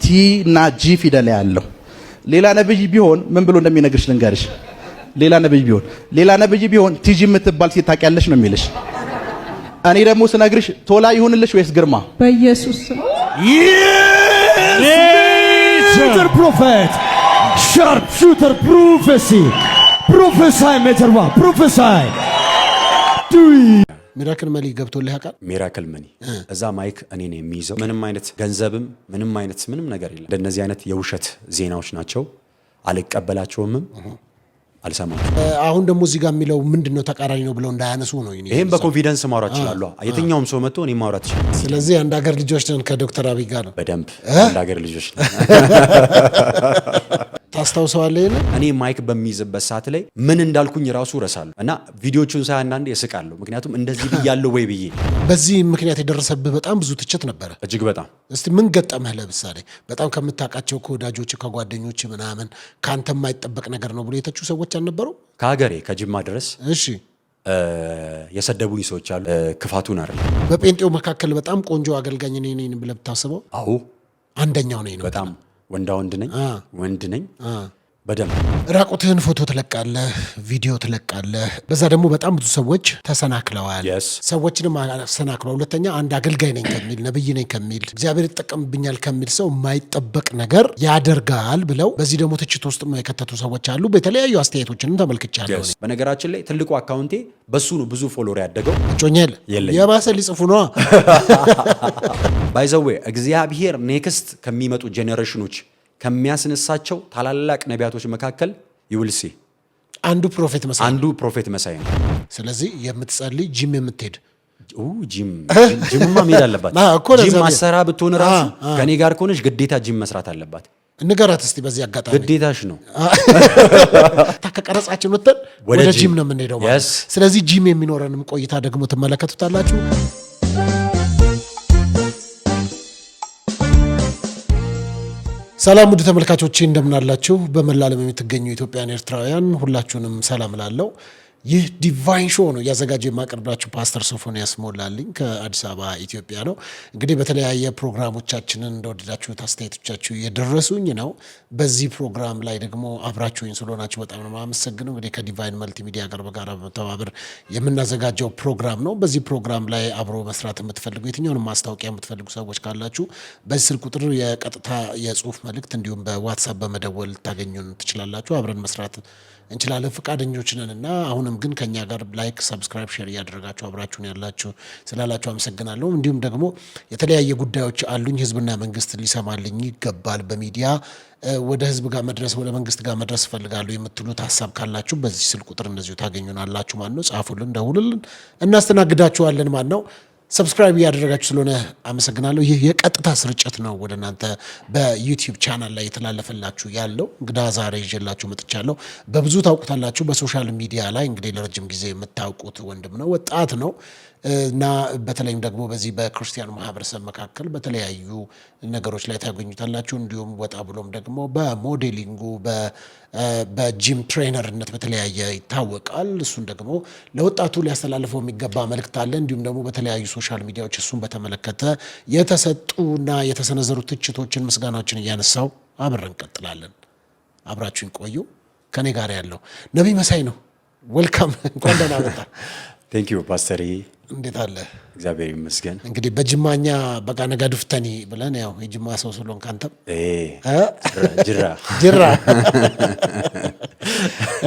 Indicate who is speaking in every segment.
Speaker 1: ቲ እና ጂ ፊደል ያለው ሌላ ነብይ ቢሆን ምን ብሎ እንደሚነግርሽ ልንገርሽ። ሌላ ነብይ ቢሆን ቲጂ የምትባል ሴት ታውቂያለሽ ነው የሚልሽ። እኔ ደግሞ ስነግርሽ ቶላ ይሁንልሽ ወይስ ግርማ?
Speaker 2: በኢየሱስ ስም
Speaker 3: ሹተር ፕሮፌት ሻርፕ ሹተር ፕሮፌሳይ ሜጀርዋ ፕሮፌሳይ
Speaker 4: ሚራክል መኒ ገብቶልህ ያውቃል?
Speaker 5: ሚራክል መኒ እዛ ማይክ እኔ ነኝ የሚይዘው። ምንም አይነት ገንዘብም ምንም ነገር የለም። እንደነዚህ አይነት የውሸት ዜናዎች ናቸው። አልቀበላቸውም፣ አልሰማቸውም።
Speaker 4: አሁን ደግሞ እዚህ ጋር የሚለው ምንድነው ተቃራኒ ነው ብለው እንዳያነሱ ነው።
Speaker 5: ይሄን በኮንፊደንስ ማውራት ይችላል። የትኛውም ሰው መጥቶ እኔ ማውራት ይችላል።
Speaker 4: ስለዚህ አንድ ሀገር ልጆች ነን ከዶክተር አብይ ጋር ነው።
Speaker 5: በደንብ አንድ ሀገር ልጆች ነን።
Speaker 4: ታስታውሰዋለህ?
Speaker 5: እኔ ማይክ በሚይዝበት ሰዓት ላይ ምን እንዳልኩኝ ራሱ ረሳለሁ እና ቪዲዮቹን ሳይ አንዳንዴ እስቃለሁ። ምክንያቱም እንደዚህ ብያለሁ ወይ ብዬ። በዚህ
Speaker 4: ምክንያት የደረሰብህ በጣም ብዙ ትችት ነበረ።
Speaker 5: እጅግ በጣም።
Speaker 4: እስቲ ምን ገጠመህ? ለምሳሌ በጣም ከምታውቃቸው ከወዳጆች ከጓደኞች ምናምን ካንተ የማይጠበቅ ነገር ነው ብሎ የተቹ ሰዎች አልነበሩ?
Speaker 5: ከሀገሬ ከጅማ ድረስ
Speaker 4: እሺ
Speaker 5: የሰደቡኝ ሰዎች አሉ። ክፋቱን አይደል።
Speaker 4: በጴንጤው መካከል በጣም ቆንጆ አገልጋኝ ነኝ ብለህ ብታስበው?
Speaker 5: አዎ
Speaker 4: አንደኛው ነኝ ነው።
Speaker 5: በጣም ወንድ ነኝ በደንብ።
Speaker 4: ራቁትህን ፎቶ ትለቃለህ፣ ቪዲዮ ትለቃለህ። በዛ ደግሞ በጣም ብዙ ሰዎች ተሰናክለዋል። ሰዎችንም አሰናክለዋል። ሁለተኛ አንድ አገልጋይ ነኝ ከሚል ነብይ ነኝ ከሚል እግዚአብሔር ይጠቀምብኛል ከሚል ሰው የማይጠበቅ ነገር ያደርጋል ብለው በዚህ ደግሞ ትችት ውስጥ የከተቱ ሰዎች አሉ። በተለያዩ አስተያየቶችንም ተመልክቻለሁ።
Speaker 5: በነገራችን ላይ ትልቁ አካውንቴ በሱ ነው ብዙ ፎሎወር ያደገው።
Speaker 4: ጮኛል የባሰ ሊጽፉ ነው።
Speaker 5: ባይ ዘ ዌይ እግዚአብሔር ኔክስት ከሚመጡ ጄኔሬሽኖች ከሚያስነሳቸው ታላላቅ ነቢያቶች መካከል ይውልሲ
Speaker 4: አንዱ ፕሮፌት መሳይ ነው።
Speaker 5: ስለዚህ የምትጸልይ ጂም የምትሄድ ጂምማ መሄድ አለባት። ጂም ማሰራ ብትሆን ራሱ ከኔ ጋር ከሆነች ግዴታ ጂም መስራት አለባት።
Speaker 4: ንገራት እስቲ በዚህ አጋጣሚ።
Speaker 5: ግዴታሽ ነው።
Speaker 4: ከቀረጻችን ወጥተን ወደ ጂም ነው የምንሄደው ማለት። ስለዚህ ጂም የሚኖረንም ቆይታ ደግሞ ትመለከቱታላችሁ። ሰላም ውድ ተመልካቾቼ እንደምናላችሁ። በመላ ዓለም የምትገኙ ኢትዮጵያውያን ኤርትራውያን ሁላችሁንም ሰላም ላለው። ይህ ዲቫይን ሾው ነው ያዘጋጀ የማቀርብላችሁ ፓስተር ሶፎንያስ ሞላልኝ ከአዲስ አበባ ኢትዮጵያ ነው። እንግዲህ በተለያየ ፕሮግራሞቻችንን እንደወደዳችሁት አስተያየቶቻችሁ እየደረሱኝ ነው። በዚህ ፕሮግራም ላይ ደግሞ አብራችሁኝ ስለሆናችሁ በጣም ነው የማመሰግነው። እንግዲህ ከዲቫይን መልቲሚዲያ ጋር በጋራ በመተባበር የምናዘጋጀው ፕሮግራም ነው። በዚህ ፕሮግራም ላይ አብሮ መስራት የምትፈልጉ የትኛውንም ማስታወቂያ የምትፈልጉ ሰዎች ካላችሁ በዚህ ስልክ ቁጥር የቀጥታ የጽሁፍ መልእክት እንዲሁም በዋትሳፕ በመደወል ታገኙን ትችላላችሁ። አብረን መስራት እንችላለን፣ ፈቃደኞች ነንና። አሁንም ግን ከኛ ጋር ላይክ፣ ሰብስክራይብ፣ ሼር እያደረጋችሁ አብራችሁን ያላችሁ ስላላችሁ አመሰግናለሁ። እንዲሁም ደግሞ የተለያየ ጉዳዮች አሉኝ ህዝብና መንግስት ሊሰማልኝ ይገባል፣ በሚዲያ ወደ ህዝብ ጋር መድረስ ወደ መንግስት ጋር መድረስ ፈልጋለሁ የምትሉት ሀሳብ ካላችሁ በዚህ ስልክ ቁጥር እንደዚሁ ታገኙናላችሁ ማለት ነው። ጻፉልን፣ ደውሉልን፣ እናስተናግዳችኋለን ማለት ነው። ሰብስክራይብ ያደረጋችሁ ስለሆነ አመሰግናለሁ። ይህ የቀጥታ ስርጭት ነው ወደ እናንተ በዩቲዩብ ቻናል ላይ የተላለፈላችሁ ያለው። እንግዳ ዛሬ ይዤላችሁ መጥቻለሁ። በብዙ ታውቁታላችሁ። በሶሻል ሚዲያ ላይ እንግዲህ ለረጅም ጊዜ የምታውቁት ወንድም ነው፣ ወጣት ነው እና በተለይም ደግሞ በዚህ በክርስቲያኑ ማህበረሰብ መካከል በተለያዩ ነገሮች ላይ ታገኙታላችሁ። እንዲሁም ወጣ ብሎም ደግሞ በሞዴሊንጉ በጂም ትሬነርነት በተለያየ ይታወቃል። እሱን ደግሞ ለወጣቱ ሊያስተላልፈው የሚገባ መልእክት አለ። እንዲሁም ደግሞ በተለያዩ ሶሻል ሚዲያዎች እሱን በተመለከተ የተሰጡና የተሰነዘሩ ትችቶችን፣ ምስጋናዎችን እያነሳው አብረን እንቀጥላለን። አብራችሁን ቆዩ። ከኔ ጋር ያለው ነቢይ መሳይ ነው። ዌልካም፣ እንኳን ደህና መጣ።
Speaker 5: ቴንክ ዩ ፓስተር።
Speaker 4: እንዴት አለ?
Speaker 5: እግዚአብሔር ይመስገን።
Speaker 4: እንግዲህ በጅማኛ በቃ ነጋ ድፍተኒ ብለን ያው የጅማ ሰው ስለሆንክ አንተም ጅራ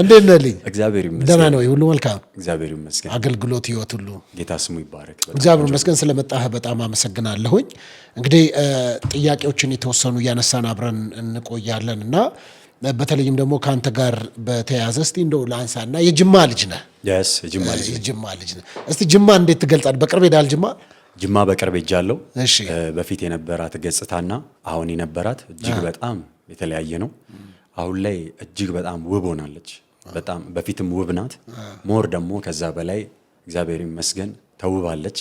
Speaker 4: እንዴት ነህ?
Speaker 5: እግዚአብሔር ይመስገን።
Speaker 4: ደህና ነው? ሁሉ መልካም?
Speaker 5: እግዚአብሔር ይመስገን።
Speaker 4: አገልግሎት ህይወት ሁሉ
Speaker 5: ጌታ ስሙ ይባረክ።
Speaker 4: እግዚአብሔር ይመስገን። ስለመጣህ በጣም አመሰግናለሁኝ። እንግዲህ ጥያቄዎችን የተወሰኑ እያነሳን አብረን እንቆያለን እና በተለይም ደግሞ ከአንተ ጋር በተያያዘ እስቲ እንደው ላንሳና የጅማ ልጅ ነህ?
Speaker 5: የጅማ ልጅ
Speaker 4: ነህ። እስቲ ጅማ እንዴት ትገልጻለህ? በቅርብ ሄዳል ጅማ
Speaker 5: በቅርብ ሄጃለሁ። በፊት የነበራት ገጽታና አሁን የነበራት እጅግ በጣም የተለያየ ነው። አሁን ላይ እጅግ በጣም ውብ ሆናለች። በጣም በፊትም ውብ ናት። ሞር ደግሞ ከዛ በላይ እግዚአብሔር ይመስገን ተውባለች።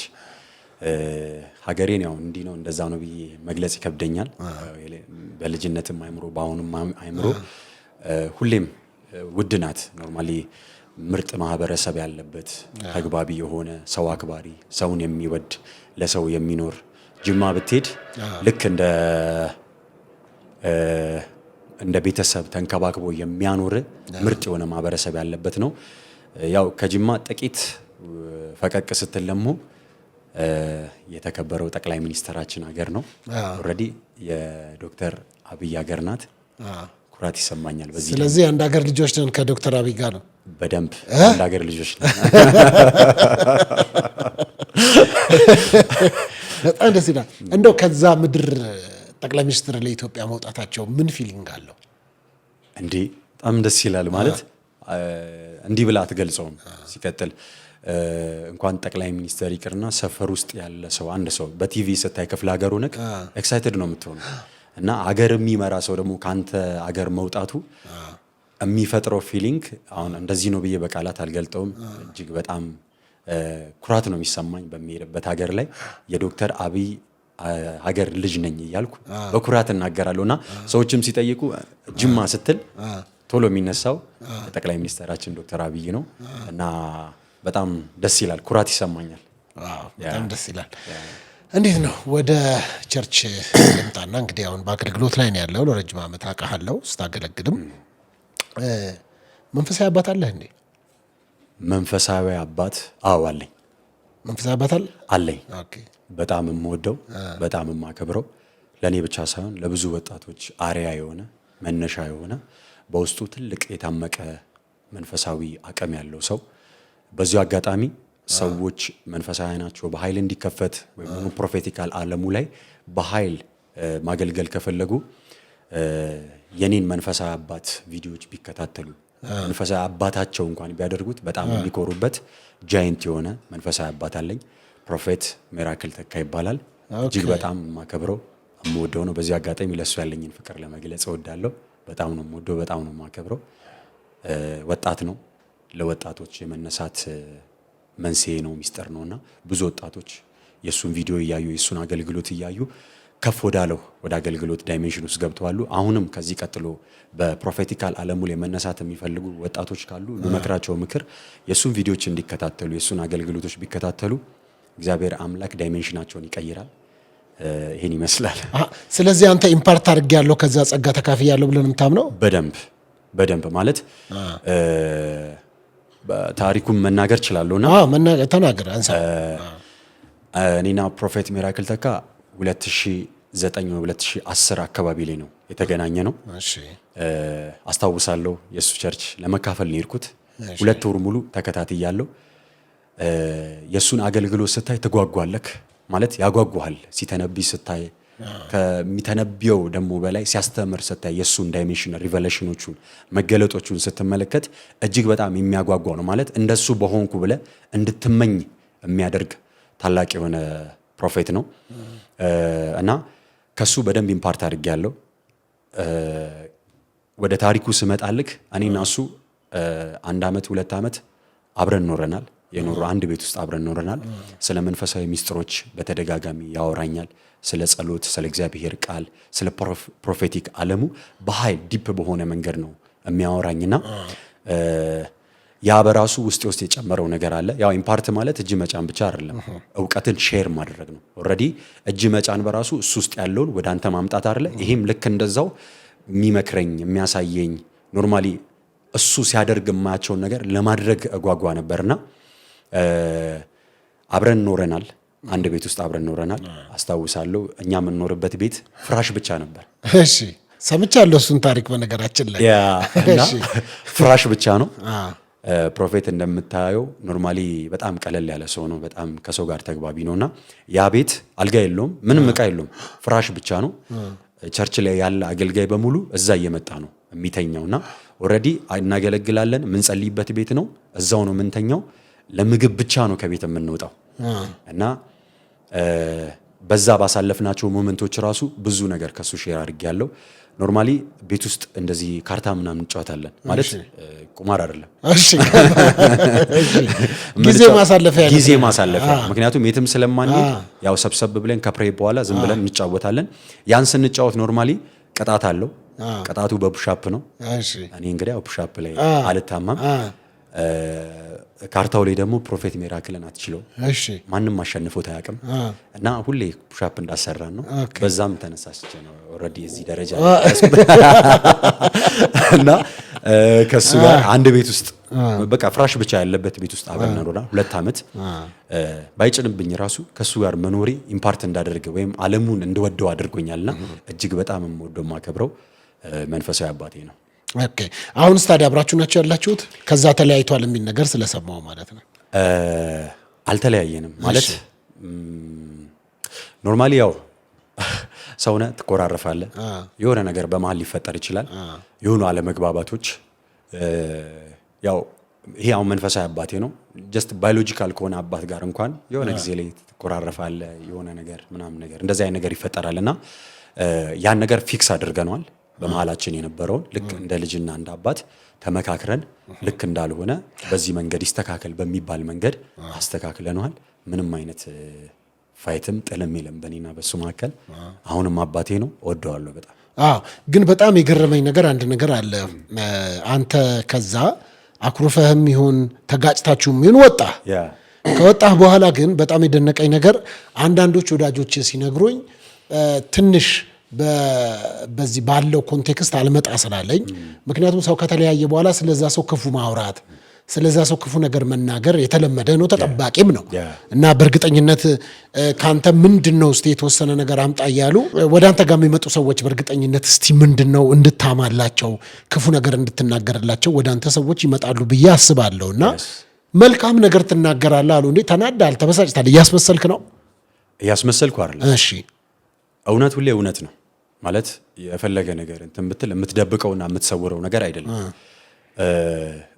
Speaker 5: ሀገሬን ያው እንዲህ ነው እንደዛ ነው ብዬ መግለጽ ይከብደኛል። በልጅነትም አይምሮ በአሁኑም አይምሮ ሁሌም ውድ ናት። ኖርማሊ ምርጥ ማህበረሰብ ያለበት ተግባቢ የሆነ ሰው አክባሪ፣ ሰውን የሚወድ ለሰው የሚኖር ጅማ ብትሄድ ልክ እንደ እንደ ቤተሰብ ተንከባክቦ የሚያኖር ምርጥ የሆነ ማህበረሰብ ያለበት ነው። ያው ከጅማ ጥቂት ፈቀቅ ስትል ደግሞ የተከበረው ጠቅላይ ሚኒስትራችን ሀገር ነው። ኦልሬዲ የዶክተር አብይ ሀገር ናት። ኩራት ይሰማኛል በዚህ።
Speaker 4: ስለዚህ አንድ ሀገር ልጆች ነን ከዶክተር አብይ ጋር ነው።
Speaker 5: በደንብ አንድ ሀገር ልጆች ነን።
Speaker 4: በጣም ደስ ይላል። እንደው ከዛ ምድር ጠቅላይ ሚኒስትር ለኢትዮጵያ መውጣታቸው ምን ፊሊንግ አለው?
Speaker 5: እንዴ በጣም ደስ ይላል። ማለት እንዲህ ብላ አትገልጸውም። ሲቀጥል እንኳን ጠቅላይ ሚኒስትር ይቅርና ሰፈር ውስጥ ያለ ሰው አንድ ሰው በቲቪ ስታይ ክፍለ ሀገር ሆነክ ኤክሳይትድ ነው የምትሆነው። እና አገር የሚመራ ሰው ደግሞ ካንተ አገር መውጣቱ የሚፈጥረው ፊሊንግ አሁን እንደዚህ ነው ብዬ በቃላት አልገልጠውም። እጅግ በጣም ኩራት ነው የሚሰማኝ በሚሄድበት ሀገር ላይ የዶክተር አብይ ሀገር ልጅ ነኝ እያልኩ በኩራት እናገራለሁና ሰዎችም ሲጠይቁ ጅማ ስትል ቶሎ የሚነሳው ጠቅላይ ሚኒስትራችን ዶክተር አብይ ነው እና በጣም ደስ ይላል፣ ኩራት ይሰማኛል።
Speaker 4: በጣም ደስ ይላል። እንዴት ነው ወደ ቸርች ልምጣና እንግዲህ አሁን በአገልግሎት ላይ ነው ያለው። ለረጅም ዓመት አውቃለሁ ስታገለግልም። መንፈሳዊ አባት አለህ እንዴ?
Speaker 5: መንፈሳዊ አባት አዎ አለኝ።
Speaker 4: መንፈሳዊ አባት
Speaker 5: አለኝ። ኦኬ። በጣም የምወደው በጣም የማከብረው ለኔ ብቻ ሳይሆን ለብዙ ወጣቶች አርያ የሆነ መነሻ የሆነ በውስጡ ትልቅ የታመቀ መንፈሳዊ አቅም ያለው ሰው። በዚሁ አጋጣሚ ሰዎች መንፈሳዊ ናቸው በኃይል እንዲከፈት ወይም ደግሞ ፕሮፌቲካል ዓለሙ ላይ በኃይል ማገልገል ከፈለጉ የኔን መንፈሳዊ አባት ቪዲዮዎች ቢከታተሉ መንፈሳዊ አባታቸው እንኳን ቢያደርጉት በጣም የሚኮሩበት ጃይንት የሆነ መንፈሳዊ አባት አለኝ። ፕሮፌት ሚራክል ተካ ይባላል። እጅግ በጣም የማከብረው የምወደው ነው። በዚህ አጋጣሚ ለሱ ያለኝን ፍቅር ለመግለጽ እወዳለሁ። በጣም ነው የምወደው፣ በጣም ነው የማከብረው። ወጣት ነው። ለወጣቶች የመነሳት መንስኤ ነው፣ ሚስጥር ነውና ብዙ ወጣቶች የሱን ቪዲዮ እያዩ የሱን አገልግሎት እያዩ ከፍ ወዳለው ወደ አገልግሎት ዳይሜንሽን ውስጥ ገብተዋል። አሁንም ከዚህ ቀጥሎ በፕሮፌቲካል ዓለሙ ላይ መነሳት የሚፈልጉ ወጣቶች ካሉ ለመክራቸው ምክር የሱን ቪዲዮዎች እንዲከታተሉ የሱን አገልግሎቶች ቢከታተሉ እግዚአብሔር አምላክ ዳይሜንሽናቸውን ይቀይራል። ይሄን ይመስላል።
Speaker 4: ስለዚህ አንተ ኢምፓርት አድርጌያለሁ ከዛ ጸጋ ተካፍያለሁ ብለን የምታምነው?
Speaker 5: በደንብ ማለት ታሪኩን መናገር እችላለሁና
Speaker 4: መናገር ተናገር አንሳ።
Speaker 5: እኔና ፕሮፌት ሚራክል ተካ 2009 ወይ 2010 አካባቢ ላይ ነው የተገናኘ ነው።
Speaker 4: እሺ
Speaker 5: አስታውሳለሁ። የሱ ቸርች ለመካፈል ነው የሄድኩት። 2 ወር ሙሉ ተከታትያለሁ። የሱን አገልግሎት ስታይ ትጓጓለክ፣ ማለት ያጓጓሃል። ሲተነብይ ስታይ ከሚተነብየው ደግሞ በላይ ሲያስተምር ስታይ የሱን ዳይሜንሽን ሪቨሌሽኖቹን መገለጦቹን ስትመለከት እጅግ በጣም የሚያጓጓ ነው። ማለት እንደሱ በሆንኩ ብለ እንድትመኝ የሚያደርግ ታላቅ የሆነ ፕሮፌት ነው እና ከሱ በደንብ ኢምፓርት አድርጌያለሁ። ወደ ታሪኩ ስመጣልክ እኔና እሱ 1 ዓመት 2 ዓመት አብረን ኖረናል። አንድ ቤት ውስጥ አብረን ኖረናል። ስለ መንፈሳዊ ሚስጥሮች በተደጋጋሚ ያወራኛል። ስለ ጸሎት፣ ስለ እግዚአብሔር ቃል፣ ስለ ፕሮፌቲክ ዓለሙ በኃይል ዲፕ በሆነ መንገድ ነው የሚያወራኝና ያ በራሱ ውስጥ የጨመረው ነገር አለ። ያው ኢምፓርት ማለት እጅ መጫን ብቻ አይደለም፣ እውቀትን ሼር ማድረግ ነው። ኦልሬዲ እጅ መጫን በራሱ እሱ ውስጥ ያለውን ወደ አንተ ማምጣት አይደለ? ይሄም ልክ እንደዛው የሚመክረኝ የሚያሳየኝ፣ ኖርማሊ እሱ ሲያደርግ የማያቸውን ነገር ለማድረግ እጓጓ ነበርና አብረን ኖረናል። አንድ ቤት ውስጥ አብረን ኖረናል። አስታውሳለሁ እኛ የምንኖርበት ቤት ፍራሽ ብቻ ነበር።
Speaker 4: እሺ ሰምቻለሁ እሱን ታሪክ በነገራችን ላይ
Speaker 5: እና ፍራሽ ብቻ ነው። ፕሮፌት እንደምታየው ኖርማሊ በጣም ቀለል ያለ ሰው ነው። በጣም ከሰው ጋር ተግባቢ ነውና ያ ቤት አልጋ የለውም፣ ምንም እቃ የለውም፣ ፍራሽ ብቻ ነው። ቸርች ላይ ያለ አገልጋይ በሙሉ እዛ እየመጣ ነው የሚተኛውና ኦልሬዲ እናገለግላለን። የምንጸልይበት ቤት ነው፣ እዛው ነው የምንተኛው። ለምግብ ብቻ ነው ከቤት የምንወጣው እና በዛ ባሳለፍናቸው ሞመንቶች ራሱ ብዙ ነገር ከሱ ሼር አድርጌያለሁ። ኖርማሊ ቤት ውስጥ እንደዚህ ካርታ ምናምን እንጫወታለን፣ ማለት ቁማር አይደለም።
Speaker 4: እሺ ጊዜ ማሳለፊያ
Speaker 5: ምክንያቱም የትም ስለማንሄድ ያው ሰብሰብ ብለን ከፕሬ በኋላ ዝም ብለን እንጫወታለን። ያን ስንጫወት ኖርማሊ ቅጣት አለው። ቅጣቱ በፑሻፕ ነው። እኔ እንግዲህ ያው ፑሻፕ ላይ አልታማም ካርታው ላይ ደግሞ ፕሮፌት ሚራክልን አትችለው
Speaker 4: እሺ
Speaker 5: ማንም አሸንፎት አያውቅም እና ሁሌ ፑሻፕ እንዳሰራን ነው በዛም ተነሳስቼ ነው ኦሬዲ እዚህ ደረጃ እና ከሱ ጋር አንድ ቤት ውስጥ በቃ ፍራሽ ብቻ ያለበት ቤት ውስጥ አብረን ኖርና 2 አመት ባይጭንብኝ ራሱ ከሱ ጋር መኖሪ ኢምፓርት እንዳደርገ ወይም ዓለሙን እንደወደው አድርጎኛልና እጅግ በጣም የምወደው ማከብረው መንፈሳዊ አባቴ ነው።
Speaker 4: ኦኬ አሁን ስታዲያ አብራችሁ ናችሁ ያላችሁት? ከዛ ተለያይቷል የሚል ነገር ስለሰማው ማለት ነው።
Speaker 5: አልተለያየንም ማለት ኖርማሊ ያው ሰውነ ትቆራረፋለህ የሆነ ነገር በመሃል ሊፈጠር ይችላል የሆኑ አለመግባባቶች ያው ይሄ አሁን መንፈሳዊ አባቴ ነው ጀስት ባዮሎጂካል ከሆነ አባት ጋር እንኳን የሆነ ጊዜ ላይ ትቆራረፋለህ የሆነ ነገር ምናምን ነገር እንደዛ አይነት ነገር ይፈጠራልና ያን ነገር ፊክስ አድርገናል በመሃላችን የነበረውን ልክ እንደ ልጅና እንደ አባት ተመካክረን ልክ እንዳልሆነ በዚህ መንገድ ይስተካከል በሚባል መንገድ አስተካክለናል ምንም አይነት ፋይትም ጥልም የለም በእኔና በሱ መካከል አሁንም አባቴ ነው እወደዋለሁ በጣም
Speaker 4: ግን በጣም የገረመኝ ነገር አንድ ነገር አለ አንተ ከዛ አኩርፈህም ይሁን ተጋጭታችሁም ይሁን ከወጣህ በኋላ ግን በጣም የደነቀኝ ነገር አንዳንዶች ወዳጆች ሲነግሩኝ ትንሽ በዚህ ባለው ኮንቴክስት አልመጣ ስላለኝ ምክንያቱም ሰው ከተለያየ በኋላ ስለዛ ሰው ክፉ ማውራት ስለዛ ሰው ክፉ ነገር መናገር የተለመደ ነው ተጠባቂም ነው እና በእርግጠኝነት ካንተ ምንድነው እስቲ የተወሰነ ነገር አምጣ ይያሉ ወደ አንተ ጋር የሚመጡ ሰዎች በእርግጠኝነት እስቲ ምንድነው እንድታማላቸው ክፉ ነገር እንድትናገርላቸው ወደ አንተ ሰዎች ይመጣሉ ብዬ አስባለሁና መልካም ነገር ትናገራለህ አሉ እንዴ ተናዳል ተበሳጭታል እያስመሰልክ ነው
Speaker 5: እያስመሰልኩ አይደለም
Speaker 4: እሺ
Speaker 5: እውነት ሁሌ እውነት ነው ማለት የፈለገ ነገር እንትን ብትል የምትደብቀውና የምትሰውረው ነገር አይደለም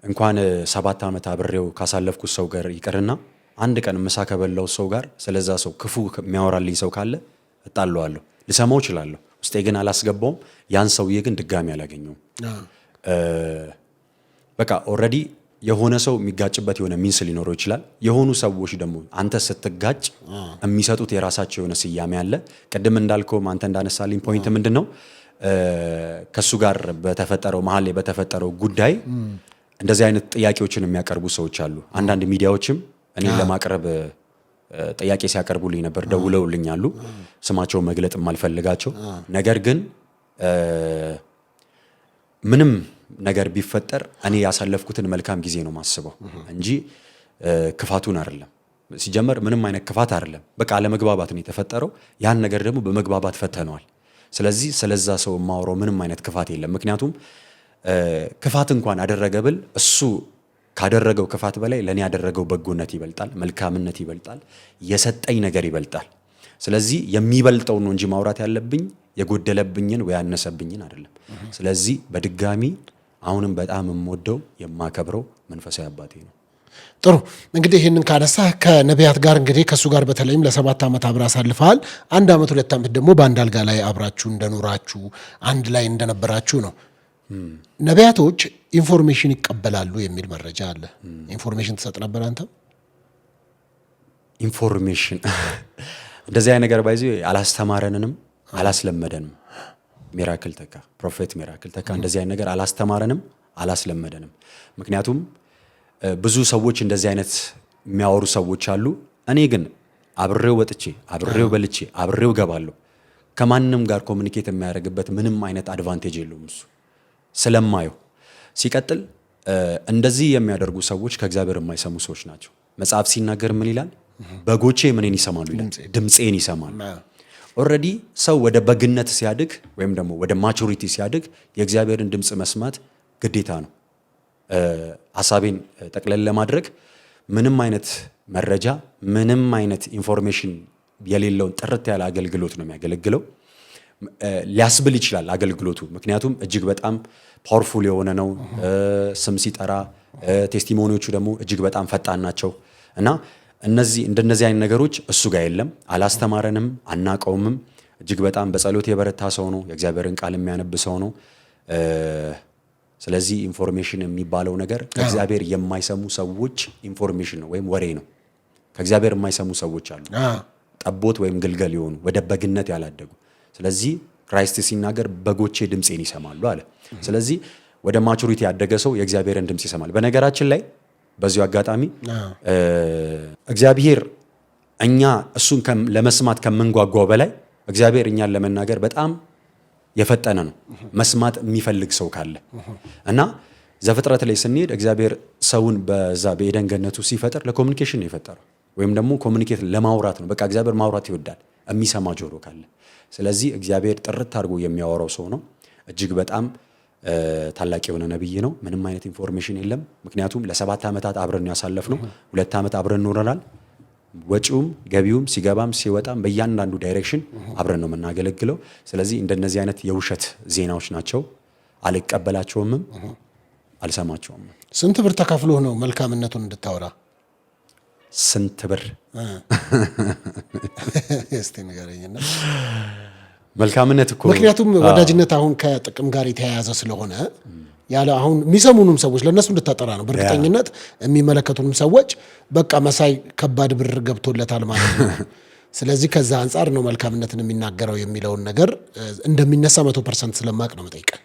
Speaker 5: እንኳን 7 አመት አብሬው ካሳለፍኩት ሰው ጋር ይቀርና አንድ ቀን ምሳ ከበላው ሰው ጋር ስለዛ ሰው ክፉ የሚያወራልኝ ሰው ካለ እጣለዋለሁ ልሰማው እችላለሁ ውስጤ ግን አላስገባውም ያን ሰውዬ ግን ድጋሚ አላገኘውም በቃ ኦሬዲ የሆነ ሰው የሚጋጭበት የሆነ ሚንስ ሊኖረው ይችላል የሆኑ ሰዎች ደግሞ አንተ ስትጋጭ የሚሰጡት የራሳቸው የሆነ ስያሜ አለ ቅድም እንዳልከው አንተ እንዳነሳልኝ ፖይንት ምንድነው ከሱ ጋር በተፈጠረው መሃል ላይ በተፈጠረው ጉዳይ እንደዚህ አይነት ጥያቄዎችን የሚያቀርቡ ሰዎች አሉ አንዳንድ ሚዲያዎችም እኔ ለማቅረብ ጥያቄ ሲያቀርቡልኝ ነበር ደውለውልኛሉ ስማቸው መግለጥ ማልፈልጋቸው ነገር ግን ምንም ነገር ቢፈጠር እኔ ያሳለፍኩትን መልካም ጊዜ ነው ማስበው እንጂ ክፋቱን አይደለም ሲጀመር ምንም አይነት ክፋት አይደለም በቃ ለመግባባት ነው የተፈጠረው ያን ነገር ደግሞ በመግባባት ፈተነዋል ስለዚህ ስለዛ ሰው ማውራው ምንም አይነት ክፋት የለም ምክንያቱም ክፋት እንኳን አደረገ ብል እሱ ካደረገው ክፋት በላይ ለኔ ያደረገው በጎነት ይበልጣል መልካምነት ይበልጣል የሰጠኝ ነገር ይበልጣል ስለዚህ የሚበልጠው ነው እንጂ ማውራት ያለብኝ የጎደለብኝን ወይ ያነሰብኝን አይደለም ስለዚህ በድጋሚ አሁንም በጣም የምወደው የማከብረው መንፈሳዊ አባቴ ነው
Speaker 4: ጥሩ እንግዲህ ይሄንን ካነሳ ከነቢያት ጋር እንግዲህ ከሱ ጋር በተለይም ለ7 አመት አብራ አሳልፈሃል 1 አመት 2 አመት ደግሞ በአንድ አልጋ ላይ አብራችሁ እንደኖራችሁ አንድ ላይ እንደነበራችሁ ነው ነቢያቶች ኢንፎርሜሽን ይቀበላሉ የሚል መረጃ አለ ኢንፎርሜሽን ተሰጥ ነበር አንተ
Speaker 5: ኢንፎርሜሽን እንደዚህ አይነት ነገር ባይዚ አላስተማረንንም አላስለመደንም ሚራክል ተካ ፕሮፌት ሚራክል ተካ እንደዚህ አይነት ነገር አላስተማረንም አላስለመደንም ምክንያቱም ብዙ ሰዎች እንደዚህ አይነት የሚያወሩ ሰዎች አሉ እኔ ግን አብሬው ወጥቼ አብሬው በልቼ አብሬው ገባለሁ ከማንንም ጋር ኮሙኒኬት የሚያደርግበት ምንም አይነት አድቫንቴጅ የለውም እሱ ስለማየው ሲቀጥል እንደዚህ የሚያደርጉ ሰዎች ከእግዚአብሔር የማይሰሙ ሰዎች ናቸው መጽሐፍ ሲናገር ምን ይላል በጎቼ ምንን ይሰማሉ ይላል ድምጼን ይሰማሉ ኦሬዲ ሰው ወደ በግነት ሲያድግ ወይም ደግሞ ወደ ማቹሪቲ ሲያድግ የእግዚአብሔርን ድምጽ መስማት ግዴታ ነው ሐሳቤን ጠቅለል ለማድረግ ምንም አይነት መረጃ ምንም አይነት ኢንፎርሜሽን የሌለውን ጥርት ያለ አገልግሎት ነው የሚያገለግለው ሊያስብል ይችላል አገልግሎቱ ምክንያቱም እጅግ በጣም ፓወርፉል የሆነ ነው ስም ሲጠራ ቴስቲሞኒዎቹ ደግሞ እጅግ በጣም ፈጣን ናቸው እና እንደነዚህ አይነት ነገሮች እሱ ጋር የለም አላስተማረንም አናቀውም እጅግ በጣም በጸሎት የበረታ ሰው ነው የእግዚአብሔርን ቃል የሚያነብ ሰው ነው ስለዚህ ኢንፎርሜሽን የሚባለው ነገር ከእግዚአብሔር የማይሰሙ ሰዎች ኢንፎርሜሽን ነው ወይም ወሬ ነው ከእግዚአብሔር የማይሰሙ ሰዎች አሉ ጠቦት ወይም ግልገል ይሆኑ ወደ በግነት ያላደጉ ስለዚህ ክራይስት ሲናገር በጎቼ ድምጼን ይሰማሉ አለ ስለዚህ ወደ ማቹሪቲ ያደገ ሰው የእግዚአብሔርን ድምጽ ይሰማል በነገራችን ላይ በዚሁ አጋጣሚ እግዚአብሔር እኛ እሱን ለመስማት ከምንጓጓው በላይ እግዚአብሔር እኛን ለመናገር በጣም የፈጠነ ነው። መስማት የሚፈልግ ሰው ካለ እና ዘፍጥረት ላይ ስንሄድ እግዚአብሔር ሰውን በዛ በኤደን ገነቱ ሲፈጥር ለኮሙኒኬሽን ነው የፈጠረው፣ ወይም ደግሞ ኮሙኒኬት ለማውራት ነው። በቃ እግዚአብሔር ማውራት ይወዳል፣ የሚሰማ ጆሮ ካለ። ስለዚህ እግዚአብሔር ጥርት አድርጎ የሚያወራው ሰው ነው። እጅግ በጣም ታላቅ የሆነ ነብይ ነው። ምንም አይነት ኢንፎርሜሽን የለም። ምክንያቱም ለ7 ዓመታት አብረን ያሳለፍነው 2 ዓመት አብረን ኖረናል። ወጪውም ገቢውም ሲገባም ሲወጣም በእያንዳንዱ ዳይሬክሽን አብረን ነው የምናገለግለው። ስለዚህ እንደነዚህ አይነት የውሸት ዜናዎች ናቸው። አልቀበላቸውምም፣ አልሰማቸውም።
Speaker 4: ስንት ብር ተከፍሎ ነው መልካምነቱን እንድታወራ?
Speaker 5: ስንት ብር
Speaker 4: እስቲ ንገረኝና።
Speaker 5: መልካምነት እኮ
Speaker 4: ምክንያቱም ወዳጅነት አሁን ከጥቅም ጋር የተያያዘ ስለሆነ ያለ አሁን የሚሰሙንም ሰዎች ለነሱ እንድታጠራ ነው። በእርግጠኝነት የሚመለከቱንም ሰዎች በቃ መሳይ ከባድ ብር ገብቶለታል ማለት ነው። ስለዚህ ከዛ አንጻር ነው መልካምነትን የሚናገረው የሚለውን ነገር እንደሚነሳ 100% ስለማቅ ነው መጠይቀን።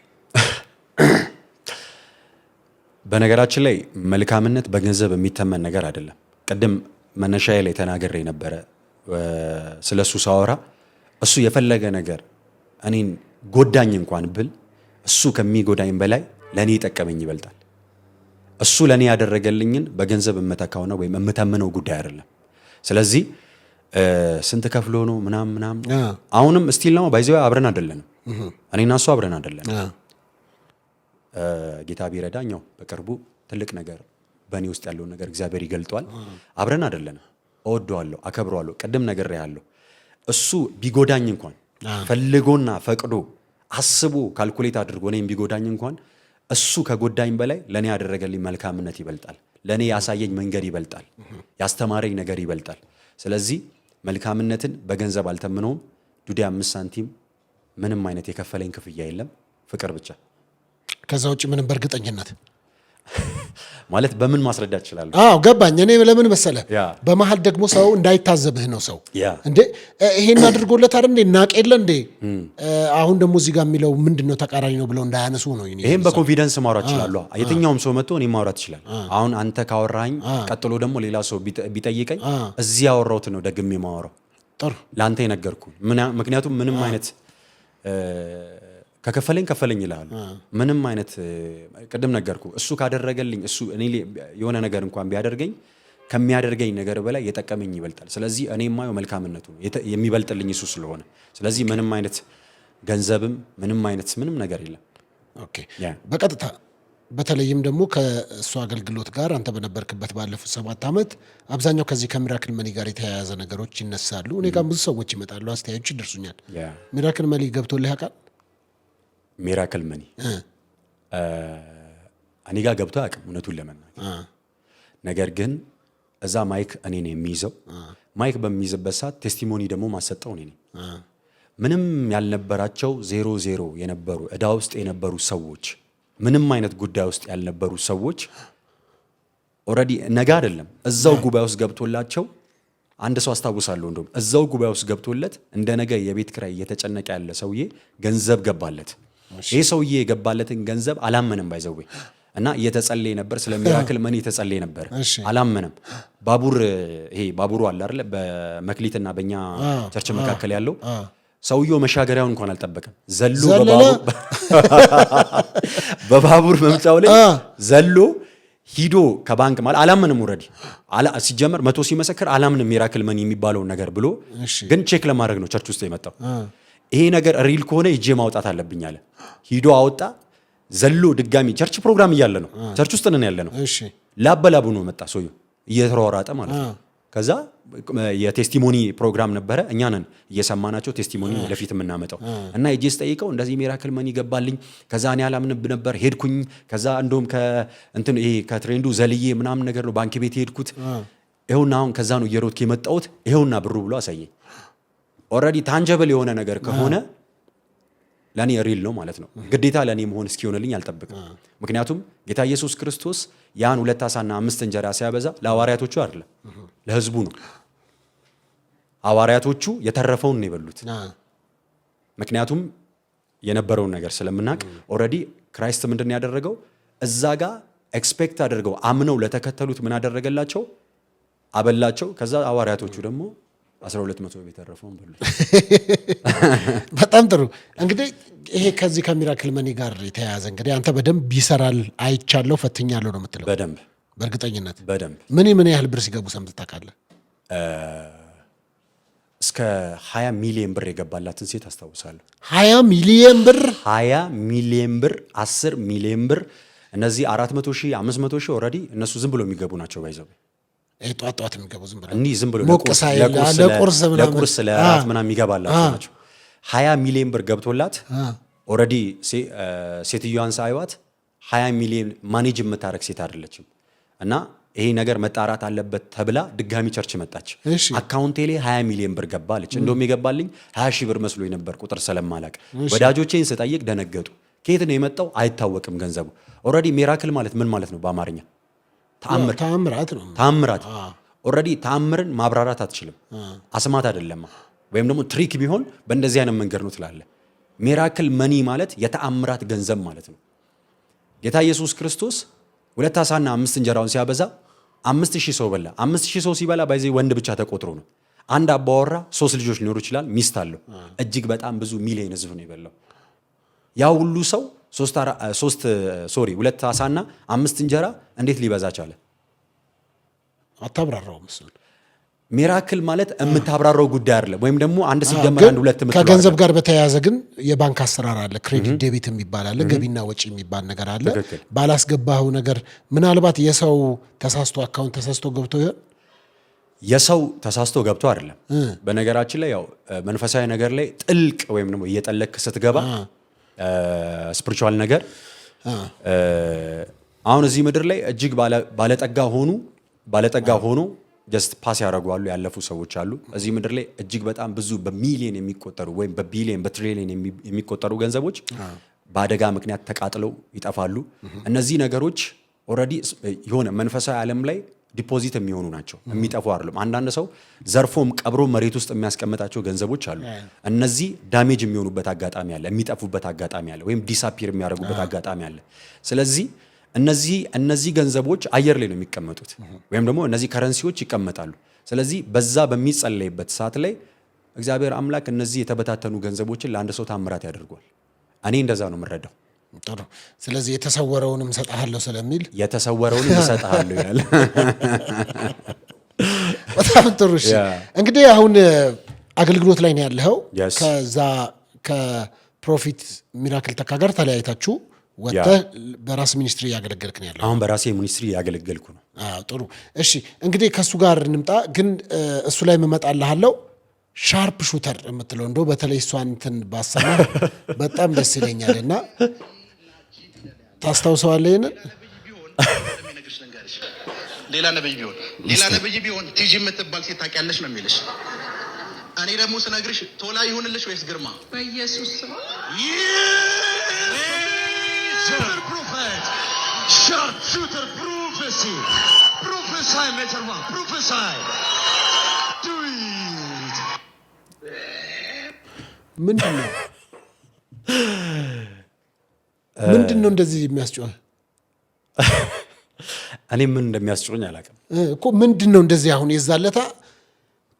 Speaker 5: በነገራችን ላይ መልካምነት በገንዘብ የሚተመን ነገር አይደለም። ቅድም መነሻዬ ላይ ተናግሬ ነበረ ስለሱ ሳወራ እሱ የፈለገ ነገር እኔን ጎዳኝ እንኳን ብል እሱ ከሚጎዳኝ በላይ ለኔ ጠቀመኝ ይበልጣል። እሱ ለኔ ያደረገልኝን በገንዘብ እመተካውና ወይም እምተምነው ጉዳይ አይደለም። ስለዚህ ስንት ከፍሎ ነው ምናምን አሁንም ስቲል ነው ባይዘው አብረን አይደለንም። እኔና እሱ አብረን አይደለንም። ጌታ ቢረዳኛው በቅርቡ ትልቅ ነገር በእኔ ውስጥ ያለውን ነገር እግዚአብሔር ይገልጧል። አብረን አይደለንም። እወደዋለሁ፣ አከብረዋለሁ። ቅድም ነገር ያለው እሱ ቢጎዳኝ እንኳን ፈልጎና ፈቅዶ አስቦ ካልኩሌት አድርጎ እኔም ቢጎዳኝ እንኳን እሱ ከጎዳኝ በላይ ለኔ ያደረገልኝ መልካምነት ይበልጣል። ለኔ ያሳየኝ መንገድ ይበልጣል። ያስተማረኝ ነገር ይበልጣል። ስለዚህ መልካምነትን በገንዘብ አልተምነውም። ዱዴ 5 ሳንቲም ምንም አይነት የከፈለኝ ክፍያ የለም፣ ፍቅር ብቻ።
Speaker 4: ከዛ ውጭ ምንም በእርግጠኝነት
Speaker 5: ማለት በምን ማስረዳት ይችላል?
Speaker 4: ገባኝ። እኔ ለምን መሰለ በመሃል ደግሞ ሰው እንዳይታዘብህ ነው። ሰው እንዴ ይሄን አድርጎለት አይደል እንዴ ናቅ የለ እንዴ አሁን ደግሞ እዚህ ጋር የሚለው ምንድነው ተቃራኒ ነው ብለው እንዳያነሱ ነው።
Speaker 5: ይሄን በኮንፊደንስ ማውራት ይችላል። የትኛውም ሰው መጥቶ እኔ ማውራት ይችላል። አሁን አንተ ካወራኝ ቀጥሎ ደግሞ ሌላ ሰው ቢጠይቀኝ እዚህ ያወራሁት ነው ደግሜ ማወራው ለአንተ የነገርኩ። ምክንያቱም ምንም አይነት ከከፈለኝ ይላል። ምንም አይነት ቅድም ነገርኩ። እሱ ካደረገልኝ እሱ እኔ የሆነ ነገር እንኳን ቢያደርገኝ ከሚያደርገኝ ነገር በላይ የጠቀመኝ ይበልጣል። ስለዚህ እኔ የማየው መልካምነቱ ነው የሚበልጥልኝ እሱ ስለሆነ። ስለዚህ ምንም አይነት ገንዘብም ምንም ነገር የለም።
Speaker 4: ኦኬ። በቀጥታ በተለይም ደግሞ ከእሱ አገልግሎት ጋር አንተ በነበርክበት ባለፉት 7 ዓመት አብዛኛው ከዚህ ከሚራክል መኒ ጋር የተያያዘ ነገሮች ይነሳሉ። እኔ ጋር ብዙ ሰዎች ይመጣሉ፣ አስተያየቶች ይደርሱኛል። ሚራክል መኒ ገብቶልህ ያውቃል?
Speaker 5: ሚራክል መኒ እኔ ጋር ገብቶ አያውቅም እውነቱን ለመናገር። ነገር ግን እዛ ማይክ እኔ ነኝ የሚይዘው። ማይክ በሚይዝበት ሰዓት ቴስቲሞኒ ደግሞ ማሰጠው እኔ ነኝ። ምንም ያልነበራቸው 0 የነበሩ ዕዳ ውስጥ የነበሩ ሰዎች፣ ምንም አይነት ጉዳይ ውስጥ ያልነበሩ ሰዎች ኦልሬዲ ነገ አይደለም እዛው ጉባኤ ውስጥ ገብቶላቸው አንድ ሰው አስታውሳለሁ። እንደውም እዛው ጉባኤ ውስጥ ገብቶለት እንደ ነገ የቤት ኪራይ እየተጨነቀ ያለ ሰውዬ ገንዘብ ገባለት። ይሄ ሰውዬ የገባለትን ገንዘብ አላመነም ባይዘው እና እየተጸለየ ነበር። ስለ ሚራክል መኒ እየተጸለየ ነበር፣ አላመነም። ባቡሩ አለ አይደል በመክሊትና በእኛ ቸርች መካከል ያለው ሰውዬው መሻገሪያውን እንኳን አልጠበቀም። ዘሎ በባቡር መምጫው ላይ ዘሎ ሂዶ ከባንክ ማለት አላመንም። ኦሬዲ ሲጀመር 100 ሲመሰክር አላምንም ሚራክል መኒ የሚባለውን ነገር ብሎ ግን ቼክ ለማድረግ ነው ቸርች ውስጥ የመጣው። ይሄ ነገር ሪል ከሆነ እጄ ማውጣት አለብኝ አለ። ሂዶ አወጣ። ዘሎ ድጋሚ ቸርች ፕሮግራም እያለ ነው፣ ቸርች ውስጥ ነን ያለ ነው። ላበላቡ ነው መጣ ሰውዬው እየተሯሯጠ ማለት ነው። ከዛ የቴስቲሞኒ ፕሮግራም ነበረ። እኛ ነን እየሰማናቸው ቴስቲሞኒ ወደፊት የምናመጣው እና እጄ ስጠይቀው እንደዚህ ሚራክል መኒ ገባልኝ። ከዛ እኔ አላምንብ ነበር ሄድኩኝ። ከዛ እንደውም ከትሬንዱ ዘልዬ ምናምን ነገር ነው ባንክ ቤት ሄድኩት። ይኸውና አሁን ከዛ ነው እየሮጥኩ የመጣሁት ይኸውና ብሩ ብሎ አሳየኝ። ኦልሬዲ ታንጀብል የሆነ ነገር ከሆነ ለኔ ሪል ነው ማለት ነው። ግዴታ ለኔ መሆን እስኪሆንልኝ አልጠብቅም። ምክንያቱም ጌታ ኢየሱስ ክርስቶስ ያን 2 ዓሳና 5 እንጀራ ሲያበዛ ለሐዋርያቶቹ አይደለም ለሕዝቡ ነው። ሐዋርያቶቹ የተረፈውን ነው የበሉት። ምክንያቱም የነበረውን ነገር ስለምናቅ ኦልሬዲ ክራይስት ምንድን ያደረገው እዛ ጋር ኤክስፔክት አድርገው አምነው ለተከተሉት ምን አደረገላቸው? አበላቸው። ከዛ ሐዋርያቶቹ ደግሞ 1200 ቤት ተረፈውን በሉ።
Speaker 4: በጣም ጥሩ። እንግዲህ ይሄ ከዚህ ከሚራክል መኒ ጋር የተያያዘ እንግዲህ አንተ በደንብ ይሰራል አይቻለሁ ፈትኛለሁ ነው የምትለው?
Speaker 5: በደንብ
Speaker 4: በእርግጠኝነት
Speaker 5: በደንብ።
Speaker 4: ምን ያህል ብር ሲገቡ ሰምተህ ታውቃለህ?
Speaker 5: እስከ 20 ሚሊዮን ብር የገባላትን ሴት አስታውሳለሁ።
Speaker 4: 20 ሚሊዮን ብር
Speaker 5: 20 ሚሊዮን ብር 10 ሚሊዮን ብር። እነዚህ 400 ሺህ 500 ሺህ ኦልሬዲ እነሱ ዝም ብሎ የሚገቡ ናቸው። ባይዘው
Speaker 4: ጧት የሚገቡ ዝም ብሎ
Speaker 5: እንዲህ ዝም ብሎ ለቁርስ ለራት ምናምን የሚገባላቸው ናቸው። 20 ሚሊዮን ብር ገብቶላት ኦልሬዲ ሴትዮዋን ሳይዋት 20 ሚሊዮን ማኔጅ የምታረግ ሴት አይደለችም። እና ይሄ ነገር መጣራት አለበት ተብላ ድጋሚ ቸርች መጣች። አካውንቴ ላይ 20 ሚሊዮን ብር ገባለች። እንደውም የገባልኝ 20 ሺህ ብር መስሎኝ ነበር ቁጥር ስለማላቅ። ወዳጆቼን ስጠይቅ ደነገጡ። ከየት ነው የመጣው አይታወቅም ገንዘቡ። ኦልሬዲ ሚራክል ማለት ምን ማለት ነው በአማርኛ?
Speaker 4: ተአምራት ነው።
Speaker 5: ተአምራት ኦልሬዲ ተአምርን ማብራራት አትችልም። አስማት አይደለም ወይም ደግሞ ትሪክ ቢሆን በእንደዚህ አይነት መንገድ ነው ትላለ። ሚራክል መኒ ማለት የተአምራት ገንዘብ ማለት ነው። ጌታ ኢየሱስ ክርስቶስ 2 ዓሣና 5 እንጀራውን ሲያበዛ 5000 ሰው በላ። 5000 ሰው ሲበላ በዚህ ወንድ ብቻ ተቆጥሮ ነው። አንድ አባወራ 3 ልጆች ሊኖሩ ይችላል፣ ሚስት አለው። እጅግ በጣም ብዙ ሚሊዮን ህዝብ ነው የበላው። ያ ሁሉ ሰው 2 ዓሣና 5 እንጀራ እንዴት ሊበዛ ቻለ?
Speaker 4: አታብራራውም እሱን።
Speaker 5: ሚራክል ማለት የምታብራራው ጉዳይ አይደለም። ወይም ደግሞ አንድ ሲደመር አንድ ሁለት የምትለው
Speaker 4: ከገንዘብ ጋር በተያያዘ ግን የባንክ አሰራር አለ። ክሬዲት ዴቢት የሚባል አለ፣ ገቢና ወጪ የሚባል ነገር አለ። ባላስገባኸው ነገር ምናልባት የሰው ተሳስቶ አካውንት ተሳስቶ ገብቶ ይሆን?
Speaker 5: የሰው ተሳስቶ ገብቶ አይደለም። በነገራችን ላይ ያው መንፈሳዊ ነገር ላይ ጥልቅ ወይም ደግሞ እየጠለቅ ስትገባ ስፒሪቹዋል ነገር አሁን እዚህ ምድር ላይ እጅግ ባለጠጋ ሆኖ ጀስት ፓስ ያደርጓሉ ያለፉ ሰዎች አሉ። እዚህ ምድር ላይ እጅግ በጣም ብዙ በሚሊዮን የሚቆጠሩ ወይም በቢሊዮን በትሪሊዮን የሚቆጠሩ ገንዘቦች በአደጋ ምክንያት ተቃጥለው ይጠፋሉ። እነዚህ ነገሮች ኦልሬዲ የሆነ መንፈሳዊ ዓለም ላይ ዲፖዚት የሚሆኑ ናቸው፣ የሚጠፉ አይደሉም። አንዳንድ ሰው ዘርፎም ቀብሮ መሬት ውስጥ የሚያስቀምጣቸው ገንዘቦች አሉ። እነዚህ ዳሜጅ የሚሆኑበት አጋጣሚ አለ፣ የሚጠፉበት አጋጣሚ አለ፣ ወይም ዲሳፒር የሚያደርጉበት አጋጣሚ አለ። ስለዚህ እነዚህ ገንዘቦች አየር ላይ ነው የሚቀመጡት፣ ወይም ደግሞ እነዚህ ከረንሲዎች ይቀመጣሉ። ስለዚህ በዛ በሚጸለይበት ሰዓት ላይ እግዚአብሔር አምላክ እነዚህ የተበታተኑ ገንዘቦችን ለአንድ ሰው ታምራት ያደርጓል። እኔ እንደዛ ነው የምረዳው።
Speaker 4: ጥሩ። ስለዚህ የተሰወረውንም እሰጥሃለሁ ስለሚል
Speaker 5: የተሰወረውንም እሰጥሃለሁ ይላል።
Speaker 4: በጣም ጥሩ። እሺ እንግዲህ አሁን አገልግሎት ላይ ነው ያለኸው። ከዛ ከፕሮፊት ሚራክል ተካ ጋር ተለያይታችሁ ወጥተህ በራስ ሚኒስትሪ እያገለገልክ ነው ያለው።
Speaker 5: አሁን በራሴ ሚኒስትሪ እያገለገልኩ ነው።
Speaker 4: ጥሩ። እሺ እንግዲህ ከእሱ ጋር እንምጣ። ግን እሱ ላይ እመጣልሃለሁ። ሻርፕ ሹተር የምትለው እንደው በተለይ እሷን እንትን ባሰማ በጣም ደስ ይለኛል። እና ታስታውሰዋለህ? ይሄንን
Speaker 1: ሌላ ነብይ ቢሆን ቲጂ የምትባል ሴት ታውቂያለሽ ነው የሚልሽ። እኔ ደግሞ ስነግርሽ ቶላ ይሁንልሽ ወይስ ግርማ?
Speaker 2: በኢየሱስ ስም
Speaker 3: Prophet, sharp shooter prophecy, prophesy, Meterma, prophesy, do it.
Speaker 4: ምንድን ነው እንደዚህ የሚያስጮህ?
Speaker 5: እኔ ምን እንደሚያስጮኝ አላውቅም
Speaker 4: እኮ። ምንድን ነው እንደዚህ አሁን የዛለታ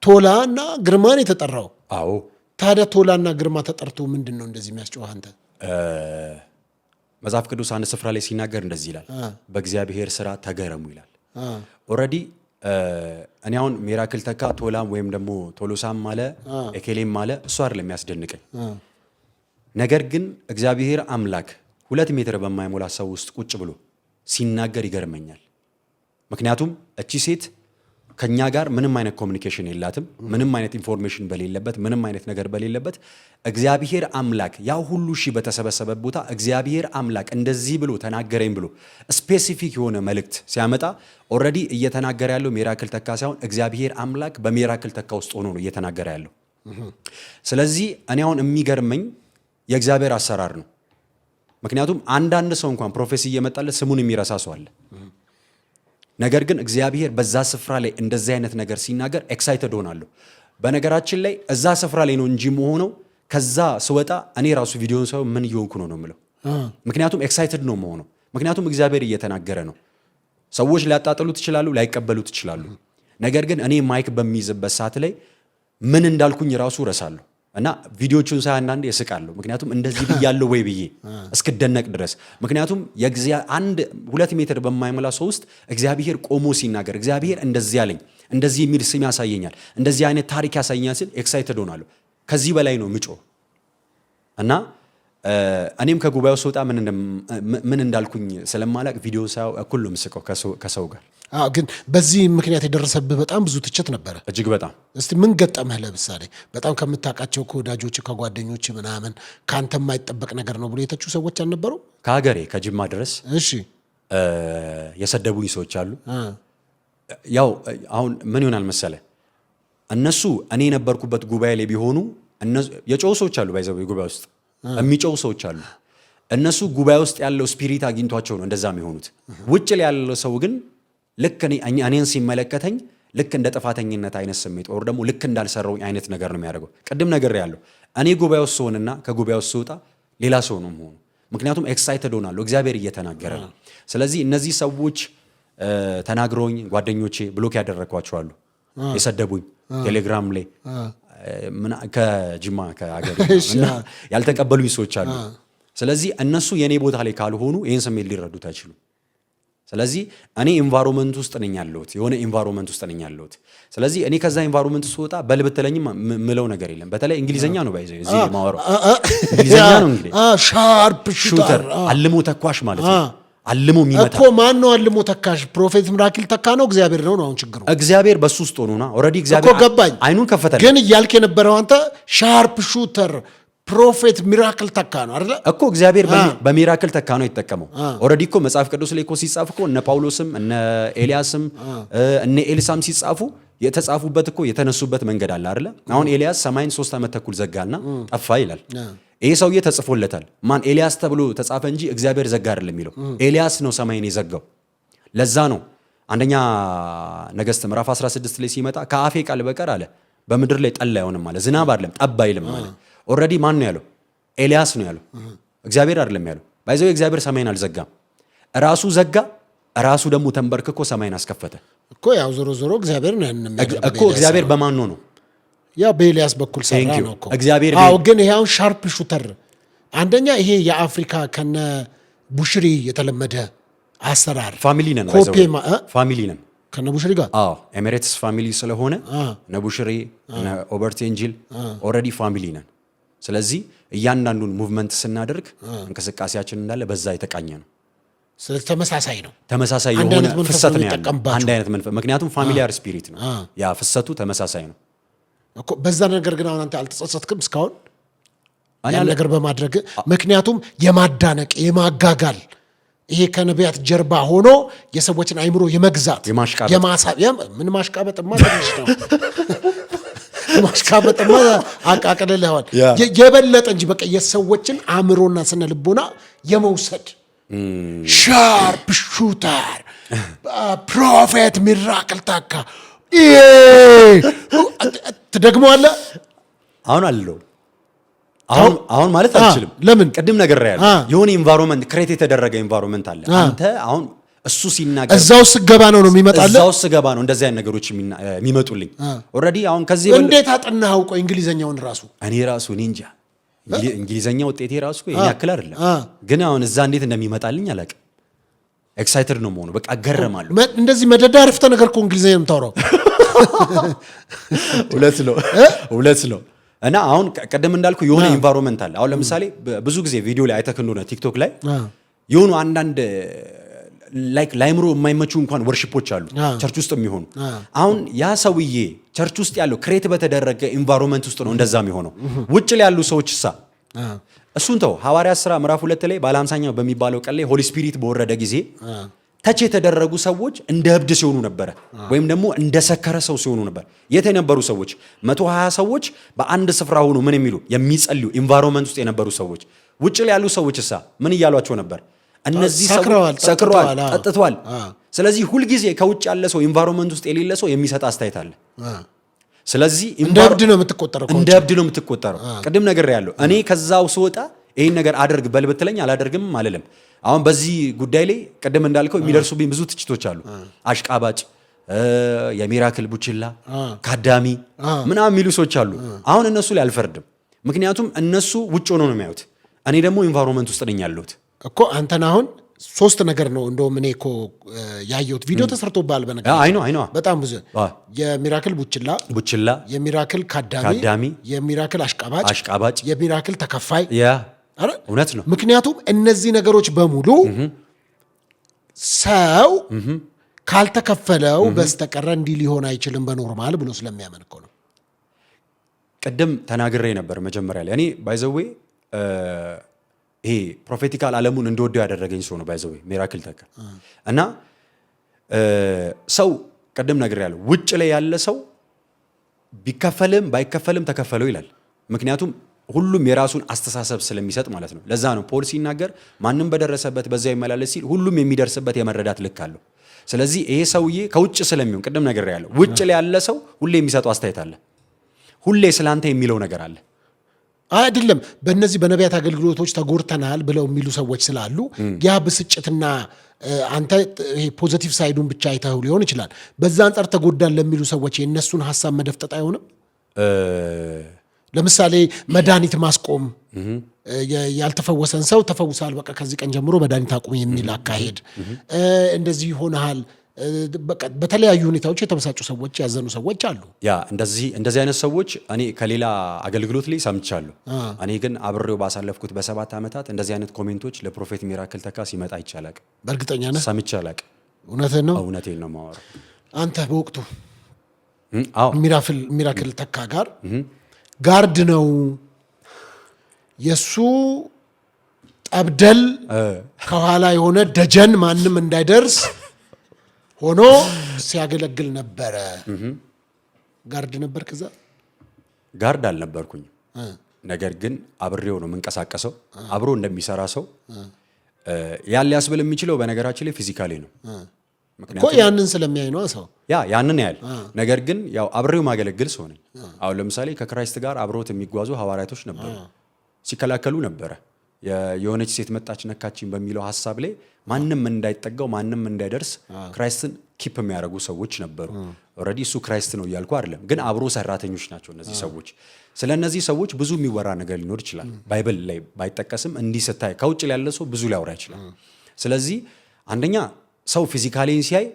Speaker 4: ቶላ እና ግርማን የተጠራው?
Speaker 5: አዎ።
Speaker 4: ታዲያ ቶላ እና ግርማ ተጠርቶ ምንድን ነው እንደዚህ የሚያስጮህ አንተ?
Speaker 5: መጽሐፍ ቅዱስ አንድ ስፍራ ላይ ሲናገር እንደዚህ ይላል፣ በእግዚአብሔር ስራ ተገረሙ ይላል። ኦልሬዲ እኔ አሁን ሚራክል ተካ ቶላም ወይም ደግሞ ቶሎሳም አለ ኤኬሌም አለ እሱ አይደለም የሚያስደንቀኝ ነገር፣ ግን እግዚአብሔር አምላክ 2 ሜትር በማይሞላ ሰው ውስጥ ቁጭ ብሎ ሲናገር ይገርመኛል። ምክንያቱም እቺ ሴት ከኛ ጋር ምንም አይነት ኮሚኒኬሽን የላትም። ምንም አይነት ኢንፎርሜሽን በሌለበት፣ ምንም አይነት ነገር በሌለበት እግዚአብሔር አምላክ ያ ሁሉ ሺህ በተሰበሰበበት ቦታ እግዚአብሔር አምላክ እንደዚህ ብሎ ተናገረኝ ብሎ ስፔሲፊክ የሆነ መልእክት ሲያመጣ ኦልሬዲ እየተናገረ ያለው ሚራክል ተካ ሳይሆን እግዚአብሔር አምላክ በሚራክል ተካ ውስጥ ሆኖ ነው እየተናገረ ያለው። ስለዚህ እኔ አሁን የሚገርመኝ የእግዚአብሔር አሰራር ነው። ምክንያቱም አንዳንድ ሰው እንኳን ፕሮፌሲ እየመጣለት ስሙን የሚረሳ ሰው አለ። ነገር ግን እግዚአብሔር በዛ ስፍራ ላይ እንደዚህ አይነት ነገር ሲናገር ኤክሳይትድ ሆናለሁ። በነገራችን ላይ እዛ ስፍራ ላይ ነው እንጂ መሆነው ከዛ ስወጣ እኔ ራሱ ቪዲዮን ሰው ምን እየሆንኩ ነው የምለው። ምክንያቱም ኤክሳይትድ ነው መሆነው። ምክንያቱም እግዚአብሔር እየተናገረ ነው። ሰዎች ሊያጣጥሉት ይችላሉ፣ ላይቀበሉት ይችላሉ። ነገር ግን እኔ ማይክ በሚይዝበት ሰዓት ላይ ምን እንዳልኩኝ ራሱ ረሳለሁ እና ቪዲዮቹን ሳይ አንዳንዴ እስቃለሁ። ምክንያቱም እንደዚህ ብያለሁ ወይ ብዬ እስክደነቅ ድረስ። ምክንያቱም 2 ሜትር በማይሞላ ሰው ውስጥ እግዚአብሔር ቆሞ ሲናገር እግዚአብሔር እንደዚህ ያለኝ እንደዚህ የሚል ስም ያሳየኛል፣ እንደዚህ አይነት ታሪክ ያሳየኛል ሲል ኤክሳይትድ ሆናለሁ። ከዚህ በላይ ነው ምጮ እና እኔም ከጉባኤው ስወጣ ምን እንዳልኩኝ ስለማላቅ ቪዲዮ ሳይው እኩል ነው የምስቀው ከሰው ጋር።
Speaker 4: ግን በዚህ ምክንያት የደረሰብህ በጣም ብዙ ትችት ነበረ።
Speaker 5: እጅግ በጣም።
Speaker 4: እስቲ ምን ገጠመህ? ለምሳሌ በጣም ከምታውቃቸው ከወዳጆች ከጓደኞች ምናምን ከአንተ የማይጠበቅ ነገር ነው ብሎ የተቹ ሰዎች አልነበሩ?
Speaker 5: ከሀገሬ ከጅማ ድረስ
Speaker 4: እሺ
Speaker 5: የሰደቡኝ ሰዎች አሉ። ያው አሁን ምን ይሆናል መሰለ፣ እነሱ እኔ የነበርኩበት ጉባኤ ላይ ቢሆኑ የጮሁ ሰዎች አሉ፣ ባይዘው ጉባኤ ውስጥ የሚጮሁ ሰዎች አሉ። እነሱ ጉባኤ ውስጥ ያለው ስፒሪት አግኝቷቸው ነው እንደዛ የሚሆኑት። ውጭ ላይ ያለው ሰው ግን ልክ እኔን ሲመለከተኝ ልክ እንደ ጥፋተኝነት አይነት ስሜት ወር ደግሞ ልክ እንዳልሰራው አይነት ነገር ነው የሚያደርገው። ቅድም ነገር ያለው እኔ ጉባኤ ውስጥ ስሆንና ከጉባኤ ውስጥ ስወጣ ሌላ ሰው ነው የምሆኑ። ምክንያቱም ኤክሳይትድ ሆናለሁ፣ እግዚአብሔር እየተናገረ ነው። ስለዚህ እነዚህ ሰዎች ተናግረውኝ ጓደኞቼ ብሎክ ያደረኳቸው አሉ፣ የሰደቡኝ ቴሌግራም ላይ ከጅማ ከአገር ያልተቀበሉኝ ሰዎች አሉ። ስለዚህ እነሱ የኔ ቦታ ላይ ካልሆኑ ይህን ስሜት ሊረዱት አይችሉም። ስለዚህ እኔ ኢንቫይሮንመንት ውስጥ ነኝ ያለሁት፣ የሆነ ኢንቫይሮንመንት ውስጥ ነኝ ያለሁት። ስለዚህ እኔ ከዛ ኢንቫይሮንመንት ውስጥ ወጣ በልብትለኝም ምለው ነገር የለም። በተለይ እንግሊዘኛ ነው ባይዘው እዚህ ማወራው እንግሊዘኛ ነው። እንግዲህ
Speaker 4: ሻርፕ ሹተር
Speaker 5: አልሞ ተኳሽ ማለት ነው። አልሞ የሚመታ
Speaker 4: እኮ ማን ነው? አልሞ ተካሽ ፕሮፌት ሚራክል ተካ ነው? እግዚአብሔር ነው። አሁን ችግሩ
Speaker 5: እግዚአብሔር በሱ ውስጥ ሆኖና ኦሬዲ እግዚአብሔር
Speaker 4: እኮ ገባኝ።
Speaker 5: አይኑን ከፈተለ።
Speaker 4: ግን እያልክ የነበረው አንተ ሻርፕ ሹተር ፕሮፌት ሚራክል ተካ ነው አይደል?
Speaker 5: እኮ እግዚአብሔር በሚራክል ተካ ነው የተጠቀመው። ኦሬዲ እኮ መጽሐፍ ቅዱስ ላይ እኮ ሲጻፍ እኮ እነ ጳውሎስም እነ ኤልያስም እነ ኤልሳም ሲጻፉ የተጻፉበት እኮ የተነሱበት መንገድ አለ አይደል? አሁን ኤልያስ ሰማይን 3 ዓመት ተኩል ዘጋና ጠፋ ይላል። ይሄ ሰውዬ ተጽፎለታል። ማን ኤልያስ ተብሎ ተጻፈ እንጂ እግዚአብሔር ዘጋ አይደለም የሚለው። ኤልያስ ነው ሰማይን የዘጋው። ለዛ ነው አንደኛ ነገሥት ምዕራፍ 16 ላይ ሲመጣ ከአፌ ቃል በቀር አለ በምድር ላይ ጠል አይሆንም አለ። ዝናብ አይደለም ጠብ አይልም አለ። ኦሬዲ ማን ነው ያለው? ኤልያስ ነው ያለው፣ እግዚአብሔር አይደለም ያለው። ባይዘው እግዚአብሔር ሰማይን አልዘጋም፣ ራሱ ዘጋ። ራሱ ደግሞ ተንበርክኮ ሰማይን አስከፈተ
Speaker 4: እኮ። ያው ዞሮ እግዚአብሔር ነው ያንን የሚያደርገው
Speaker 5: እኮ። እግዚአብሔር በማን ነው?
Speaker 4: ያው በኤልያስ በኩል ሰራ ነው እኮ
Speaker 5: እግዚአብሔር።
Speaker 4: አዎ፣ ግን ይሄው ሻርፕ ሹተር አንደኛ ይሄ የአፍሪካ ከነ ቡሽሪ የተለመደ አሰራር
Speaker 5: ፋሚሊ ነን፣ ፋሚሊ ነን
Speaker 4: ከነ ቡሽሪ ጋር።
Speaker 5: አዎ ኤሚሬትስ ፋሚሊ ስለሆነ እነ ቡሽሪ እነ ኦበርት ኤንጂል ኦልሬዲ ፋሚሊ ነን። ስለዚህ እያንዳንዱን ሙቭመንት ስናደርግ እንቅስቃሴያችን እንዳለ በዛ የተቃኘ ነው።
Speaker 4: ስለዚህ ተመሳሳይ ነው፣
Speaker 5: ተመሳሳይ የሆነ ፍሰት ነው ያለው፣ አንድ አይነት መንፈስ። ምክንያቱም ፋሚሊያር ስፒሪት ነው፣ ያ ፍሰቱ ተመሳሳይ ነው
Speaker 4: እኮ። በዛ ነገር ግን አሁን አንተ አልተጸጸትክም እስካሁን ያን ነገር በማድረግ? ምክንያቱም የማዳነቅ የማጋጋል ይሄ ከነቢያት ጀርባ ሆኖ የሰዎችን አይምሮ የመግዛት ምን ማሽቃበጥማ ትንሽ ነው ማሽቃበጥማ አቃቀለለዋል የበለጠ እንጂ በቃ የሰዎችን አእምሮና ስነ ልቦና የመውሰድ ሻርፕ ሹተር ፕሮፌት ሚራክል ተካ ትደግመዋለህ።
Speaker 5: አሁን አለው አሁን ማለት አልችልም።
Speaker 4: ለምን?
Speaker 5: ቅድም ነገር ያለ የሆነ ኢንቫይሮንመንት ክሬት የተደረገ ኢንቫይሮንመንት አለ። አንተ አሁን እሱ ሲናገር
Speaker 4: እዛው ስገባ ነው የሚመጣልህ።
Speaker 5: እዛው ስገባ ነው እንደዚህ አይነት ነገሮች የሚመጡልኝ። ኦልሬዲ አሁን ከዚህ
Speaker 4: እንዴት አጠናኸው? ቆይ እንግሊዘኛውን ራሱ
Speaker 5: እኔ እንጃ። እንግሊዘኛ ውጤቴ ራሱ የኔ ያክል አይደለም፣ ግን አሁን እዛ እንዴት እንደሚመጣልኝ አላውቅም። ኤክሳይትድ ነው መሆኑ፣ በቃ እገረማለሁ።
Speaker 4: እንደዚህ መደዳ አረፍተ ነገር እኮ እንግሊዘኛ የምታወራው
Speaker 5: ሁለት ነው። እና አሁን ቀደም እንዳልኩ የሆነ ኢንቫይሮንመንት አለ። አሁን ለምሳሌ ብዙ ጊዜ ቪዲዮ ላይ አይተህ እንደሆነ ቲክቶክ ላይ የሆኑ አንዳንድ ላይምሮ የማይመቹ እንኳን ወርሺፖች አሉ ቸርች ውስጥ የሚሆኑ። አሁን ያ ሰውዬ ቸርች ውስጥ ያለው ክሬት በተደረገ ኢንቫይሮንመንት ውስጥ ነው እንደዛ የሚሆነው። ውጭ ላይ ያሉ ሰዎች እሱን ተው። ሐዋርያት ሥራ ምዕራፍ 2 ላይ ባለ 50ኛው በሚባለው ቀን ላይ ሆሊ ስፒሪት በወረደ ጊዜ ተች የተደረጉ ሰዎች እንደ እብድ ሲሆኑ ነበረ፣ ወይም ደግሞ እንደ ሰከረ ሰው ሲሆኑ ነበር። የት የነበሩ ሰዎች? 120 ሰዎች በአንድ ስፍራ ሆኑ ምን የሚሉ የሚጸልዩ ኢንቫይሮንመንት ውስጥ የነበሩ ሰዎች። ውጭ ላይ ያሉ ሰዎች ምን እያሏቸው ነበር? እነዚህ ሰዎች ሰክረዋል፣ ጠጥተዋል። ስለዚህ ሁልጊዜ ከውጭ ያለ ሰው ኢንቫይሮንመንት ውስጥ የሌለ ሰው የሚሰጥ አስተያየት አለ። ስለዚህ
Speaker 4: እንደ እብድ ነው የምትቆጠረው፣
Speaker 5: እንደ እብድ ነው የምትቆጠረው። ቅድም ነገር ያለው እኔ ከዛው ስወጣ ይሄን ነገር አድርግ በል ብትለኝ አላደርግም አልልም። አሁን በዚህ ጉዳይ ላይ ቅድም እንዳልከው የሚደርሱብኝ ብዙ ትችቶች አሉ። አሽቃባጭ፣ የሚራክል ቡችላ፣ ካዳሚ ምናምን የሚሉ ሰዎች አሉ። አሁን እነሱ ላይ አልፈርድም፣ ምክንያቱም እነሱ ውጭ ሆኖ ነው የሚያዩት። እኔ ደግሞ ኢንቫይሮንመንት ውስጥ ነኝ ያለሁት
Speaker 4: እኮ። አንተን አሁን 3 ነገር ነው እንደውም እኔ እኮ ያየሁት ቪዲዮ ተሰርቶብሃል። በነገር
Speaker 5: አይኖ
Speaker 4: በጣም ብዙ የሚራክል ቡችላ፣ የሚራክል ካዳሚ፣ የሚራክል አሽቃባጭ፣ የሚራክል ተከፋይ።
Speaker 5: እውነት ነው።
Speaker 4: ምክንያቱም እነዚህ ነገሮች በሙሉ ሰው ካልተከፈለው በስተቀረ እንዲህ ሊሆን አይችልም በኖርማል ብሎ ስለሚያመን እኮ ነው።
Speaker 5: ቅድም ተናግሬ ነበር መጀመሪያ ላይ እኔ ባይዘዌ ይሄ ፕሮፌቲካል ዓለሙን እንደወደው ያደረገኝ ሰው ነው ባይዘዌ ሚራክል ተካ እና ሰው ቅድም ነግሬያለሁ። ውጭ ላይ ያለ ሰው ቢከፈልም ባይከፈልም ተከፈለው ይላል። ምክንያቱም ሁሉም የራሱን አስተሳሰብ ስለሚሰጥ ማለት ነው። ለዛ ነው ፖል ሲናገር ማንም በደረሰበት በዛው ይመላለስ ሲል ሁሉም የሚደርስበት የመረዳት ልክ አለው። ስለዚህ ይሄ ሰውዬ ከውጭ ስለሚሆን ቅድም ነግሬያለሁ። ውጭ ላይ ያለ ሰው ሁሌ የሚሰጠው አስተያየት አለ። ሁሌ ስላንተ የሚለው ነገር አለ።
Speaker 4: አይደለም በእነዚህ በነቢያት አገልግሎቶች ተጎድተናል ብለው የሚሉ ሰዎች ስላሉ ያ ብስጭትና አንተ ይሄ ፖዚቲቭ ሳይዱን ብቻ አይተው ሊሆን ይችላል። በዛ አንጻር ተጎዳን ለሚሉ ሰዎች የእነሱን ሀሳብ መደፍጠጥ አይሆንም? ለምሳሌ መድኃኒት ማስቆም፣ ያልተፈወሰን ሰው ተፈውሳል፣ በቃ ከዚህ ቀን ጀምሮ መድኃኒት አቁም የሚል አካሄድ፣ እንደዚህ ይሆናል። በተለያዩ ሁኔታዎች የተበሳጩ ሰዎች፣ ያዘኑ ሰዎች አሉ።
Speaker 5: ያ እንደዚህ አይነት ሰዎች እኔ ከሌላ አገልግሎት ላይ ሰምቻለሁ። እኔ ግን አብሬው ባሳለፍኩት በ7 ዓመታት እንደዚህ አይነት ኮሜንቶች ለፕሮፌት ሚራክል ተካ ሲመጣ ይቻላል።
Speaker 4: በእርግጠኛ ነህ?
Speaker 5: ሰምቼ አላውቅም።
Speaker 4: እውነትህን ነው?
Speaker 5: እውነቴን ነው የማወራው።
Speaker 4: አንተ በወቅቱ ሚራክል ተካ ጋር ጋርድ ነው የሱ ጠብደል ከኋላ የሆነ ደጀን ማንም እንዳይደርስ ሆኖ ሲያገለግል ነበረ። ጋርድ ነበር። ከዛ
Speaker 5: ጋርድ አልነበርኩኝም፣ ነገር ግን አብሬው ነው የምንቀሳቀሰው። አብሮ እንደሚሰራ ሰው ያን ሊያስብል የሚችለው በነገራችን ላይ ፊዚካሊ ነው
Speaker 4: እኮ ያንን ስለሚያይ ነው ሰው
Speaker 5: ያንን ያህል። ነገር ግን ያው አብሬው ማገለግል ሰው ነኝ። አሁን ለምሳሌ ከክራይስት ጋር አብሮት የሚጓዙ ሐዋርያቶች ነበሩ፣ ሲከላከሉ ነበረ። የሆነች ሴት መጣች ነካችን በሚለው ሐሳብ ላይ ማንም እንዳይጠጋው ማንም እንዳይደርስ ክራይስትን ኪፕ የሚያደርጉ ሰዎች ነበሩ። ኦልሬዲ እሱ ክራይስት ነው እያልኩ አይደለም፣ ግን አብሮ ሰራተኞች ናቸው እነዚህ ሰዎች። ስለ እነዚህ ሰዎች ብዙ የሚወራ ነገር ሊኖር ይችላል። ባይብል ላይ ባይጠቀስም እንዲህ ስታይ ከውጭ ላይ ያለ ሰው ብዙ ሊያወራ ይችላል። ስለዚህ አንደኛ ሰው ፊዚካሊን ሲያይ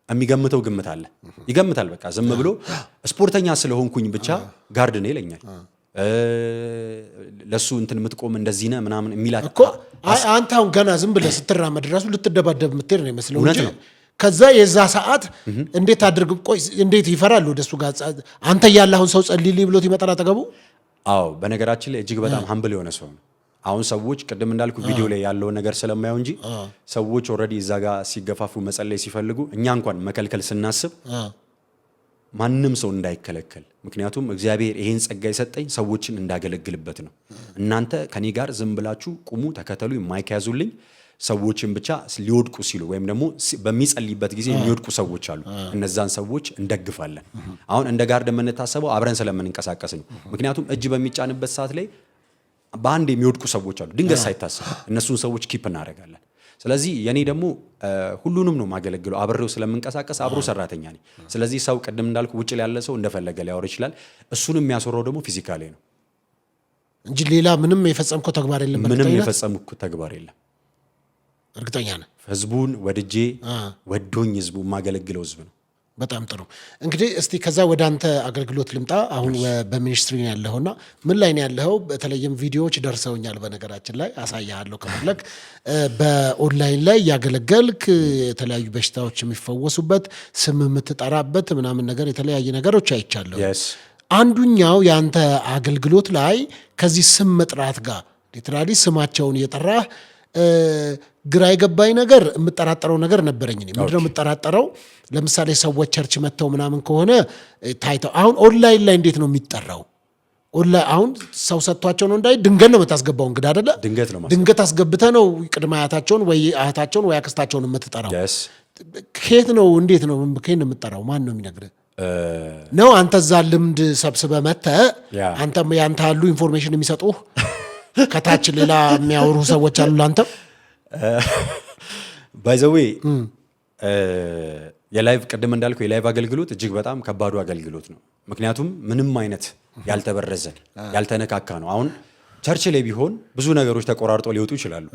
Speaker 5: የሚገምተው ግምት አለ፣ ይገምታል። በቃ ዝም ብሎ ስፖርተኛ ስለሆንኩኝ ብቻ ጋርድ ነው ይለኛል፣ ለሱ እንትን የምትቆም እንደዚህ ነህ ምናምን የሚላት
Speaker 4: እኮ። አንተ አሁን ገና ዝም ብለህ ስትራመድ ራሱ ልትደባደብ የምትሄድ ነው ይመስለው እንጂ ከዛ የዛ ሰዓት እንዴት አድርግ ቆይ እንዴት ይፈራል ወደሱ ጋር አንተ ያለ አሁን ሰው ጸልይልኝ ብሎት ይመጣል አጠገቡ።
Speaker 5: አዎ በነገራችን ላይ እጅግ በጣም ሀምብል የሆነ ሰው ነው። አሁን ሰዎች ቅድም እንዳልኩ ቪዲዮ ላይ ያለውን ነገር ስለማየው እንጂ ሰዎች ኦልሬዲ እዛ ጋር ሲገፋፉ መጸለይ ሲፈልጉ እኛ እንኳን መከልከል ስናስብ ማንም ሰው እንዳይከለከል፣ ምክንያቱም እግዚአብሔር ይሄን ጸጋ የሰጠኝ ሰዎችን እንዳገለግልበት ነው። እናንተ ከኔ ጋር ዝም ብላችሁ ቁሙ፣ ተከተሉ፣ ማይክ ያዙልኝ። ሰዎችን ብቻ ሊወድቁ ሲሉ ወይም ደግሞ በሚጸልይበት ጊዜ የሚወድቁ ሰዎች አሉ፣ እነዛን ሰዎች እንደግፋለን። አሁን እንደ ጋርድ የምንታሰበው አብረን ስለምንንቀሳቀስ ነው። ምክንያቱም እጅ በሚጫንበት ሰዓት ላይ በአንድ የሚወድቁ ሰዎች አሉ፣ ድንገት ሳይታሰብ እነሱን ሰዎች ኪፕ እናደርጋለን። ስለዚህ የኔ ደግሞ ሁሉንም ነው ማገለግለው፣ አብሬው ስለምንቀሳቀስ አብሮ ሰራተኛ ነኝ። ስለዚህ ሰው ቅድም እንዳልኩ ውጭ ላይ ያለ ሰው እንደፈለገ ሊያወራ ይችላል። እሱን የሚያስወራው ደግሞ ፊዚካሊ ነው
Speaker 4: እንጂ ሌላ ምንም የፈጸምከው ተግባር የለም።
Speaker 5: ምንም የፈጸምኩት ተግባር የለም።
Speaker 4: እርግጠኛ ነህ?
Speaker 5: ህዝቡን ወድጄ ወዶኝ ህዝቡ የማገለግለው ህዝብ ነው።
Speaker 4: በጣም ጥሩ። እንግዲህ እስቲ ከዛ ወደ አንተ አገልግሎት ልምጣ። አሁን በሚኒስትሪ ነው ያለኸውና ምን ላይ ነው ያለኸው? በተለይም ቪዲዮዎች ደርሰውኛል፣ በነገራችን ላይ አሳያለሁ ከፈለክ። በኦንላይን ላይ ያገለገልክ የተለያዩ በሽታዎች የሚፈወሱበት ስም የምትጠራበት ምናምን ነገር የተለያየ ነገሮች አይቻለሁ። አንዱኛው የአንተ አገልግሎት ላይ ከዚህ ስም መጥራት ጋር ሊትራሊ ስማቸውን እየጠራህ ግራ የገባኝ ነገር የምጠራጠረው ነገር ነበረኝ። ምንድነው የምጠራጠረው? ለምሳሌ ሰዎች ቸርች መጥተው ምናምን ከሆነ ታይተው፣ አሁን ኦንላይን ላይ እንዴት ነው የሚጠራው? አሁን ሰው ሰጥቷቸው ነው እንዳይ ድንገት ነው የምታስገባው። እንግዲህ አይደለ ድንገት አስገብተህ ነው ቅድመ አያታቸውን ወይ አያታቸውን ወይ አክስታቸውን የምትጠራው። ከየት ነው እንዴት ነው ከየት ነው የምትጠራው? ማን ነው የሚነግርህ? ነው አንተ እዛ ልምድ ሰብስበህ መጥተህ አንተ ያንተ ያሉ ኢንፎርሜሽን የሚሰጡህ ከታች ሌላ የሚያወሩ ሰዎች አሉ ላንተም
Speaker 5: ባይ ዘ ዌይ የላይቭ ቅድም እንዳልከው የላይቭ አገልግሎት እጅግ በጣም ከባዱ አገልግሎት ነው። ምክንያቱም ምንም አይነት ያልተበረዘ ያልተነካካ ነው። አሁን ቸርች ላይ ቢሆን ብዙ ነገሮች ተቆራርጠው ሊወጡ ይችላሉ።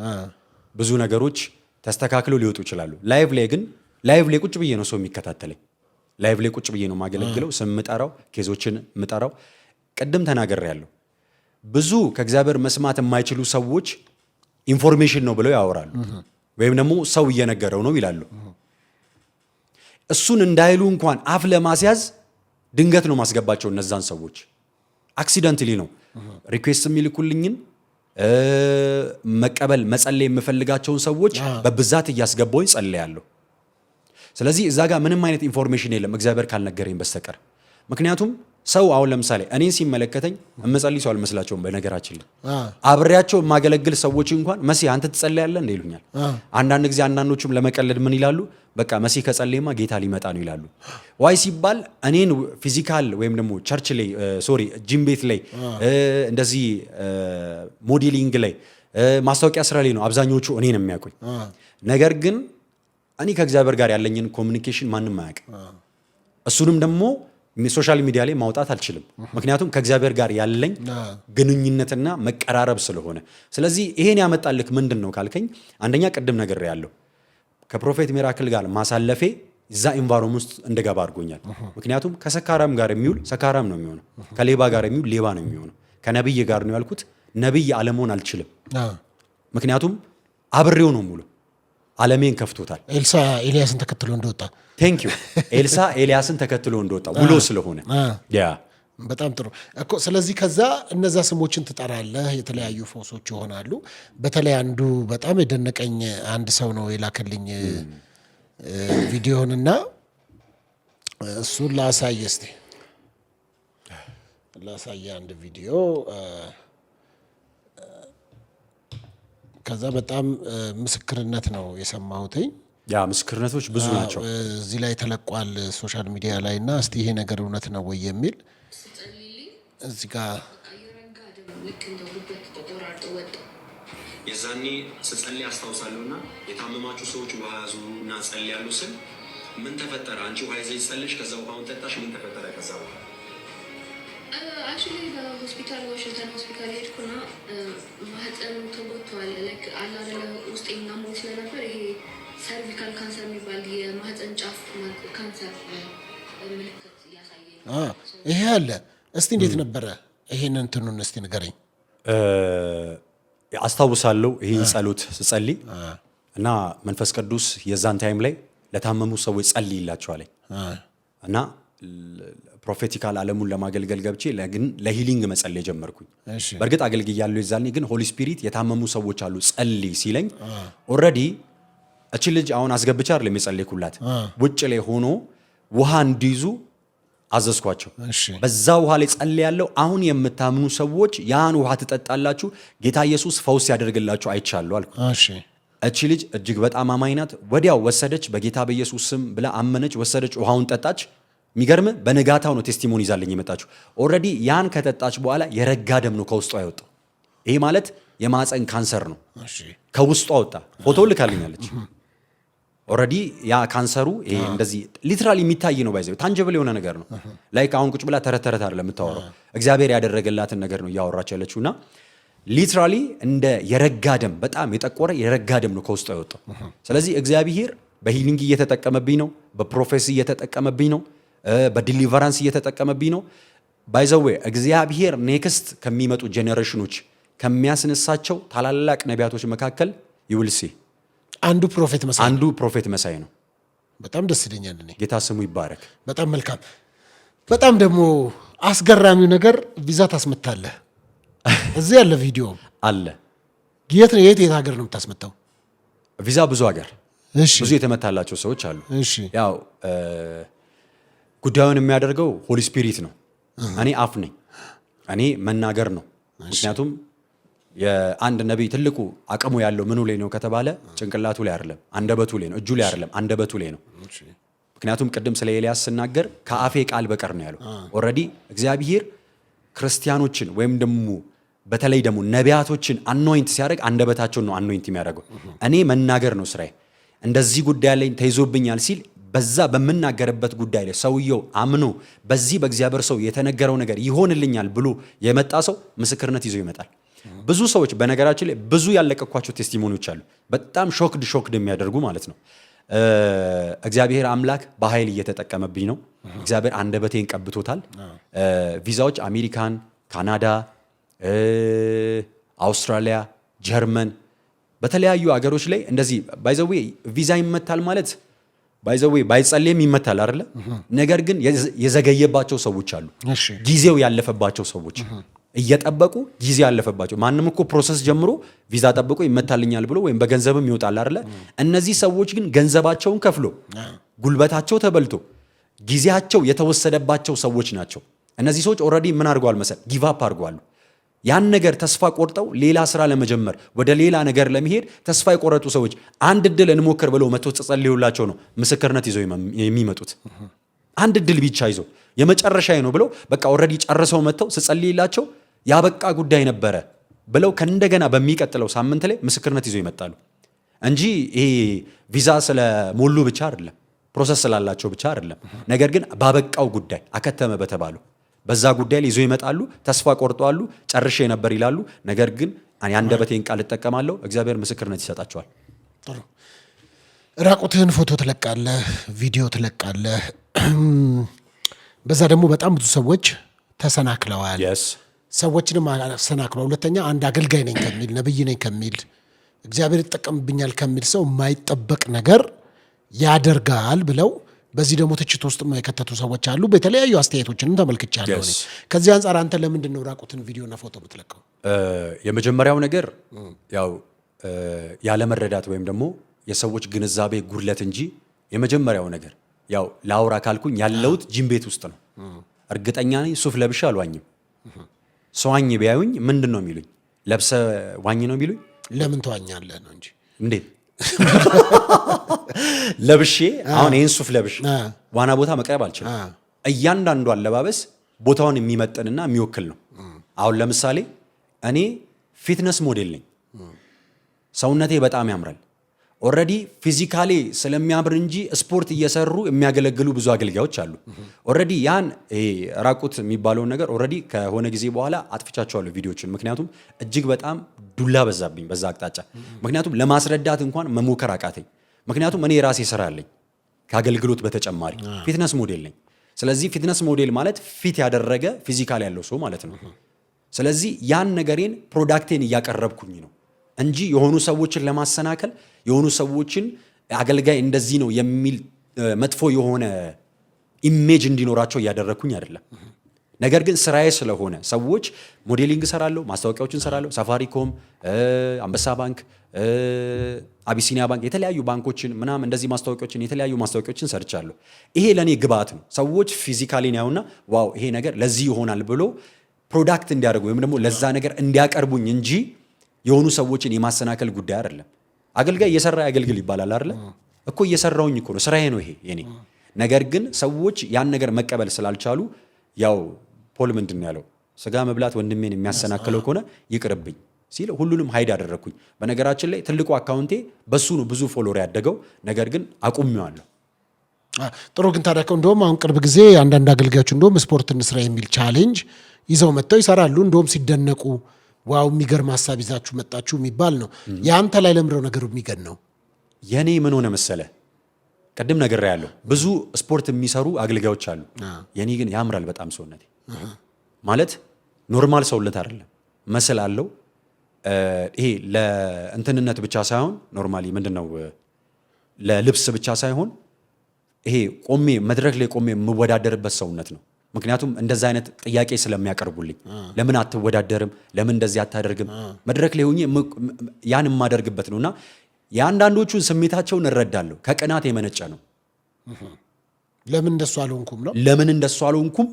Speaker 5: ብዙ ነገሮች ተስተካክለው ሊወጡ ይችላሉ። ላይቭ ላይ ግን ላይቭ ላይ ቁጭ ብዬ ነው ሰው የሚከታተለኝ። ላይቭ ላይ ቁጭ ብዬ ነው ማገለግለው፣ ስም ምጠራው፣ ኬዞችን ምጠራው። ቅድም ተናግሬያለሁ። ብዙ ከእግዚአብሔር መስማት የማይችሉ ሰዎች ኢንፎርሜሽን ነው ብለው ያወራሉ፣ ወይም ደግሞ ሰው እየነገረው ነው ይላሉ። እሱን እንዳይሉ እንኳን አፍ ለማስያዝ ድንገት ነው ማስገባቸው። እነዛን ሰዎች አክሲደንትሊ ነው ሪኩዌስት የሚልኩልኝን መቀበል መጸለይ የምፈልጋቸውን ሰዎች በብዛት እያስገባው ይጸልያለሁ። ስለዚህ እዛ ጋር ምንም አይነት ኢንፎርሜሽን የለም እግዚአብሔር ካልነገረኝ በስተቀር። ምክንያቱም ሰው አሁን ለምሳሌ እኔን ሲመለከተኝ እምጸልይ ሰው አልመስላቸውም። በነገራችን ላይ አብሬያቸው የማገለግል ሰዎች እንኳን መሲ አንተ ትጸልያለህ እንደ ይሉኛል። አንዳንድ ጊዜ አንዳንዶቹም ለመቀለድ ምን ይላሉ? በቃ መሲ ከጸለይማ ጌታ ሊመጣ ነው ይላሉ። ዋይ ሲባል እኔን ፊዚካል ወይም ደግሞ ቸርች ላይ ጂም ቤት ላይ እንደዚህ ሞዴሊንግ ላይ ማስታወቂያ ስራ ላይ ነው አብዛኞቹ እኔን የሚያውቁኝ። ነገር ግን እኔ ከእግዚአብሔር ጋር ያለኝን ኮሚኒኬሽን ማንም አያውቅም። እሱንም ደግሞ ሶሻል ሚዲያ ላይ ማውጣት አልችልም። ምክንያቱም ከእግዚአብሔር ጋር ያለኝ ግንኙነትና መቀራረብ ስለሆነ። ስለዚህ ይሄን ያመጣልክ ምንድን ነው ካልከኝ፣ አንደኛ ቅድም ነግሬያለሁ፣ ከፕሮፌት ሚራክል ጋር ማሳለፌ እዛ ኢንቫይሮንመንት ውስጥ እንደገባ አድርጎኛል። ምክንያቱም ከሰካራም ጋር የሚውል ሰካራም ነው የሚሆነው፣ ከሌባ ጋር የሚውል ሌባ ነው የሚሆነው። ከነብይ ጋር ነው ያልኩት፣ ነብይ አለመሆን አልችልም። ምክንያቱም አብሬው ነው ሙሉ ዓለሜን ከፍቶታል።
Speaker 4: ኤልሳ ኤልያስን ተከትሎ እንደወጣ
Speaker 5: ቴንክ ዩ ኤልሳ ኤልያስን ተከትሎ እንደወጣ ውሎ ስለሆነ ያ
Speaker 4: በጣም ጥሩ እኮ። ስለዚህ ከዛ እነዛ ስሞችን ትጠራለህ፣ የተለያዩ ፎሶች ይሆናሉ። በተለይ አንዱ በጣም የደነቀኝ አንድ ሰው ነው የላከልኝ ቪዲዮንና እሱን ላሳየ እስቲ ላሳየ አንድ ቪዲዮ። ከዛ በጣም ምስክርነት ነው የሰማሁትኝ።
Speaker 5: ያ ምስክርነቶች ብዙ ናቸው
Speaker 4: እዚህ ላይ ተለቋል ሶሻል ሚዲያ ላይ እና እስቲ ይሄ ነገር እውነት ነው ወይ የሚል እዚህ ጋር
Speaker 5: የዛኔ ስጸልይ አስታውሳለሁና የታመማችሁ ሰዎች ውሃ ያዙ እና ጸልያሉ ስል ምን ተፈጠረ? አንቺ ውሃ ይዘሽ ጸልሽ፣ ከዛ ውሃውን ጠጣሽ፣ ምን ተፈጠረ? ከዛ ውሃ
Speaker 2: አክቹሊ በሆስፒታል ዋሽንግተን ሆስፒታል ሄድኩና ማህፀኑ ተጎድቷል። ላይክ አላለ ውስጤ ምናምን ስለነበር ይሄ ሰርቪካል ካንሰር የሚባል የማህፀን ጫፍ ካንሰር ምልክት እያሳየኝ
Speaker 4: ይሄ አለ። እስቲ እንዴት ነበረ ይሄንን እንትኑን እስቲ ንገረኝ።
Speaker 5: አስታውሳለሁ ይሄን ጸሎት ስጸልይ እና መንፈስ ቅዱስ የዛን ታይም ላይ ለታመሙ ሰዎች ጸልይላቸዋል እና ፕሮፌቲካል ዓለሙን ለማገልገል ገብቼ ግን ለሂሊንግ መጸለይ ጀመርኩኝ። በእርግጥ አገልግያለሁ የዛኔ፣ ግን ሆሊ ስፒሪት የታመሙ ሰዎች አሉ ጸልይ ሲለኝ ኦልሬዲ እቺ ልጅ አሁን አስገብቻ አይደለም የጸለይኩላት፣ ውጭ ላይ ሆኖ ውሃ እንዲይዙ አዘዝኳቸው። በዛ ውሃ ላይ ጸልያለሁ። አሁን የምታምኑ ሰዎች ያን ውሃ ትጠጣላችሁ፣ ጌታ ኢየሱስ ፈውስ ያደርግላችሁ አይቻለሁ አልኩ። እቺ ልጅ እጅግ በጣም አማኝ ናት። ወዲያው ወሰደች፣ በጌታ በኢየሱስ ስም ብላ አመነች፣ ወሰደች፣ ውሃውን ጠጣች። የሚገርም በነጋታው ነው ቴስቲሞኒ ይዛለኝ የመጣችው። ኦልሬዲ ያን ከጠጣች በኋላ የረጋ ደም ነው ከውስጧ ያወጣው። ይሄ ማለት የማፀን ካንሰር ነው ከውስጧ ወጣ። ፎቶ ልካልኛለች። ኦልሬዲ ያ ካንሰሩ ይሄ እንደዚህ ሊትራሊ የሚታይ ነው፣ ባይዘው ታንጀብል የሆነ ነገር ነው። ላይክ አሁን ቁጭ ብላ ተረት ተረት አይደለም የምታወራው፣ እግዚአብሔር ያደረገላትን ነገር ነው እያወራች ያለችውና ሊትራሊ እንደ የረጋ ደም፣ በጣም የጠቆረ የረጋ ደም ነው ከውስጧ ያወጣው። ስለዚህ እግዚአብሔር በሂሊንግ እየተጠቀመብኝ ነው፣ በፕሮፌሲ እየተጠቀመብኝ ነው፣ በዲሊቨራንስ እየተጠቀመብኝ ነው። ባይዘዌ እግዚአብሔር ኔክስት ከሚመጡ ጄኔሬሽኖች ከሚያስነሳቸው ታላላቅ ነቢያቶች መካከል ይውልሲ
Speaker 4: አንዱ ፕሮፌት መሳይ ነው። በጣም ደስ ይለኛል። እኔ
Speaker 5: ጌታ ስሙ ይባረክ።
Speaker 4: በጣም መልካም። በጣም ደግሞ አስገራሚው ነገር ቪዛ ታስመታለህ። እዚህ ያለ ቪዲዮ
Speaker 5: አለ።
Speaker 4: የት ሀገር ነው የምታስመታው?
Speaker 5: ቪዛ ብዙ ሀገር ብዙ የተመታላቸው ሰዎች አሉ። ያው ጉዳዩን የሚያደርገው ሆሊ ስፒሪት ነው። እኔ አፍ ነኝ፣ እኔ መናገር ነው። ምክንያቱም የአንድ ነቢይ ትልቁ አቅሙ ያለው ምኑ ላይ ነው ከተባለ ጭንቅላቱ ላይ አይደለም፣ አንደበቱ ላይ ነው። እጁ ላይ አይደለም፣ አንደበቱ ላይ ነው። ምክንያቱም ቅድም ስለ ኤልያስ ስናገር ከአፌ ቃል በቀር ነው ያለው። ኦልሬዲ እግዚአብሔር ክርስቲያኖችን ወይም ደግሞ በተለይ ደግሞ ነቢያቶችን አኖይንት ሲያደርግ አንደበታቸውን ነው አኖይንት የሚያደርገው። እኔ መናገር ነው ስራዬ። እንደዚህ ጉዳይ ላይ ተይዞብኛል ሲል በዛ በምናገርበት ጉዳይ ላይ ሰውየው አምኖ በዚህ በእግዚአብሔር ሰው የተነገረው ነገር ይሆንልኛል ብሎ የመጣ ሰው ምስክርነት ይዞ ይመጣል። ብዙ ሰዎች በነገራችን ላይ ብዙ ያለቀኳቸው ቴስቲሞኒዎች አሉ። በጣም ሾክድ የሚያደርጉ ማለት ነው። እግዚአብሔር አምላክ በኃይል እየተጠቀመብኝ ነው። እግዚአብሔር አንደበቴን ቀብቶታል። ቪዛዎች አሜሪካን፣ ካናዳ፣ አውስትራሊያ፣ ጀርመን በተለያዩ አገሮች ላይ እንደዚህ ባይዘዌ ቪዛ ይመታል ማለት ባይዘዌ ባይጸልይም ይመታል አይደለ? ነገር ግን የዘገየባቸው ሰዎች አሉ። ጊዜው ያለፈባቸው ሰዎች እየጠበቁ ጊዜ ያለፈባቸው። ማንም እኮ ፕሮሰስ ጀምሮ ቪዛ ጠብቆ ይመታልኛል ብሎ ወይም በገንዘብም ይወጣል አይደለ? እነዚህ ሰዎች ግን ገንዘባቸውን ከፍሎ ጉልበታቸው ተበልቶ ጊዜያቸው የተወሰደባቸው ሰዎች ናቸው። እነዚህ ሰዎች ኦልሬዲ ምን አድርገዋል መሰል? ጊቭ አፕ አድርገዋል። ያን ነገር ተስፋ ቆርጠው ሌላ ስራ ለመጀመር ወደ ሌላ ነገር ለመሄድ ተስፋ የቆረጡ ሰዎች አንድ እድል እንሞክር ብለው መጥቶ ጸልዩላቸው ነው ምስክርነት ይዘው የሚመጡት። አንድ እድል ብቻ ይዘው የመጨረሻዬ ነው ብለው በቃ ኦልሬዲ ጨርሰው መጥተው ስጸልይላቸው ያበቃ ጉዳይ ነበረ ብለው ከእንደገና በሚቀጥለው ሳምንት ላይ ምስክርነት ይዘው ይመጣሉ እንጂ ይሄ ቪዛ ስለሞሉ ብቻ አይደለም፣ ፕሮሰስ ስላላቸው ብቻ አይደለም። ነገር ግን ባበቃው ጉዳይ አከተመ በተባሉ በዛ ጉዳይ ላይ ይዘው ይመጣሉ። ተስፋ ቆርጠዋሉ። ጨርሼ ነበር ይላሉ። ነገር ግን የአንደበቴን ቃል እጠቀማለሁ። እግዚአብሔር ምስክርነት ይሰጣቸዋል።
Speaker 4: ጥሩ። ራቁትህን ፎቶ ትለቃለህ፣ ቪዲዮ ትለቃለህ። በዛ ደግሞ በጣም ብዙ ሰዎች ተሰናክለዋል። ሰዎችንም አሰናክለዋል። ሁለተኛ አንድ አገልጋይ ነኝ ከሚል ነብይ ነኝ ከሚል እግዚአብሔር ይጠቀምብኛል ከሚል ሰው የማይጠበቅ ነገር ያደርጋል ብለው በዚህ ደግሞ ትችት ውስጥ የከተቱ ሰዎች አሉ። በተለያዩ አስተያየቶችንም ተመልክቻለሁ። ከዚህ አንጻር አንተ ለምንድን ነው ራቁትን ቪዲዮና ፎቶ የምትለቀው?
Speaker 5: የመጀመሪያው ነገር ያው ያለመረዳት ወይም ደግሞ የሰዎች ግንዛቤ ጉድለት እንጂ የመጀመሪያው ነገር ያው ላውራ ካልኩኝ ያለሁት ጂም ቤት ውስጥ ነው። እርግጠኛ ነኝ ሱፍ ለብሼ አልዋኝም። ሰዋኝ ቢያዩኝ ምንድን ነው የሚሉኝ? ለብሰ ዋኝ ነው የሚሉኝ።
Speaker 4: ለምን ተዋኛለህ ነው እንጂ
Speaker 5: እንዴት ለብሼ አሁን ይህን ሱፍ ለብሼ ዋና ቦታ መቅረብ አልችልም። እያንዳንዱ አለባበስ ቦታውን የሚመጥንና የሚወክል ነው። አሁን ለምሳሌ እኔ ፊትነስ ሞዴል ነኝ። ሰውነቴ በጣም ያምራል። ኦልሬዲ ፊዚካሊ ስለሚያምር እንጂ ስፖርት እየሰሩ የሚያገለግሉ ብዙ አገልጋዮች አሉ። ኦልሬዲ ያን ራቁት የሚባለውን ነገር ኦልሬዲ ከሆነ ጊዜ በኋላ አጥፍቻቸዋለሁ ቪዲዮችን። ምክንያቱም እጅግ በጣም ዱላ በዛብኝ በዛ አቅጣጫ። ምክንያቱም ለማስረዳት እንኳን መሞከር አቃተኝ። ምክንያቱም እኔ ራሴ ስራ አለኝ ከአገልግሎት በተጨማሪ ፊትነስ ሞዴል ነኝ። ስለዚህ ፊትነስ ሞዴል ማለት ፊት ያደረገ ፊዚካል ያለው ሰው ማለት ነው። ስለዚህ ያን ነገሬን ፕሮዳክቴን እያቀረብኩኝ ነው እንጂ የሆኑ ሰዎችን ለማሰናከል የሆኑ ሰዎችን አገልጋይ እንደዚህ ነው የሚል መጥፎ የሆነ ኢሜጅ እንዲኖራቸው እያደረግኩኝ አይደለም። ነገር ግን ስራዬ ስለሆነ ሰዎች ሞዴሊንግ ሰራለሁ፣ ማስታወቂያዎችን ሰራለሁ። ሳፋሪኮም፣ አንበሳ ባንክ፣ አቢሲኒያ ባንክ፣ የተለያዩ ባንኮችን ምናምን እንደዚህ ማስታወቂያዎችን የተለያዩ ማስታወቂያዎችን ሰርቻለሁ። ይሄ ለኔ ግብአት ነው። ሰዎች ፊዚካሊን ያዩና ዋው ይሄ ነገር ለዚህ ይሆናል ብሎ ፕሮዳክት እንዲያደርጉ ወይም ደግሞ ለዛ ነገር እንዲያቀርቡኝ እንጂ የሆኑ ሰዎችን የማሰናከል ጉዳይ አይደለም። አገልጋይ እየሰራ ያገልግል ይባላል አይደለ? እኮ እየሰራውኝ እኮ ነው፣ ስራዬ ነው ይሄ የኔ። ነገር ግን ሰዎች ያን ነገር መቀበል ስላልቻሉ ያው ፖል ምንድን ያለው ስጋ መብላት ወንድሜን የሚያሰናክለው ከሆነ ይቅርብኝ ሲል ሁሉንም ሃይድ አደረግኩኝ። በነገራችን ላይ ትልቁ አካውንቴ በሱ ነው ብዙ ፎሎወር ያደገው። ነገር ግን አቁሜዋለሁ።
Speaker 4: ጥሩ። ግን ታዲያ እንደውም አሁን ቅርብ ጊዜ አንዳንድ አገልጋዮች እንደውም ስፖርት እንስራ የሚል ቻሌንጅ ይዘው መጥተው ይሰራሉ። እንደውም ሲደነቁ ዋው የሚገርም ሀሳብ ይዛችሁ መጣችሁ የሚባል ነው። የአንተ ላይ ለምረው ነገሩ የሚገድ ነው።
Speaker 5: የኔ ምን ሆነ መሰለ፣ ቅድም ነገር ያለው ብዙ ስፖርት የሚሰሩ አገልጋዮች አሉ። የኔ ግን ያምራል በጣም ሰውነቴ ማለት ኖርማል ሰውነት አይደለም፣ መስል አለው። ይሄ ለእንትንነት ብቻ ሳይሆን ኖርማሊ ምንድነው ለልብስ ብቻ ሳይሆን ይሄ ቆሜ መድረክ ላይ ቆሜ የምወዳደርበት ሰውነት ነው። ምክንያቱም እንደዛ አይነት ጥያቄ ስለሚያቀርቡልኝ ለምን አትወዳደርም፣ ለምን እንደዚህ አታደርግም፣ መድረክ ላይ ሆኜ ያን የማደርግበት ነውና የአንዳንዶቹን ስሜታቸውን እረዳለሁ። ከቅናት የመነጨ ነው።
Speaker 4: ለምን እንደሱ አልሆንኩም ነው፣
Speaker 5: ለምን እንደሱ አልሆንኩም።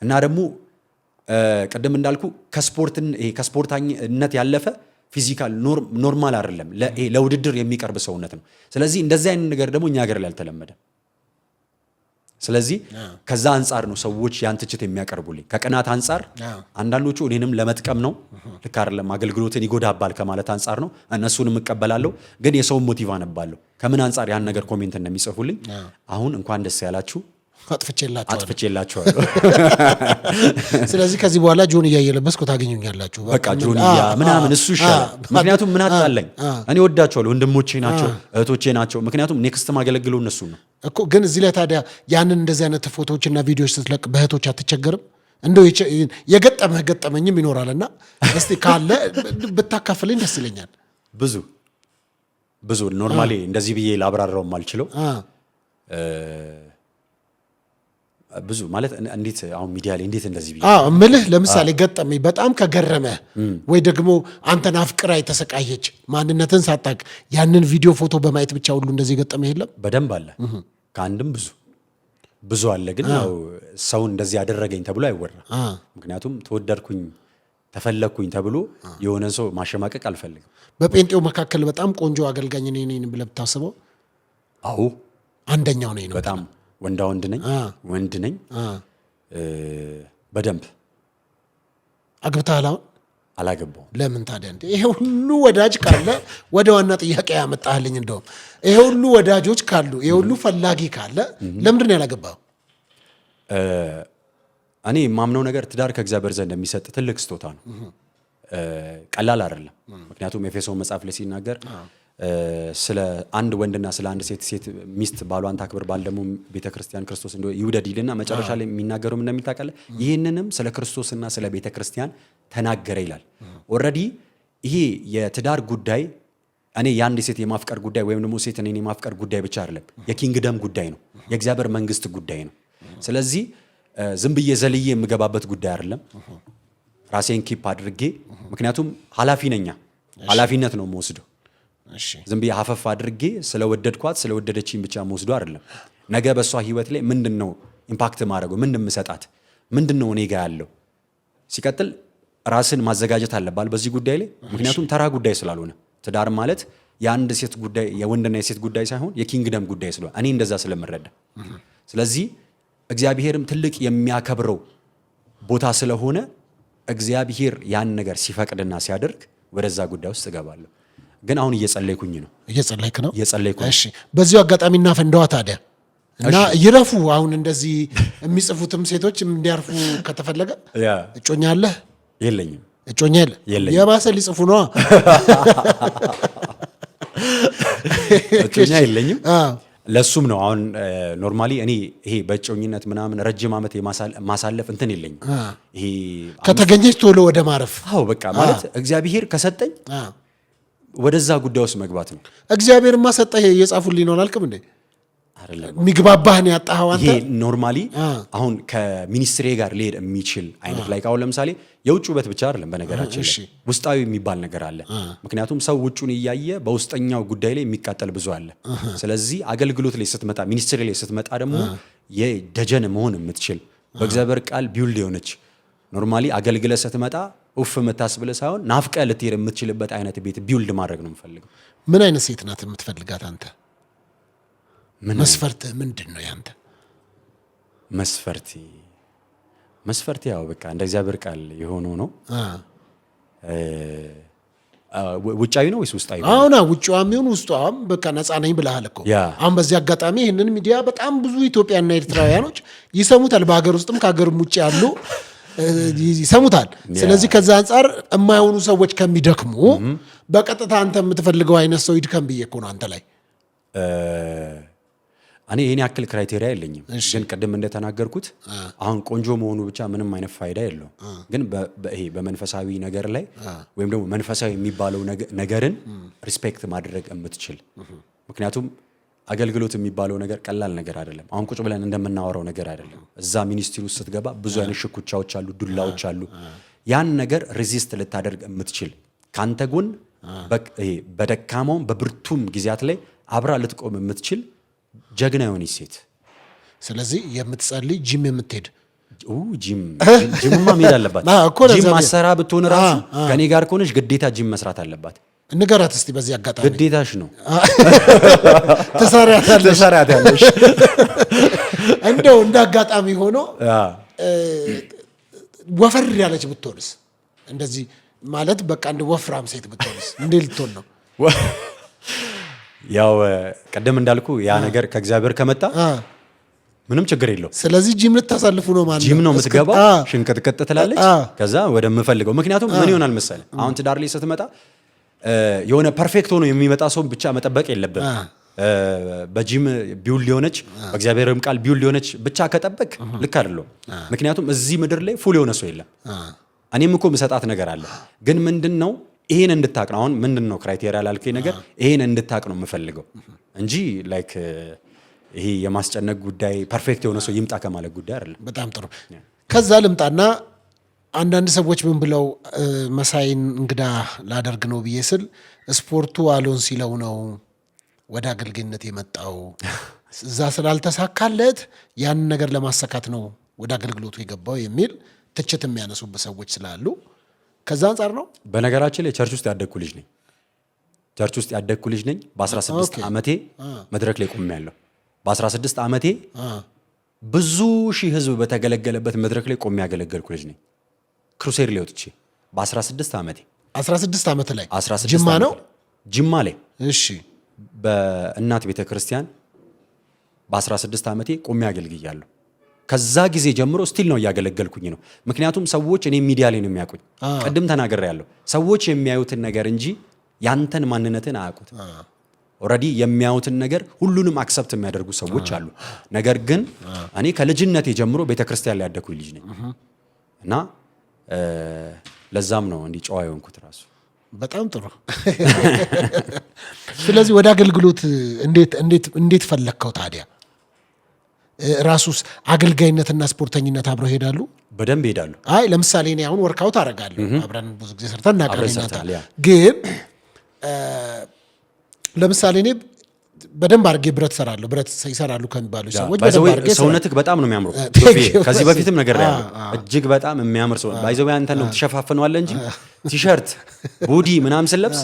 Speaker 5: እና ደግሞ ቅድም እንዳልኩ ከስፖርታኝነት ያለፈ ፊዚካል ኖርማል አይደለም፣ ለውድድር የሚቀርብ ሰውነት ነው። ስለዚህ እንደዚህ አይነት ነገር ደግሞ እኛ ሀገር ላይ አልተለመደም። ስለዚህ ከዛ አንጻር ነው ሰዎች ያን ትችት የሚያቀርቡልኝ። ከቅናት አንጻር አንዳንዶቹ እኔንም ለመጥቀም ነው፣ ልክ አይደለም አገልግሎትን ይጎዳባል ከማለት አንጻር ነው። እነሱንም እቀበላለሁ፣ ግን የሰውን ሞቲቭ አነባለሁ ከምን አንጻር ያን ነገር ኮሜንት እንደሚጽፉልኝ። አሁን እንኳን ደስ ያላችሁ አጥፍቼላችኋለሁ።
Speaker 4: ስለዚህ ከዚህ በኋላ ጆንያ እየለበስኩ ታገኙኛላችሁ።
Speaker 5: በቃ ጆንያ ምናምን እሱ ይሻላል። ምክንያቱም ምን አጣለኝ፣ እኔ ወዳቸዋለሁ፣ ወንድሞቼ ናቸው፣ እህቶቼ ናቸው። ምክንያቱም ኔክስት ማገለግለው እነሱ ነው
Speaker 4: እኮ። ግን እዚህ ላይ ታዲያ ያንን እንደዚህ አይነት ፎቶዎችና ቪዲዮዎች ስትለቅ በእህቶች አትቸገርም? እንደው የገጠመህ ገጠመኝም ይኖራልና እስቲ ካለ ብታካፍለኝ ደስ ይለኛል።
Speaker 5: ብዙ ኖርማሊ እንደዚህ ብዬ ላብራራው ማልችለው ብዙ ማለት እንዴት አሁን ሚዲያ ላይ እንዴት እንደዚህ ቢሆን
Speaker 4: እምልህ ለምሳሌ ገጠመኝ በጣም ከገረመ ወይ ደግሞ አንተን አፍቅራ የተሰቃየች ማንነትን ሳታቅ ያንን ቪዲዮ ፎቶ በማየት ብቻ ሁሉ እንደዚህ ገጠመኝ የለም?
Speaker 5: በደንብ አለ። ከአንድም ብዙ አለ። ግን ያው ሰው እንደዚህ ያደረገኝ ተብሎ አይወራ። ምክንያቱም ተወደድኩኝ ተፈለግኩኝ ተብሎ የሆነ ሰው ማሸማቀቅ አልፈልግም።
Speaker 4: በጴንጤው መካከል በጣም ቆንጆ አገልጋኝ ነኝ ብለህ ብታስበው?
Speaker 5: አዎ አንደኛው ነኝ ነው። በጣም ወንድ ነኝ። በደንብ
Speaker 4: አግብተሃል? አሁን
Speaker 5: አላገባውም።
Speaker 4: ለምን ታዲያ? እንደ ይሄ ሁሉ ወዳጅ ካለ ወደ ዋና ጥያቄ ያመጣህልኝ። እንደውም ይሄ ሁሉ ወዳጆች ካሉ ይሄ ሁሉ ፈላጊ ካለ ለምንድን ነው ያላገባው?
Speaker 5: እኔ የማምነው ነገር ትዳር ከእግዚአብሔር ዘንድ የሚሰጥ ትልቅ ስጦታ ነው። ቀላል አይደለም። ምክንያቱም ኤፌሶን መጽሐፍ ላይ ሲናገር ስለ አንድ ወንድና ስለ አንድ ሴት ሚስት ባሏን ታክብር፣ ባል ደግሞ ቤተክርስቲያን ክርስቶስ ይውደድ ይልና መጨረሻ ላይ የሚናገረው ምን እንደሚል ታውቃለህ? ይህንንም ስለ ክርስቶስና ስለ ቤተክርስቲያን ተናገረ ይላል። ኦልሬዲ ይሄ የትዳር ጉዳይ እኔ የአንድ ሴት የማፍቀር ጉዳይ ወይም ደግሞ ሴት እኔን የማፍቀር ጉዳይ ብቻ አይደለም፣ የኪንግደም ጉዳይ ነው፣ የእግዚአብሔር መንግስት ጉዳይ ነው። ስለዚህ ዝም ብዬ ዘልዬ የምገባበት ጉዳይ አይደለም። ራሴን ኪፕ አድርጌ ምክንያቱም ኃላፊነት ነው የምወስደው። ዝም ብዬ ሀፈፍ አድርጌ ስለወደድኳት ስለወደደችኝ ብቻ መወስዶ አይደለም። ነገ በእሷ ህይወት ላይ ምንድን ነው ኢምፓክት ማድረገው፣ ምንድን ምሰጣት፣ ምንድን ነው እኔ ጋ ያለው። ሲቀጥል ራስን ማዘጋጀት አለባል በዚህ ጉዳይ ላይ። ምክንያቱም ተራ ጉዳይ ስላልሆነ ትዳር ማለት የአንድ ሴት ጉዳይ የወንድና የሴት ጉዳይ ሳይሆን የኪንግደም ጉዳይ ስለሆነ እኔ እንደዛ ስለምረዳ፣ ስለዚህ እግዚአብሔርም ትልቅ የሚያከብረው ቦታ ስለሆነ እግዚአብሔር ያን ነገር ሲፈቅድና ሲያደርግ ወደዛ ጉዳይ ውስጥ እገባለሁ። ግን አሁን እየጸለይኩኝ ነው።
Speaker 4: እየጸለይክ ነው?
Speaker 5: እየጸለይኩ።
Speaker 4: እሺ፣ በዚሁ አጋጣሚ እናፈንደዋ ታዲያ እና ይረፉ። አሁን እንደዚህ የሚጽፉትም ሴቶች እንዲያርፉ ከተፈለገ እጮኛ አለህ?
Speaker 5: የለኝም።
Speaker 4: እጮኛ የለኝም። የባሰ ሊጽፉ ነዋ።
Speaker 5: እጮኛ የለኝም። ለሱም ነው አሁን ኖርማሊ እኔ ይሄ በእጮኝነት ምናምን ረጅም ዓመት ማሳለፍ እንትን የለኝም። ይሄ
Speaker 4: ከተገኘች ቶሎ ወደ ማረፍ።
Speaker 5: አዎ በቃ ማለት እግዚአብሔር ከሰጠኝ ወደዛ ጉዳይ ውስጥ መግባት ነው።
Speaker 4: እግዚአብሔርማ ሰጠህ እየጻፉልኝ ነው አላልክም እንዴ? የሚግባባህን ያጣኸው አንተ።
Speaker 5: ይሄ ኖርማሊ አሁን ከሚኒስትሪ ጋር ሊሄድ የሚችል አይነት ላይ አሁን ለምሳሌ የውጭ ውበት ብቻ አይደለም በነገራችን ላይ ውስጣዊ የሚባል ነገር አለ። ምክንያቱም ሰው ውጩን እያየ በውስጠኛው ጉዳይ ላይ የሚቃጠል ብዙ አለ። ስለዚህ አገልግሎት ላይ ስትመጣ፣ ሚኒስትሪ ላይ ስትመጣ ደግሞ የደጀን መሆን የምትችል በእግዚአብሔር ቃል ቢውልድ የሆነች ኖርማሊ አገልግለ ስትመጣ ኡፍ የምታስብልህ ሳይሆን ናፍቀ ልትሄድ የምትችልበት አይነት ቤት ቢውልድ ማድረግ ነው የምፈልገው።
Speaker 4: ምን አይነት ሴት ናት የምትፈልጋት አንተ? መስፈርትህ ምንድን ነው ያንተ
Speaker 5: መስፈርት? ያው በቃ እንደ እግዚአብሔር ቃል የሆነው ነው። ውጫዊ ነው ወይስ ውስጣዊ?
Speaker 4: አሁን ውጫዊም ይሁን ውስጣዊም በቃ ነፃ ነኝ ብለሃል እኮ። አሁን በዚህ አጋጣሚ ይህንን ሚዲያ በጣም ብዙ ኢትዮጵያና ኤርትራውያኖች ይሰሙታል። በሀገር ውስጥም ከሀገርም ውጭ ያሉ ይሰሙታል። ስለዚህ ከዛ አንጻር የማይሆኑ ሰዎች ከሚደክሙ በቀጥታ አንተ የምትፈልገው አይነት ሰው ይድከም ብዬ እኮ ነው አንተ ላይ።
Speaker 5: እኔ ይሄን ያክል ክራይቴሪያ የለኝም። ግን ቅድም እንደተናገርኩት አሁን ቆንጆ መሆኑ ብቻ ምንም አይነት ፋይዳ የለውም። ግን ይሄ በመንፈሳዊ ነገር ላይ ወይም ደግሞ መንፈሳዊ የሚባለው ነገርን ሪስፔክት ማድረግ የምትችል ምክንያቱም አገልግሎት የሚባለው ነገር ቀላል ነገር አይደለም። አሁን ቁጭ ብለን እንደምናወራው ነገር አይደለም። እዛ ሚኒስትሪ ውስጥ ስትገባ ብዙ አይነት ሽኩቻዎች አሉ፣ ዱላዎች አሉ። ያን ነገር ሬዚስት ልታደርግ የምትችል ካንተ ጎን በደካማውም በብርቱም ጊዜያት ላይ አብራ ልትቆም የምትችል ጀግና የሆነች ሴት።
Speaker 4: ስለዚህ የምትጸልይ ጂም የምትሄድ
Speaker 5: ጂምማ መሄድ አለባት። ጂም ማሰራ ብትሆን ራሱ ከኔ ጋር ከሆነች ግዴታ ጂም መስራት አለባት።
Speaker 4: ንገራት እስቲ በዚህ አጋጣሚ።
Speaker 5: ግዴታሽ ነው።
Speaker 4: ተሰራያታለሽ። እንደው እንዳጋጣሚ ሆኖ ወፈር ያለች ብትሆንስ? እንደዚህ ማለት በቃ እንደ ወፍራም ሴት ብትሆንስ እንዴ ልትሆን ነው?
Speaker 5: ያው ቀደም እንዳልኩ ያ ነገር ከእግዚአብሔር ከመጣ ምንም ችግር የለው።
Speaker 4: ስለዚህ ጂም ልታሳልፉ ነው ማለት ነው።
Speaker 5: ጂም ነው የምትገባው፣ ሽንቅጥቅጥ ትላለች፣ ከዛ ወደምፈልገው። ምክንያቱም ምን ይሆናል መሰለህ አሁን ትዳር ላይ ስትመጣ የሆነ ፐርፌክት ሆኖ የሚመጣ ሰው ብቻ መጠበቅ የለብን። በጂም ቢውል ሊሆነች በእግዚአብሔርም ቃል ቢውል ሊሆነች ብቻ ከጠበቅ ልክ አይደለም። ምክንያቱም እዚህ ምድር ላይ ፉል የሆነ ሰው የለም። እኔም እኮ ምሰጣት ነገር አለ። ግን ምንድነው ይሄን እንድታቅ ነው። አሁን ምንድነው ክራይቴሪያ ላልከኝ ነገር ይሄን እንድታቅ ነው የምፈልገው እንጂ ላይክ ይሄ የማስጨነቅ ጉዳይ ፐርፌክት የሆነ ሰው ይምጣ ከማለት ጉዳይ አይደለም።
Speaker 4: በጣም ጥሩ። ከዛ ልምጣና አንዳንድ ሰዎች ምን ብለው መሳይን እንግዳ ላደርግ ነው ብዬ ስል ስፖርቱ አሎን ሲለው ነው ወደ አገልግሎት የመጣው፣ እዛ ስላልተሳካለት ያን ነገር ለማሰካት ነው ወደ አገልግሎቱ የገባው የሚል ትችት የሚያነሱበት ሰዎች ስላሉ ከዛ አንጻር ነው።
Speaker 5: በነገራችን ላይ ቸርች ውስጥ ያደግኩ ልጅ ነኝ። ቸርች ውስጥ ያደግኩ ልጅ ነኝ። በ16 ዓመቴ መድረክ ላይ ቆሜያለሁ። በ16 ዓመቴ ብዙ ሺህ ህዝብ በተገለገለበት መድረክ ላይ ቆሜ ያገለገልኩ ልጅ ነኝ። ክሩሴድ ላይ ወጥቼ በ16 ዓመቴ
Speaker 4: 16 ዓመት ላይ
Speaker 5: 16
Speaker 4: ጅማ ነው
Speaker 5: ጅማ ላይ
Speaker 4: እሺ፣
Speaker 5: በእናት ቤተክርስቲያን በ16 ዓመቴ ቆሜ አገልግያለሁ። ከዛ ጊዜ ጀምሮ ስቲል ነው እያገለገልኩኝ ነው። ምክንያቱም ሰዎች እኔ ሚዲያ ላይ ነው የሚያውቁኝ። ቅድም ተናግሬያለሁ። ሰዎች የሚያዩትን ነገር እንጂ ያንተን ማንነትን አያውቁትም። ኦልሬዲ የሚያዩትን ነገር ሁሉንም አክሰፕት የሚያደርጉ ሰዎች አሉ። ነገር ግን እኔ ከልጅነቴ ጀምሮ ቤተክርስቲያን ላይ ያደኩኝ ልጅ ነኝ እና ለዛም ነው እንዲህ ጨዋ የሆንኩት ራሱ።
Speaker 4: በጣም ጥሩ። ስለዚህ ወደ አገልግሎት እንዴት ፈለግከው ታዲያ? ራሱስ አገልጋይነትና ስፖርተኝነት አብረው ሄዳሉ?
Speaker 5: በደንብ ሄዳሉ።
Speaker 4: አይ ለምሳሌ እኔ አሁን ወርካውት አደርጋለሁ፣ አብረን ብዙ ጊዜ ሰርተን እናቀርብናለን። ግን ለምሳሌ እኔ በደንብ አድርጌ ብረት ሰራለሁ። ብረት ይሰራሉ ከሚባሉ ሰዎች በደንብ አድርጌ
Speaker 5: ሰውነትህ በጣም ነው የሚያምረው። ከዚህ በፊትም ነገር ያለው እጅግ በጣም የሚያምር ሰው ባይዘው አንተ ነው ተሸፋፍነዋል እንጂ ቲሸርት ቦዲ ምናምን ስለብስ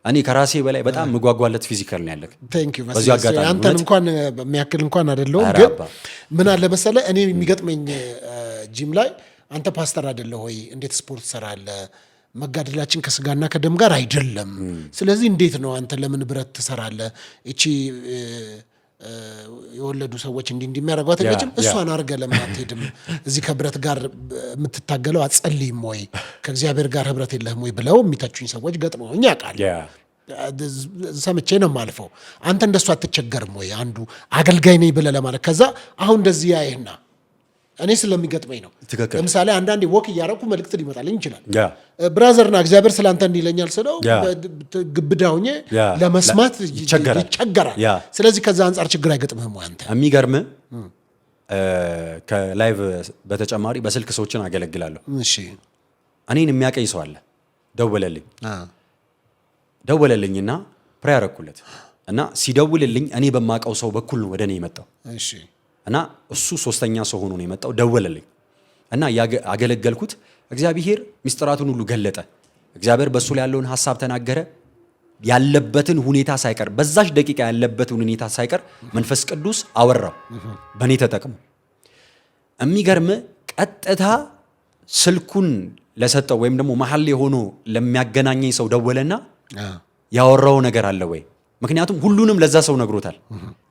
Speaker 5: እኔ ከራሴ በላይ በጣም መጓጓለት ፊዚካል ነው ያለክ።
Speaker 4: ቴንክ ዩ በዚህ አጋጣሚ አንተን እንኳን የሚያክል እንኳን አይደለሁም፣ ግን ምን አለ መሰለ እኔ የሚገጥመኝ ጂም ላይ አንተ ፓስተር አይደለህ ወይ? እንዴት ስፖርት ትሰራለህ? መጋደላችን ከስጋና ከደም ጋር አይደለም። ስለዚህ እንዴት ነው አንተ ለምን ብረት ትሰራለህ? እቺ የወለዱ ሰዎች እንደሚያደርጓት ልጅም እሷን አድርገህ ለምን አትሄድም? እዚህ ከብረት ጋር የምትታገለው አትጸልይም ወይ? ከእግዚአብሔር ጋር ህብረት የለህም ወይ ብለው የሚተቹኝ ሰዎች ገጥመውኝ ያውቃል። ሰምቼ ነው የማልፈው። አንተ እንደሱ አትቸገርም ወይ? አንዱ አገልጋይ ነኝ ብለህ ለማለት ከዛ አሁን እንደዚህ ያይህና እኔ ስለሚገጥመኝ ነው። ለምሳሌ አንዳንዴ ወክ እያደረኩ መልእክት ሊመጣልኝ ይችላል። ብራዘርና እግዚአብሔር ስላንተ እንዲለኛል ስለው ግብዳውኜ ለመስማት ይቸገራል። ስለዚህ ከዛ አንጻር ችግር አይገጥምህም አንተ?
Speaker 5: የሚገርም ከላይቭ በተጨማሪ በስልክ ሰዎችን አገለግላለሁ።
Speaker 4: እሺ፣
Speaker 5: እኔን የሚያቀኝ ሰው አለ። ደወለልኝና ፕሬ ያረኩለት እና ሲደውልልኝ እኔ በማቀው ሰው በኩል ነው ወደ እኔ የመጣው።
Speaker 4: እሺ፣
Speaker 5: እና እሱ ሶስተኛ ሰው ሆኖ ነው የመጣው። ደወለልኝ እና ያገለገልኩት እግዚአብሔር ሚስጥራቱን ሁሉ ገለጠ። እግዚአብሔር በሱ ላይ ያለውን ሐሳብ ተናገረ። ያለበትን ሁኔታ ሳይቀር በዛች ደቂቃ ያለበትን ሁኔታ ሳይቀር መንፈስ ቅዱስ አወራው በእኔ ተጠቅሞ። የሚገርም ቀጥታ ስልኩን ለሰጠው ወይም ደግሞ መሀል ላይ ሆኖ ለሚያገናኘኝ ሰው ደወለና ያወራው ነገር አለ ወይ? ምክንያቱም ሁሉንም ለዛ ሰው ነግሮታል።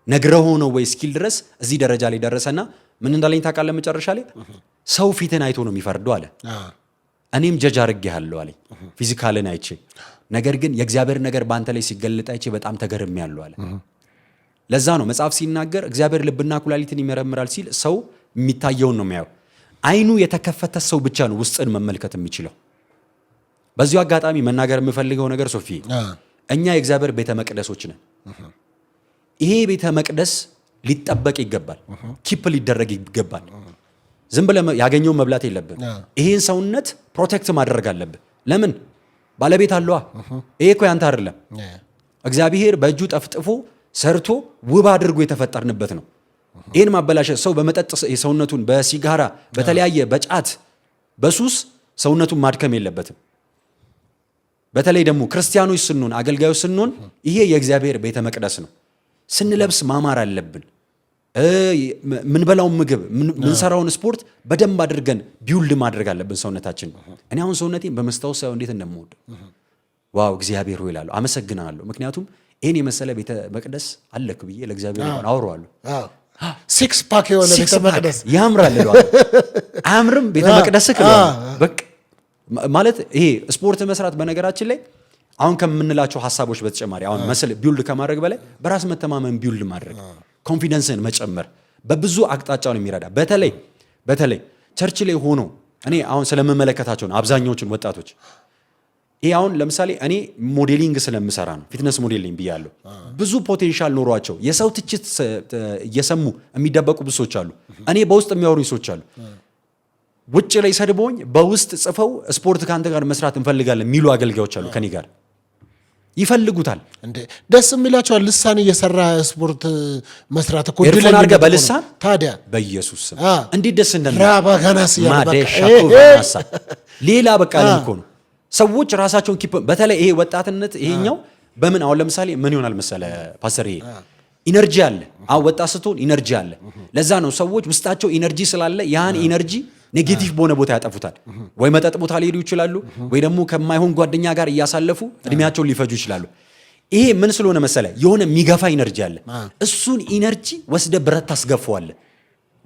Speaker 5: ነግረው ነው ወይ እስኪል ድረስ እዚህ ደረጃ ላይ ደረሰና ምን እንዳለኝ ታውቃለህ? መጨረሻ ላይ ሰው ፊትን አይቶ ነው የሚፈርደው አለ። እኔም ጀጅ አድርጌሃለሁ አለኝ ፊዚካልን አይቼ፣ ነገር ግን የእግዚአብሔር ነገር በአንተ ላይ ሲገለጥ አይቼ በጣም ተገርሜያለሁ አለ። ለዛ ነው መጽሐፍ ሲናገር እግዚአብሔር ልብና ኩላሊትን ይመረምራል ሲል ሰው የሚታየውን ነው የሚያየው። አይኑ የተከፈተ ሰው ብቻ ነው ውስጥን መመልከት የሚችለው። በዚሁ አጋጣሚ መናገር የምፈልገው ነገር ሶፊ፣ እኛ የእግዚአብሔር ቤተ መቅደሶች ነን። ይሄ ቤተ መቅደስ ሊጠበቅ ይገባል፣ ኪፕ ሊደረግ ይገባል። ዝም ብለህ ያገኘውን መብላት የለብን። ይሄን ሰውነት ፕሮቴክት ማድረግ አለብን። ለምን? ባለቤት አለዋ። ይሄ እኮ ያንተ አይደለም። እግዚአብሔር በእጁ ጠፍጥፎ ሰርቶ ውብ አድርጎ የተፈጠርንበት ነው። ይህን ማበላሸት ሰው በመጠጥ ሰውነቱን በሲጋራ በተለያየ በጫት በሱስ ሰውነቱን ማድከም የለበትም። በተለይ ደግሞ ክርስቲያኖች ስንሆን አገልጋዮች ስንሆን ይሄ የእግዚአብሔር ቤተ መቅደስ ነው። ስንለብስ ማማር አለብን። ምንበላውን ምግብ ምንሰራውን ስፖርት በደንብ አድርገን ቢውልድ ማድረግ አለብን ሰውነታችን። እኔ አሁን ሰውነቴን በመስታወት ሳይሆን እንዴት እንደምወደው ዋው እግዚአብሔር ሆይ እላለሁ፣ አመሰግናለሁ። ምክንያቱም ይሄን የመሰለ ቤተ መቅደስ አለክ ብዬ ለእግዚአብሔር እንኳን አወራዋለሁ።
Speaker 4: ሲክስ ፓክ የሆነ ቤተ መቅደስ
Speaker 5: ያምራል እላለሁ። አያምርም ቤተ መቅደስ በቃ ማለት ይሄ ስፖርት መስራት በነገራችን ላይ አሁን ከምንላቸው ሀሳቦች በተጨማሪ አሁን መስል ቢውልድ ከማድረግ በላይ በራስ መተማመን ቢውልድ ማድረግ፣ ኮንፊደንስን መጨመር በብዙ አቅጣጫ ነው የሚረዳ። በተለይ ቸርች ላይ ሆኖ እኔ አሁን ስለምመለከታቸው ነው አብዛኛዎቹን ወጣቶች። ይሄ አሁን ለምሳሌ እኔ ሞዴሊንግ ስለምሰራ ነው ፊትነስ ሞዴሊንግ ብያለሁ። ብዙ ፖቴንሻል ኖሯቸው የሰው ትችት እየሰሙ የሚደበቁ ብዙ ሰዎች አሉ። እኔ በውስጥ የሚያወሩኝ ሰዎች አሉ። ውጭ ላይ ሰድቦኝ በውስጥ ጽፈው ስፖርት ከአንተ ጋር መስራት እንፈልጋለን የሚሉ አገልጋዮች አሉ። ከኔ ጋር ይፈልጉታል
Speaker 4: እንዴ ደስ የሚላቸዋል። ልሳን እየሰራ ስፖርት መስራት እኮ
Speaker 5: ኤርፎን አድርገህ በልሳን
Speaker 4: ታዲያ
Speaker 5: በኢየሱስ ስም እንዴት ደስ እንደሚል
Speaker 4: ራባጋናስ
Speaker 5: ያማዴሻ ሌላ በቃ እኮ ነው። ሰዎች ራሳቸውን በተለይ ይሄ ወጣትነት ይሄኛው በምን አሁን ለምሳሌ ምን ይሆናል መሰለ ፓስተር፣ ይሄ ኢነርጂ አለ። አሁን ወጣት ስትሆን ኢነርጂ አለ። ለዛ ነው ሰዎች ውስጣቸው ኢነርጂ ስላለ ያን ኢነርጂ ኔጌቲቭ በሆነ ቦታ ያጠፉታል። ወይ መጠጥ ቦታ ሊሄዱ ይችላሉ፣ ወይ ደግሞ ከማይሆን ጓደኛ ጋር እያሳለፉ እድሜያቸውን ሊፈጁ ይችላሉ። ይሄ ምን ስለሆነ መሰለ የሆነ የሚገፋ ኢነርጂ አለ። እሱን ኢነርጂ ወስደ ብረት ታስገፈዋለህ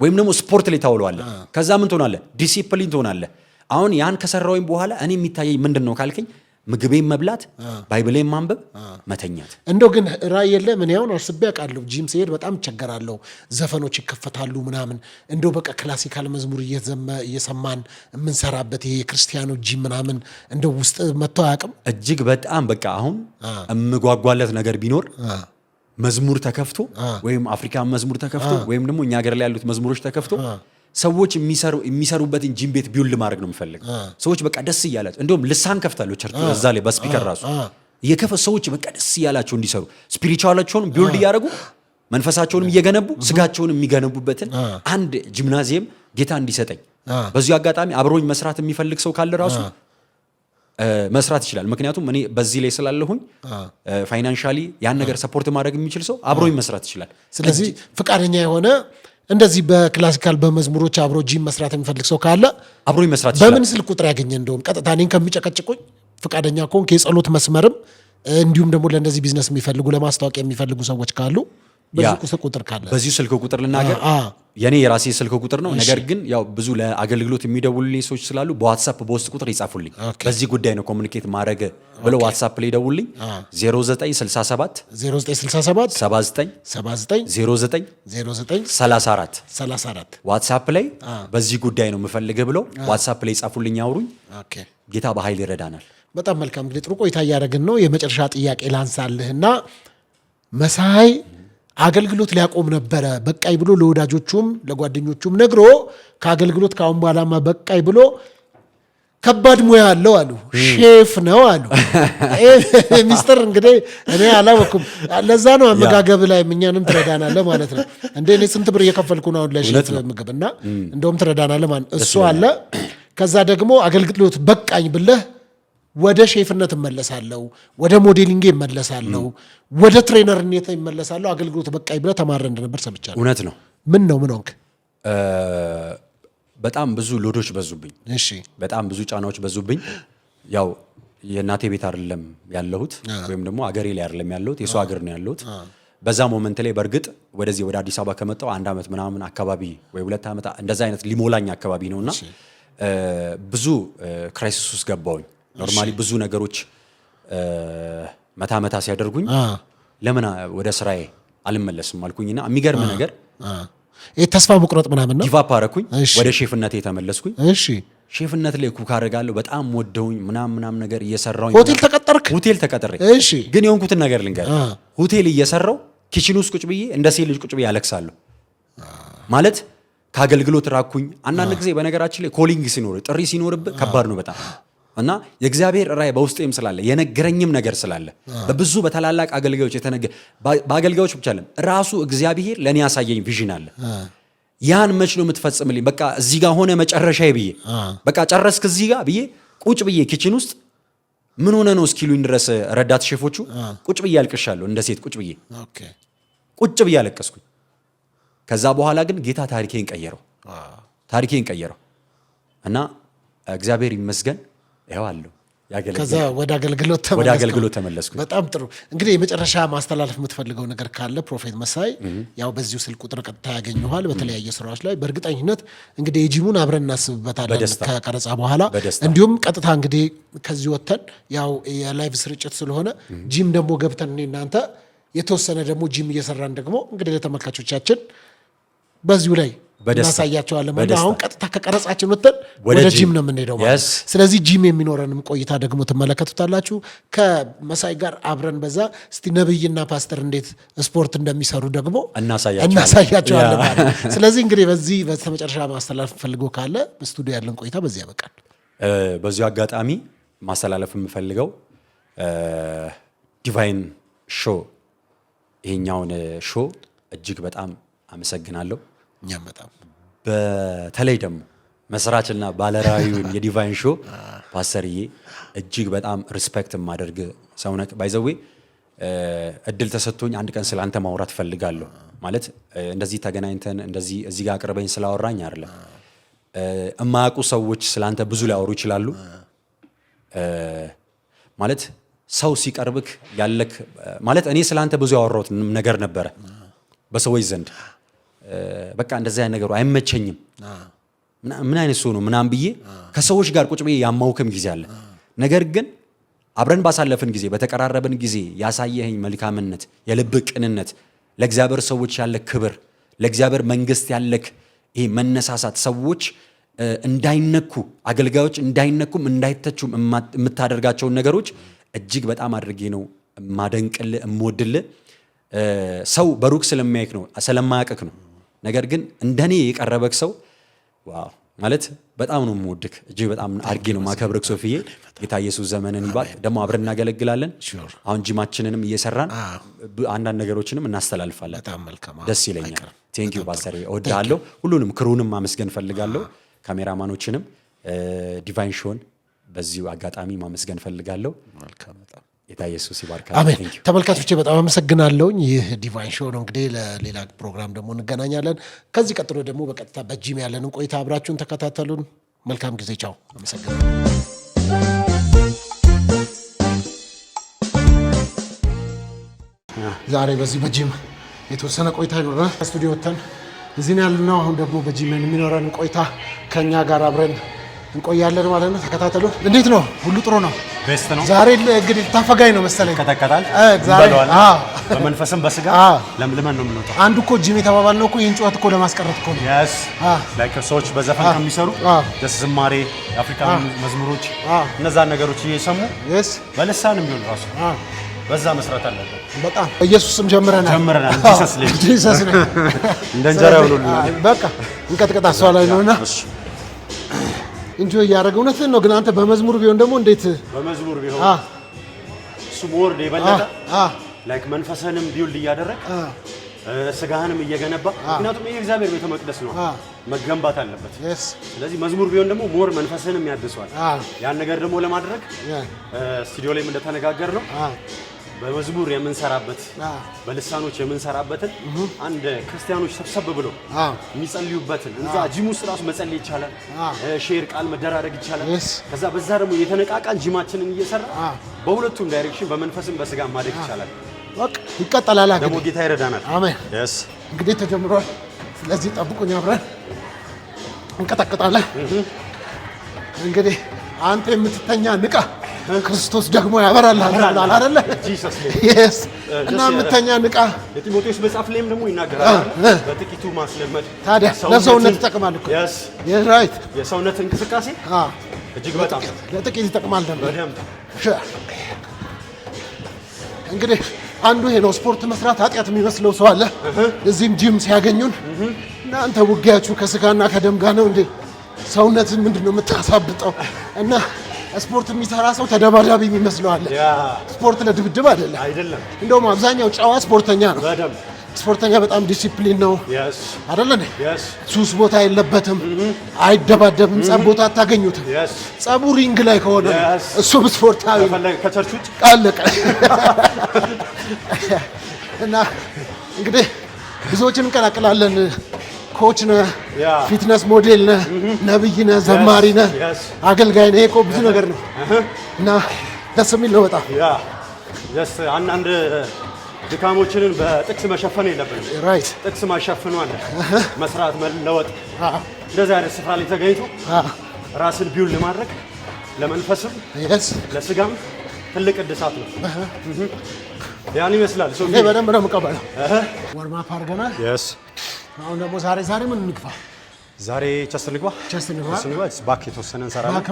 Speaker 5: ወይም ደግሞ ስፖርት ላይ ታውለዋለህ። ከዛ ምን ትሆናለህ? ዲሲፕሊን ትሆናለህ። አሁን ያን ከሰራውኝ በኋላ እኔ የሚታየኝ ምንድን ነው ካልከኝ ምግቤን መብላት፣ ባይብሌን ማንበብ፣ መተኛት።
Speaker 4: እንደው ግን ራእይ የለ ምን ያውን አስቤ አውቃለሁ። ጂም ሲሄድ በጣም እቸገራለሁ። ዘፈኖች ይከፈታሉ ምናምን። እንደው በቃ ክላሲካል መዝሙር እየሰማን የምንሰራበት ይሄ የክርስቲያኖ ጂም ምናምን እንደው ውስጥ መጥቶ አያውቅም?
Speaker 5: እጅግ በጣም በቃ አሁን የምጓጓለት ነገር ቢኖር መዝሙር ተከፍቶ ወይም አፍሪካን መዝሙር ተከፍቶ ወይም ደግሞ እኛ ሀገር ላይ ያሉት መዝሙሮች ተከፍቶ ሰዎች የሚሰሩበትን ጂም ቤት ቢውልድ ማድረግ ነው የሚፈልግ። ሰዎች በቃ ደስ እያላቸው እንደውም ልሳን ከፍታለሁ ቸርች እዛ ላይ በስፒከር ራሱ እየከፈቱ ሰዎች በቃ ደስ እያላቸው እንዲሰሩ ስፒሪቹዋላቸውን ቢውልድ እያደረጉ መንፈሳቸውንም እየገነቡ ስጋቸውን የሚገነቡበትን አንድ ጂምናዚየም ጌታ እንዲሰጠኝ። በዚሁ አጋጣሚ አብሮኝ መስራት የሚፈልግ ሰው ካለ ራሱ መስራት ይችላል። ምክንያቱም እኔ በዚህ ላይ ስላለሁኝ ፋይናንሻሊ ያን ነገር ሰፖርት ማድረግ የሚችል ሰው አብሮኝ መስራት ይችላል።
Speaker 4: ስለዚህ ፍቃደኛ የሆነ እንደዚህ በክላሲካል በመዝሙሮች አብሮ ጂም መስራት የሚፈልግ ሰው ካለ
Speaker 5: አብሮኝ መስራት ይችላል።
Speaker 4: በምን ስልክ ቁጥር ያገኘ? እንደውም ቀጥታ እኔን ከሚጨቀጭቁኝ ፍቃደኛ ከሆንክ የጸሎት መስመርም እንዲሁም ደግሞ ለእንደዚህ ቢዝነስ የሚፈልጉ ለማስታወቂያ የሚፈልጉ ሰዎች ካሉ በዚህ ቁጥር ካለ
Speaker 5: በዚህ ስልክ ቁጥር ልናገር። የኔ የራሴ ስልክ ቁጥር ነው። ነገር ግን ያው ብዙ ለአገልግሎት የሚደውሉልኝ ሰዎች ስላሉ በዋትሳፕ በውስጥ ቁጥር ይጻፉልኝ። በዚህ ጉዳይ ነው ኮሙኒኬት ማድረግ ብለው ዋትሳፕ ላይ ደውልኝ 0967 34 ዋትሳፕ ላይ በዚህ ጉዳይ ነው የምፈልግ ብለው ዋትሳፕ ላይ ይጻፉልኝ፣ ያውሩኝ። ጌታ በኃይል ይረዳናል።
Speaker 4: በጣም መልካም። እንግዲህ ጥሩ ቆይታ እያደረግን ነው። የመጨረሻ ጥያቄ ላንሳልህና መሳይ አገልግሎት ሊያቆም ነበረ በቃይ ብሎ ለወዳጆቹም ለጓደኞቹም ነግሮ ከአገልግሎት ካሁን በኋላማ በቃይ ብሎ ከባድ ሙያ አለው አሉ። ሼፍ ነው አሉ። ሚስጥር እንግዲህ እኔ አላወኩም። ለዛ ነው አመጋገብ ላይ እኛንም ትረዳናለህ ማለት ነው። እንደ እኔ ስንት ብር እየከፈልኩ ነው ለሼፍ ምግብ እና እንደውም ትረዳናለህ ማለት እሱ አለ። ከዛ ደግሞ አገልግሎት በቃኝ ብለህ ወደ ሼፍነት እመለሳለሁ፣ ወደ ሞዴሊንግ እመለሳለሁ፣ ወደ ትሬነርነት እመለሳለሁ፣ አገልግሎት በቃኝ ብለህ ተማረ እንደነበር ሰምቻለሁ።
Speaker 5: እውነት ነው።
Speaker 4: ምን ሆንክ?
Speaker 5: በጣም ብዙ ሎዶች በዙብኝ።
Speaker 4: እሺ፣
Speaker 5: በጣም ብዙ ጫናዎች በዙብኝ። ያው የእናቴ ቤት አይደለም ያለሁት ወይም ደግሞ አገሬ ላይ አይደለም ያለሁት፣ የሰው ሀገር ነው ያለሁት። በዛ ሞመንት ላይ በእርግጥ ወደዚህ ወደ አዲስ አበባ ከመጣሁ 1 ዓመት ምናምን አካባቢ ወይ 2 ዓመት እንደዛ አይነት ሊሞላኝ አካባቢ ነውና ብዙ ክራይሲስ ውስጥ ገባሁኝ። ኖርማሊ ብዙ ነገሮች መታ ሲያደርጉኝ ለምን ወደ ስራዬ አልመለስም አልኩኝና የሚገርም ነገር
Speaker 4: ተስፋ መቁረጥ ምናምን ነው።
Speaker 5: ጊቫፕ አደረኩኝ። ወደ ሼፍነቴ ተመለስኩኝ።
Speaker 4: እሺ፣
Speaker 5: ሼፍነት ላይ ኩክ አደርጋለሁ። በጣም ወደውኝ ምናምን ነገር እየሰራሁኝ
Speaker 4: ሆቴል ተቀጠርክ?
Speaker 5: ሆቴል ተቀጥሬ።
Speaker 4: እሺ፣
Speaker 5: ግን የሆንኩትን ነገር ልንገር። ሆቴል እየሰራሁ ኪችን ውስጥ ቁጭ ብዬ እንደ ሴት ልጅ ቁጭ ብዬ አለቅሳለሁ። ማለት ከአገልግሎት ራኩኝ። አንዳንድ ጊዜ በነገራችን ላይ ኮሊንግ ሲኖር ጥሪ ሲኖርብህ ከባድ ነው በጣም እና የእግዚአብሔር ራእይ በውስጤም ስላለ የነገረኝም ነገር ስላለ በብዙ በታላላቅ አገልጋዮች በአገልጋዮች ብቻ አይደለም ራሱ እግዚአብሔር ለኔ ያሳየኝ ቪዥን አለ። ያን መች ነው የምትፈጽምልኝ? በቃ እዚህ ጋር ሆነ መጨረሻዬ ብዬ በቃ ጨረስክ እዚህ ጋር ብዬ ቁጭ ብዬ ኪችን ውስጥ ምን ሆነ ነው እስኪሉኝ ድረስ ረዳት ሼፎቹ ቁጭ ብዬ አልቅሻለሁ። እንደ ሴት ቁጭ ብዬ አለቀስኩኝ። ከዛ በኋላ ግን ጌታ ታሪኬን ቀየረው እና እግዚአብሔር ይመስገን ይኸው አለው።
Speaker 4: ከዛ ወደ አገልግሎት ተመለስኩ። በጣም ጥሩ። እንግዲህ የመጨረሻ ማስተላለፍ የምትፈልገው ነገር ካለ ፕሮፌት መሳይ፣ ያው በዚሁ ስልክ ቁጥር ቀጥታ ያገኘዋል በተለያየ ስራዎች ላይ። በእርግጠኝነት እንግዲህ የጂሙን አብረን እናስብበታለን ከቀረጻ በኋላ፣ እንዲሁም ቀጥታ እንግዲህ ከዚህ ወጥተን ያው የላይቭ ስርጭት ስለሆነ ጂም ደግሞ ገብተን እኔ እናንተ የተወሰነ ደግሞ ጂም እየሰራን ደግሞ እንግዲህ ለተመልካቾቻችን በዚሁ ላይ እናሳያቸዋለን። አሁን ቀጥታ ከቀረጻችን ወጥተን ወደ ጂም ነው የምንሄደው ማለት። ስለዚህ ጂም የሚኖረንም ቆይታ ደግሞ ትመለከቱታላችሁ ከመሳይ ጋር አብረን። በዛ እስቲ ነብይና ፓስተር እንዴት ስፖርት እንደሚሰሩ ደግሞ እናሳያቸዋለን ማለት። ስለዚህ እንግዲህ በዚህ በተመጨረሻ ማስተላለፍ ፈልገው ካለ በስቱዲዮ ያለን ቆይታ በዚህ ያበቃል።
Speaker 5: በዚሁ አጋጣሚ ማስተላለፍ የምፈልገው ዲቫይን ሾው ይሄኛውን ሾው እጅግ በጣም አመሰግናለሁ።
Speaker 4: እኛም በጣም
Speaker 5: በተለይ ደግሞ መስራችና ባለራዕዩን የዲቫይን ሾው ፓስተርዬ እጅግ በጣም ሪስፔክት ማደርግ ሰውነት ባይዘዌ እድል ተሰጥቶኝ አንድ ቀን ስላንተ ማውራት ፈልጋለሁ ማለት እንደዚህ ተገናኝተን እንደዚህ እዚህ ጋር አቅርበኝ ስላወራኝ አይደለም። እማያውቁ ሰዎች ስላንተ ብዙ ሊያወሩ ይችላሉ። ማለት ሰው ሲቀርብክ ያለክ ማለት እኔ ስላንተ ብዙ ያወራሁት ነገር ነበረ በሰዎች ዘንድ በቃ እንደዛ ያን ነገሩ አይመቸኝም ምን አይነት ሰው ነው ምናምን ብዬ ከሰዎች ጋር ቁጭ ብዬ ያማውክም ጊዜ አለ። ነገር ግን አብረን ባሳለፍን ጊዜ በተቀራረብን ጊዜ ያሳየኸኝ መልካምነት፣ የልብ ቅንነት፣ ለእግዚአብሔር ሰዎች ያለክ ክብር፣ ለእግዚአብሔር መንግስት ያለክ ይሄ መነሳሳት፣ ሰዎች እንዳይነኩ አገልጋዮች እንዳይነኩም እንዳይተቹም የምታደርጋቸውን ነገሮች እጅግ በጣም አድርጌ ነው ማደንቅልህ እምወድልህ። ሰው በሩቅ ስለማያውቅ ነው ስለማያውቅክ ነው። ነገር ግን እንደኔ የቀረበክ ሰው ዋው ማለት በጣም ነው የምወድክ እጅግ በጣም አድርጌ ነው ማከብርክ። ሶፊዬ ጌታ ኢየሱስ ዘመንን ይባርክ። ደግሞ አብረን እናገለግላለን። አሁን ጂማችንንም እየሰራን አንዳንድ ነገሮችንም እናስተላልፋለን። ደስ ይለኛል። ቴንኪው ፓስተር እወድሃለሁ። ሁሉንም ክሩንም ማመስገን ፈልጋለሁ። ካሜራማኖችንም ዲቫይን ሾውን በዚሁ አጋጣሚ ማመስገን ፈልጋለሁ። ጌታ ኢየሱስ ይባርካል።
Speaker 4: አሜን። ተመልካቾቼ በጣም አመሰግናለሁ። ይህ ዲቫይን ሾው ነው። እንግዲህ ለሌላ ፕሮግራም ደግሞ እንገናኛለን። ከዚህ ቀጥሎ ደግሞ በቀጥታ በጂም ያለንን ቆይታ አብራችሁን ተከታተሉን። መልካም ጊዜ። ቻው። አመሰግናለሁ። ዛሬ በዚህ በጂም የተወሰነ ቆይታ ይኖረናል። ስቱዲዮ ወጥተን እዚህ ነው ያለነው። አሁን ደግሞ በጂም የሚኖረን ቆይታ ከኛ ጋር አብረን እንቆያለን ማለት ነው። ተከታተሉ። እንዴት ነው? ሁሉ ጥሩ ነው?
Speaker 6: ቤስት ነው።
Speaker 4: ዛሬ እንግዲህ ታፈጋኝ ነው መሰለኝ።
Speaker 6: ከተከታል
Speaker 4: ዛሬ
Speaker 6: በመንፈስም በስጋ ለምልመን ነው የምንወጣው።
Speaker 4: አንዱ እኮ ጂም የተባባልነው እኮ ይህን ጩኸት እኮ ለማስቀረት እኮ ነው።
Speaker 6: yes ላይክ ሰዎች በዘፈን ከሚሰሩ ደስ ዝማሬ፣ የአፍሪካ መዝሙሮች እነዛን ነገሮች እየሰሙ
Speaker 4: yes
Speaker 6: በልሳንም ቢሆን ራሱ በዛ መስራት አለበት።
Speaker 4: በጣም ኢየሱስም ጀምረናል። ጂሰስ ነው
Speaker 6: እንደ እንጀራ ሆኖልናል።
Speaker 4: በቃ እንቀጥቀጣ ሰው ላይ ነውና እንጆይ ያደረገ እውነትን ነው። ግን አንተ በመዝሙር ቢሆን ደግሞ እንዴት
Speaker 6: በመዝሙር ቢሆን እሱ ወርድ የበለጠ ላይክ መንፈስህንም ቢውል እያደረግ ስጋህንም እየገነባ ምክንያቱም ይሄ እግዚአብሔር ቤተ መቅደስ ነው መገንባት አለበት። ስለዚህ መዝሙር ቢሆን ደግሞ ሞር መንፈስህንም ያድሰዋል። ያን ነገር ደግሞ ለማድረግ ስቱዲዮ ላይ እንደተነጋገር ነው በመዝሙር የምንሰራበት በልሳኖች የምንሰራበትን አንድ ክርስቲያኖች ሰብሰብ ብለው የሚጸልዩበትን እዛ ጂም ውስጥ ራሱ መጸለይ ይቻላል። ሼር ቃል መደራረግ ይቻላል። ከዛ በዛ ደግሞ የተነቃቃን ጂማችንን እየሰራ በሁለቱም ዳይሬክሽን በመንፈስም በስጋ ማደግ ይቻላል።
Speaker 4: በቃ ይቀጥላል።
Speaker 6: ደግሞ ጌታ ይረዳናል።
Speaker 4: አሜን። እንግዲህ ተጀምሯል። ስለዚህ ጠብቁኝ፣ አብረን እንቀጠቅጣለን። እንግዲህ አንተ የምትተኛ ንቃ፣ ክርስቶስ ደግሞ ያበራልሃል ብሏል አይደለ? ኢየሱስ እና የምትተኛ ንቃ።
Speaker 6: የጢሞቴዎስ መጽሐፍ ላይም ደግሞ ይናገራል በጥቂቱ ማስለመድ
Speaker 4: ታዲያ ለሰውነት ይጠቅማል እኮ ራይት።
Speaker 6: የሰውነት እንቅስቃሴ እጅግ በጣም
Speaker 4: ለጥቂት ይጠቅማል ደግሞ እንግዲህ አንዱ ይሄ ነው። ስፖርት መስራት ኃጢአት የሚመስለው ሰው አለ። እዚህም ጂም ሲያገኙን እናንተ ውጊያችሁ ከስጋና ከደም ጋር ነው እንዴ? ሰውነትን ምንድነው የምታሳብጠው? እና ስፖርት የሚሰራ ሰው ተደባዳቢ የሚመስለው አለ። ስፖርት ለድብድብ አይደለም። እንደውም አብዛኛው ጨዋ ስፖርተኛ ነው። ስፖርተኛ በጣም ዲሲፕሊን ነው አይደለ? ሱስ ቦታ የለበትም፣ አይደባደብም፣ ጸብ ቦታ አታገኙትም። ጸቡ ሪንግ ላይ ከሆነ እሱም ስፖርታዊ
Speaker 6: ከቸርች ውጭ
Speaker 4: አለቀ። እና እንግዲህ ብዙዎችን እንቀላቅላለን። ኮች ነህ፣ ፊትነስ ሞዴል ነህ፣ ነብይ ነህ፣ ዘማሪ ነህ፣ አገልጋይ ነህ። እኮ ብዙ ነገር ነው እና ደስ የሚል ነው በጣም።
Speaker 6: አንዳንድ ድካሞችንን በጥቅስ መሸፈን የለብንም።
Speaker 4: ራይት
Speaker 6: ጥቅስ ማሸፈኑ አለ መስራት መለወጥ። እንደዚህ አይነት ስፍራ ላይ ተገኝቶ ራስን ቢውል ለማድረግ ለመንፈስም ለስጋም ትልቅ እድሳት ነው። ያን ይመስላል። ሶፊ
Speaker 4: በደንብ ነው የምቀበለው። ወርማፕ አድርገናል። አሁን ደግሞ ዛሬ ምን እንግፋ?
Speaker 6: ዛሬ ቸስት እንግባ። ባክ የተወሰነ እንሰራለን።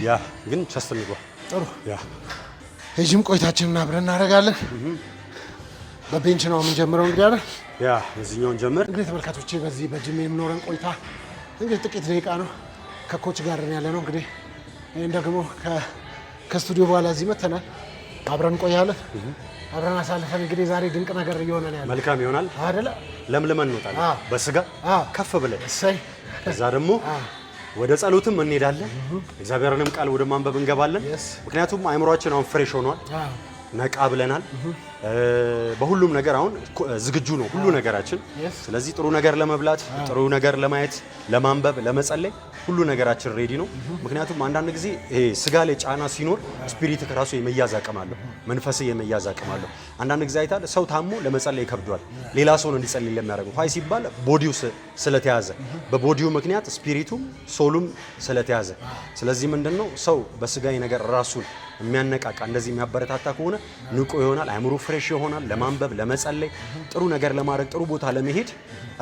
Speaker 6: ያ ግን ቸስት እንግባ።
Speaker 4: ጥሩ። ያ የጂም ቆይታችንን አብረን እናደርጋለን። በቤንች ነው የምንጀምረው እንግዲህ አይደል?
Speaker 6: ያ እዚህኛውን ጀምር።
Speaker 4: እንግዲህ ተመልካቾቼ በዚህ በጂም የምኖረን ቆይታ እንግዲህ ጥቂት ደቂቃ ነው። ከኮች ጋር ያለ ነው እንግዲህ ይሄን ደግሞ ከስቱዲዮ በኋላ እዚህ መተናል። አብረን እንቆያለን። አብረን አሳልፈን እንግዲህ ዛሬ ድንቅ ነገር እየሆነ ነው ያለው።
Speaker 6: መልካም ይሆናል
Speaker 4: አይደለ?
Speaker 6: ለምልመን እንወጣለን በስጋ ከፍ ብለን ከዛ ደግሞ ወደ ጸሎትም እንሄዳለን። እግዚአብሔርንም ቃል ወደ ማንበብ እንገባለን። ምክንያቱም አእምሯችን አሁን ፍሬሽ ሆኗል፣ ነቃ ብለናል። በሁሉም ነገር አሁን ዝግጁ ነው ሁሉ ነገራችን። ስለዚህ ጥሩ ነገር ለመብላት፣ ጥሩ ነገር ለማየት፣ ለማንበብ፣ ለመጸለይ ሁሉ ነገራችን ሬዲ ነው። ምክንያቱም አንዳንድ ጊዜ ይሄ ስጋ ላይ ጫና ሲኖር ስፒሪት ከራሱ የመያዝ አቅም አለው፣ መንፈስ የመያዝ አቅም አለው። አንዳንድ ጊዜ አይታል ሰው ታሞ ለመጸለይ ይከብዷል። ሌላ ሰው ነው እንዲጸልይ ለሚያደርገው ሆይ ሲባል ቦዲው ስለተያዘ በቦዲው ምክንያት ስፒሪቱም ሶሉም ስለተያዘ፣ ስለዚህ ምንድነው ሰው በስጋዊ ነገር ራሱን የሚያነቃቃ እንደዚህ የሚያበረታታ ከሆነ ንቁ ይሆናል፣ አእምሮ ፍሬሽ ይሆናል። ለማንበብ፣ ለመጸለይ፣ ጥሩ ነገር ለማድረግ፣ ጥሩ ቦታ ለመሄድ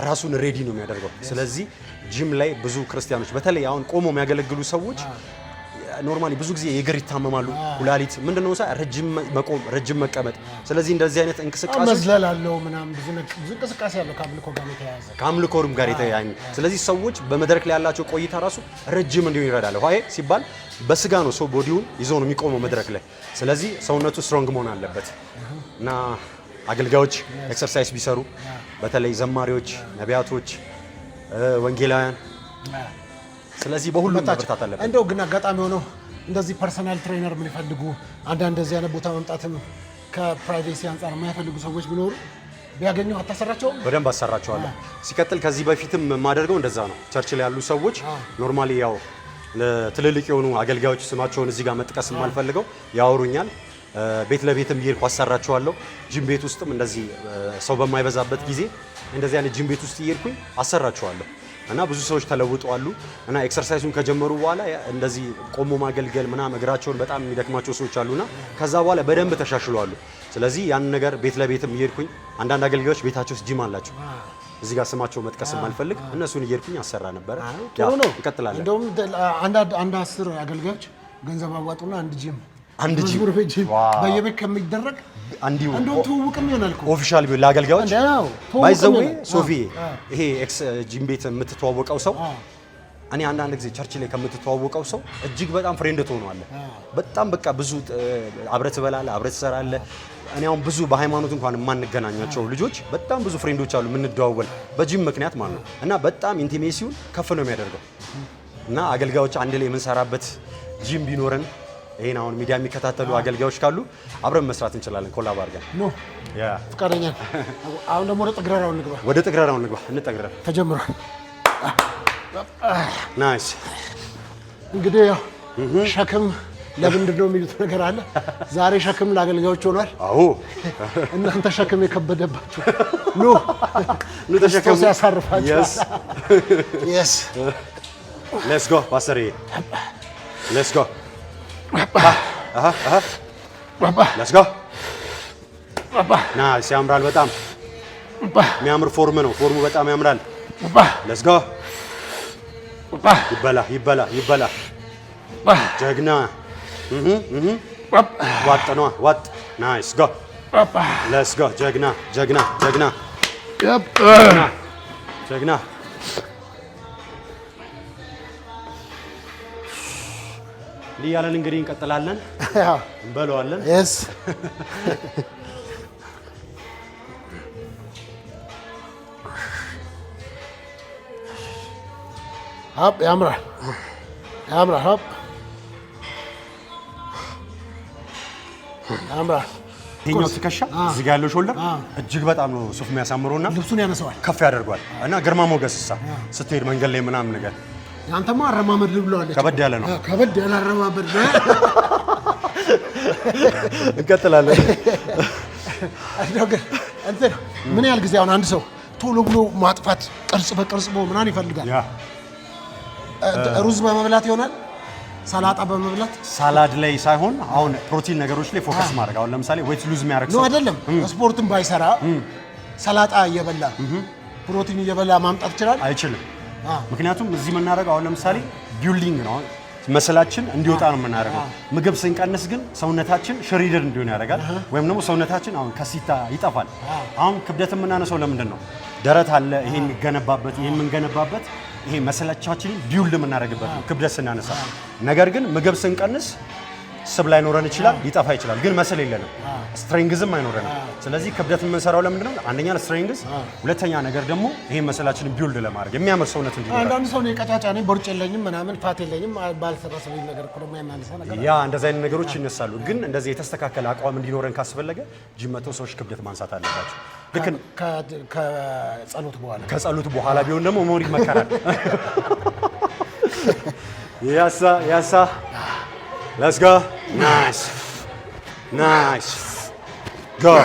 Speaker 6: ራሱን ሬዲ ነው የሚያደርገው። ስለዚህ ጂም ላይ ብዙ ክርስቲያኖች በተለይ አሁን ቆሞ የሚያገለግሉ ሰዎች ኖርማሊ ብዙ ጊዜ የእግር ይታመማሉ፣ ኩላሊት ምንድነው ረጅም መቆም፣ ረጅም መቀመጥ። ስለዚህ እንደዚህ አይነት እንቅስቃሴ
Speaker 4: መዝለል አለው ምናምን ብዙ እንቅስቃሴ አለው ከአምልኮ ጋር የተያያዘ
Speaker 6: ከአምልኮም ጋር የተያያዘ። ስለዚህ ሰዎች በመድረክ ላይ ያላቸው ቆይታ ራሱ ረጅም እንዲሆን ይረዳል። ሆይ ሲባል በስጋ ነው ሰው ቦዲውን ይዞ ነው የሚቆመው መድረክ ላይ። ስለዚህ ሰውነቱ ስትሮንግ መሆን አለበት እና አገልጋዮች ኤክሰርሳይዝ ቢሰሩ በተለይ ዘማሪዎች፣ ነቢያቶች፣ ወንጌላውያን ስለዚህ በሁሉም መበርታት አለበት።
Speaker 4: እንደው ግን አጋጣሚ ሆኖ እንደዚህ ፐርሰናል ትሬነር ምን ይፈልጉ አንዳንድ እንደዚህ አይነት ቦታ መምጣትም ከፕራይቬሲ አንጻር የማይፈልጉ ሰዎች ቢኖሩ ቢያገኙ አታሰራቸው?
Speaker 6: በደንብ አሰራቸዋለሁ። ሲቀጥል ከዚህ በፊትም የማደርገው እንደዛ ነው። ቸርች ላይ ያሉ ሰዎች ኖርማሊ ያው ለትልልቅ የሆኑ አገልጋዮች ስማቸውን እዚህ ጋር መጥቀስ የማልፈልገው ያወሩኛል። ቤት ለቤትም እየሄድኩ አሰራቸዋለሁ። ጂም ቤት ውስጥም እንደዚህ ሰው በማይበዛበት ጊዜ እንደዚህ አይነት ጂም ቤት ውስጥ እየሄድኩኝ አሰራቸዋለሁ እና ብዙ ሰዎች ተለውጠዋል። እና ኤክሰርሳይዙን ከጀመሩ በኋላ እንደዚህ ቆሞ ማገልገል ምናምን እግራቸውን በጣም የሚደክማቸው ሰዎች አሉና ከዛ በኋላ በደንብ ተሻሽሏሉ። ስለዚህ ያን ነገር ቤት ለቤትም እየሄድኩኝ አንዳንድ አገልጋዮች ቤታቸው ውስጥ ጂም አላቸው። እዚህ ጋር ስማቸው መጥቀስ የማልፈልግ እነሱን እየሄድኩኝ አሰራ ነበር።
Speaker 4: ጥሩ ነው፣
Speaker 6: እንቀጥላለን።
Speaker 4: እንደውም አንድ 10 አገልጋዮች ገንዘብ አዋጡና አንድ ጂም በየቤት ከሚደረግ እንደውም ትውውቅም ይሆናል እኮ
Speaker 6: ኦፊሻል ቢሆን ለአገልጋዮች ባይዘዌ ሶፊ ይሄ ኤክስ ጂም ቤት የምትተዋወቀው ሰው እኔ አንዳንድ ጊዜ ቸርች ላይ ከምትተዋወቀው ሰው እጅግ በጣም ፍሬንድ ትሆናለህ። በጣም በቃ ብዙ አብረህ ትበላለህ፣ አብረህ ትሰራለህ። እኔ አሁን ብዙ በሃይማኖት እንኳን የማንገናኛቸው ልጆች በጣም ብዙ ፍሬንዶች አሉ የምንደዋወል በጂም ምክንያት ማለት ነው። እና በጣም ኢንቲሜሲውን ከፍ ነው የሚያደርገው። እና አገልጋዮች አንድ ላይ የምንሰራበት ጂም ቢኖረን ይሄን አሁን ሚዲያ የሚከታተሉ አገልጋዮች ካሉ አብረን መስራት እንችላለን። ኮላብ አድርገን
Speaker 4: ኖ ያ ፍቃደኛ። አሁን ደግሞ ወደ ጥግረራው እንግባ። እንጠግረር ተጀምሯል።
Speaker 6: ናይስ።
Speaker 4: እንግዲህ ያው ሸክም ለምንድን ነው የሚሉት ነገር አለ። ዛሬ ሸክም ለአገልጋዮች ሆኗል።
Speaker 6: አዎ
Speaker 4: እናንተ ሸክም የከበደባችሁ ኑ ተሸከሙ፣ ያሳርፋችሁ። yes
Speaker 6: let's go ፓስተር፣ let's go let's go ናይስ። ያምራል። በጣም የሚያምር ፎርም ነው። ፎርሙ በጣም ያምራል። let's go ይበላ ጀግና ዋጥ ነው ዋጥ። ናይስ ጎ ሌትስ ጎ ጀግና እንዲህ ያለን እንግዲህ እንቀጥላለን፣ እንበለዋለን።
Speaker 4: yes ሀብ ያምራል ሀብ ያምራል።
Speaker 6: ይሄኛው ትከሻ እዚህ ጋር ያለው ሾልደር እጅግ በጣም ነው ሱፍ የሚያሳምረውና
Speaker 4: ልብሱን ያነሳዋል፣
Speaker 6: ከፍ ያደርገዋል እና ግርማ ሞገስሳ ስትሄድ መንገድ ላይ ምናምን ነገር
Speaker 4: ያንተማ አረማመድ ብለዋለች።
Speaker 6: ከበድ ያለ ነው።
Speaker 4: ከበድ ያለ አረማመድ ነው።
Speaker 6: እንቀጥላለን።
Speaker 4: እንትን ምን ያህል ጊዜ አሁን አንድ ሰው ቶሎ ብሎ ማጥፋት ቅርጽ በቅርጽ ምናምን ይፈልጋል? ሩዝ በመብላት ይሆናል? ሰላጣ በመብላት?
Speaker 6: ሳላድ ላይ ሳይሆን አሁን ፕሮቲን ነገሮች ላይ ፎከስ ማድረግ። አሁን ለምሳሌ ዌት ሉዝ የሚያደርግ ሰው
Speaker 4: አይደለም ስፖርትን ባይሰራ ሰላጣ እየበላ ፕሮቲን እየበላ ማምጣት ይችላል?
Speaker 6: አይችልም። ምክንያቱም እዚህ የምናደርገው አሁን ለምሳሌ ቢልዲንግ ነው፣ መስላችን እንዲወጣ ነው የምናደርገው። ምግብ ስንቀንስ ግን ሰውነታችን ሽሪድር እንዲሆን ያደርጋል፣ ወይም ደግሞ ሰውነታችን አሁን ከሲታ ይጠፋል። አሁን ክብደት የምናነሳው ለምንድን ነው? ደረት አለ፣ ይሄ የሚገነባበት ይሄ የምንገነባበት ይሄ መሰላቻችንን ቢውልድ የምናደርግበት ነው ክብደት ስናነሳ። ነገር ግን ምግብ ስንቀንስ ስብ ላይኖረን ይችላል፣ ሊጠፋ ይችላል፣ ግን መስል የለንም፣ ስትሬንግዝም አይኖረንም። ስለዚህ ክብደት የምንሰራው ለምንድን ነው? አንደኛ ለስትሬንግዝ፣ ሁለተኛ ነገር ደግሞ ይሄ መሰላችንን ቢውልድ ለማድረግ የሚያምር ሰውነት እንዲኖር።
Speaker 4: አንዳንድ ሰው ነው ቀጫጫ ነኝ፣ ቦርጭ የለኝም፣ ምናምን ፋት የለኝም ባልሰራ ሰው ነገር እኮ ነው የሚያነሳ ነገር።
Speaker 6: ያ እንደዚህ አይነት ነገሮች ይነሳሉ። ግን እንደዚህ የተስተካከለ አቋም እንዲኖረን ካስፈለገ ጂም መተው ሰዎች ክብደት ማንሳት አለባቸው። ልክ ከጸሎት በኋላ ቢሆን ደግሞ ሞር ይመከራል። ያሳ Let's go. Nice. Nice. Go.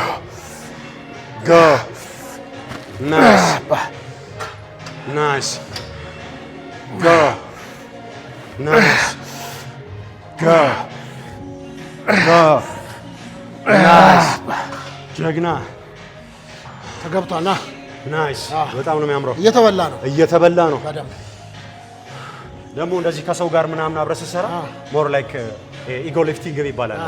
Speaker 6: Go. Nice. Nice. Go. Nice. Go. Go. Nice. ጀግና
Speaker 4: ተገብቷልና
Speaker 6: ናይስ። በጣም ነው የሚያምረው።
Speaker 4: እየተበላ ነው።
Speaker 6: ደግሞ እንደዚህ ከሰው ጋር ምናምን አብረህ ስትሰራ ሞር ላይክ ኢጎ ሊፍቲንግ ይባላል።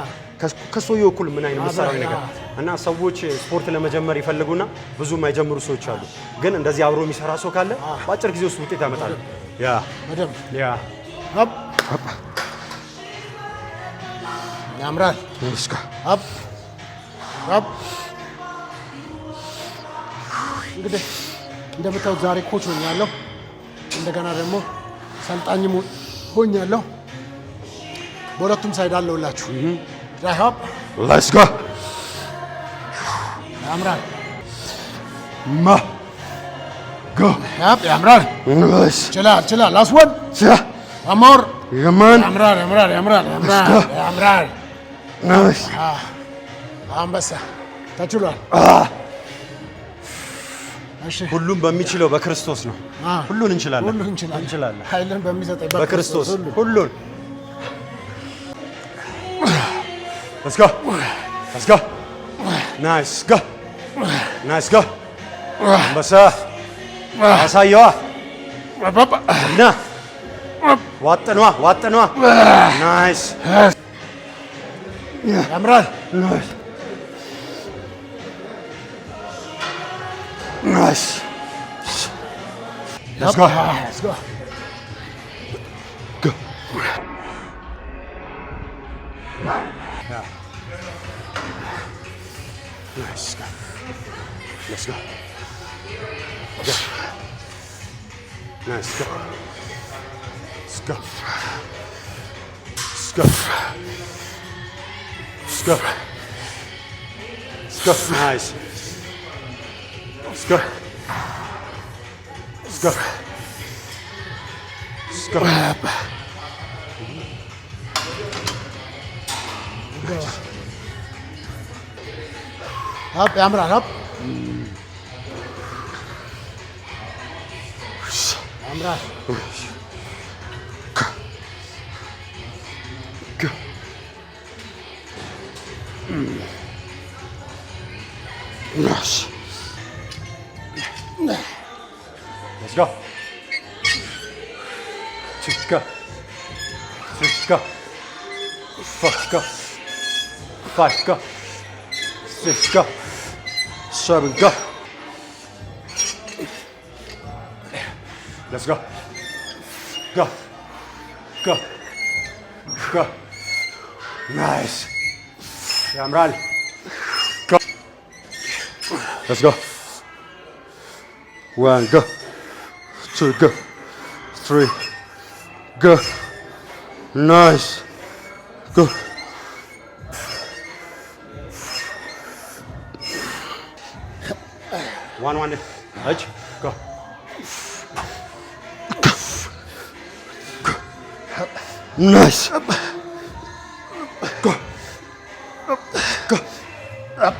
Speaker 6: ከሰውየው እኩል ምን አይነት መሰራዊ ነገር እና ሰዎች ስፖርት ለመጀመር ይፈልጉና ብዙ የማይጀምሩ ሰዎች አሉ። ግን እንደዚህ አብሮ የሚሰራ ሰው ካለ በአጭር ጊዜ ውስጥ ውጤት ያመጣል።
Speaker 4: ያምራል። እንግዲህ እንደምታዩት ዛሬ ኮች ሆኛለሁ፣ እንደገና ደግሞ ሰልጣኝም ሆኛለሁ። በሁለቱም ሳይድ አለውላችሁ። ራይሆፕ
Speaker 6: ሌትስ ጎ
Speaker 4: ያምራል።
Speaker 6: ጎ
Speaker 4: ያምራል። ችላል ላስወን አሞር ያምራል። አንበሳ ተችሏል።
Speaker 6: ሁሉም በሚችለው በክርስቶስ ነው። ሁሉን እንችላለን።
Speaker 4: ኃይልን በሚሰጠኝ
Speaker 6: በክርስቶስ ሁሉን። Let's go. Nice. Go. አንበሳ አሳየዋ እና ዋጥኗ ናይስ።
Speaker 4: ያምራል።
Speaker 6: Nice. Let's go. Go. Yeah. Nice. Let's go. Go. Nice. Go. Let's go. Nice. Let's go.
Speaker 4: ያምራል።
Speaker 6: Yes. Let's go. 6 go. 4 go. 5 go. 6 go. 7 go. Let's go. Go. Nice. ያምራል። Go. Let's go. 1 go. 2 go. 3 go. Nice. Go. 1 እጅ go nice go go up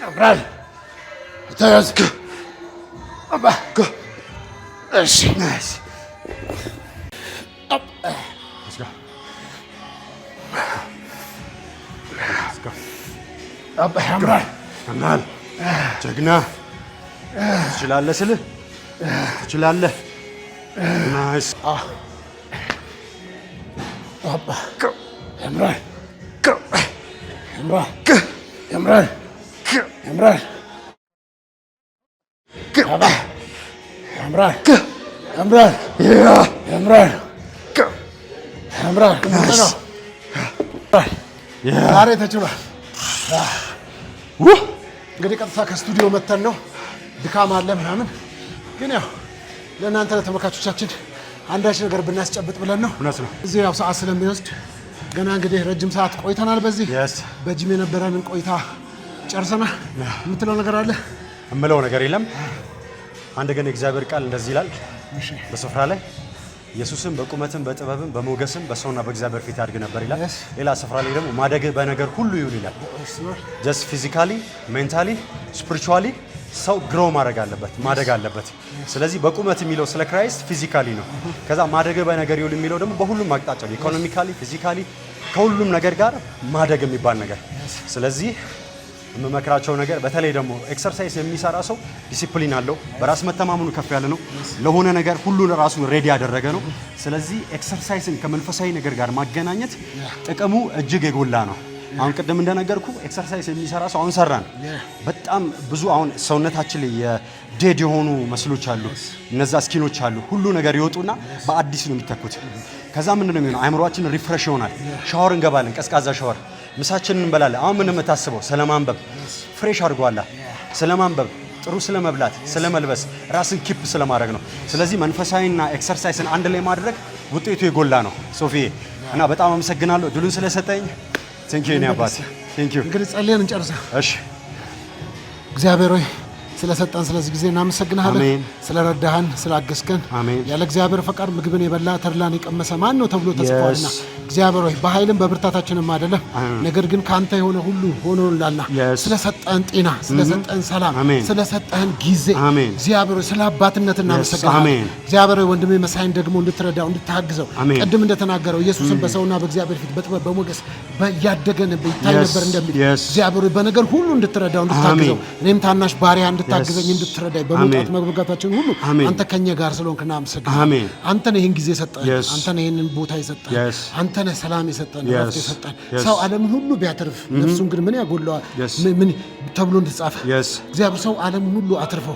Speaker 6: ያምራል ተያዝ up go እሺ nice up let's go up ያምራል ጀግና ትችላለህ ስልህ ትችላለህ ናይስ up ያምራል ያምራል ያምራል ያምራል ያምራል ያምራል ያምራል ያምራል ዛሬ ተችሏል። እንግዲህ ቀጥታ ከስቱዲዮ መተን ነው። ድካም አለ ምናምን፣ ግን ያው ለእናንተ ለተመልካቾቻችን አንዳች ነገር ብናስጨብጥ ብለን ነው። እዚህ ያው ሰዓት ስለሚወስድ ገና እንግዲህ ረጅም ሰዓት ቆይተናል። በዚህ በጂም የነበረንን ቆይታ ጨርሰናል። የምትለው ነገር አለ? እምለው ነገር የለም። አንድ ግን የእግዚአብሔር ቃል እንደዚህ ይላል በስፍራ ላይ ኢየሱስም በቁመትም በጥበብም በሞገስም በሰውና በእግዚአብሔር ፊት ያድግ ነበር ይላል። ሌላ ስፍራ ላይ ደግሞ ማደግ በነገር ሁሉ ይሁን ይላል። ጀስት ፊዚካሊ ሜንታሊ ስፒሪቹዋሊ ሰው ግሮ ማድረግ አለበት ማደግ አለበት። ስለዚህ በቁመት የሚለው ስለ ክራይስት ፊዚካሊ ነው። ከዛ ማደግ በነገር ይሁን የሚለው ደግሞ በሁሉም አቅጣጫ ኢኮኖሚካሊ ፊዚካሊ ከሁሉም ነገር ጋር ማደግ የሚባል ነገር። ስለዚህ የምመክራቸው ነገር በተለይ ደግሞ ኤክሰርሳይዝ የሚሰራ ሰው ዲሲፕሊን አለው፣ በራስ መተማመኑ ከፍ ያለ ነው፣ ለሆነ ነገር ሁሉ ራሱን ሬዲ ያደረገ ነው። ስለዚህ ኤክሰርሳይዝን ከመንፈሳዊ ነገር ጋር ማገናኘት ጥቅሙ እጅግ የጎላ ነው። አሁን ቅድም እንደነገርኩ ኤክሰርሳይዝ የሚሰራ ሰው አሁን ሰራን በጣም ብዙ አሁን ሰውነታችን ላይ የዴድ የሆኑ መስሎች አሉ፣ እነዛ ስኪኖች አሉ፣ ሁሉ ነገር ይወጡና በአዲስ ነው የሚተኩት። ከዛ ምንድነው የሚሆነው? አእምሮአችን ሪፍሬሽ ይሆናል። ሻወር እንገባለን፣ ቀዝቃዛ ሻወር፣ ምሳችንን እንበላለን። አሁን ምን የምታስበው? ስለማንበብ ፍሬሽ አድርጓላ፣ ስለማንበብ፣ ጥሩ ስለመብላት፣ ስለመልበስ፣ ራስን ኪፕ ስለማድረግ ነው። ስለዚህ መንፈሳዊና ኤክሰርሳይዝን አንድ ላይ ማድረግ ውጤቱ የጎላ ነው። ሶፊዬ እና በጣም አመሰግናለሁ ድሉን ስለሰጠኝ። ቴንክ ዩ ኔ አባት ቴንክ ዩ።
Speaker 4: እንግዲህ ጸልየን እንጨርሳ።
Speaker 6: እሺ
Speaker 4: እግዚአብሔር ሆይ ስለሰጠን ስለዚህ ጊዜ እናመሰግናለን። ስለረዳህን ስላገዝከን። ያለ እግዚአብሔር ፈቃድ ምግብን የበላ ተድላን የቀመሰ ማን ነው ተብሎ ተጽፏልና እግዚአብሔር ሆይ በኃይልም በብርታታችንም አይደለም፣ ነገር ግን ካንተ የሆነ ሁሉ ሆኖልናልና ስለሰጠን ጤና፣ ስለሰጠን ሰላም፣ ስለሰጠን ጊዜ እግዚአብሔር ስለ አባትነት እናመሰግናለን። እግዚአብሔር ሆይ ወንድሜ መሳይን ደግሞ እንድትረዳው እንድታግዘው፣ ቅድም እንደተናገረው ኢየሱስን በሰውና በእግዚአብሔር ፊት በጥበብ በሞገስ ያደገን ይታይ ነበር እንደሚል እግዚአብሔር ሆይ በነገር ሁሉ እንድትረዳው እንድታግዘው፣ እኔም ታናሽ ባሪያ እንድታግዘኝ እንድትረዳይ በመውጣት መግባታችን ሁሉ አንተ ከኛ ጋር ስለሆንክ እናመሰግናለን። አንተ ነህ ይህን ጊዜ ሰጠን፣ አንተ ነህ ይህንን ቦታ የሰጠን፣ አንተ ነህ ሰላም የሰጠን፣ ረፍት የሰጠን። ሰው ዓለምን ሁሉ ቢያተርፍ ነፍሱን ግን ምን ያጎለዋል ምን ተብሎ እንደተጻፈ እግዚአብሔር ሰው ዓለምን ሁሉ አትርፎ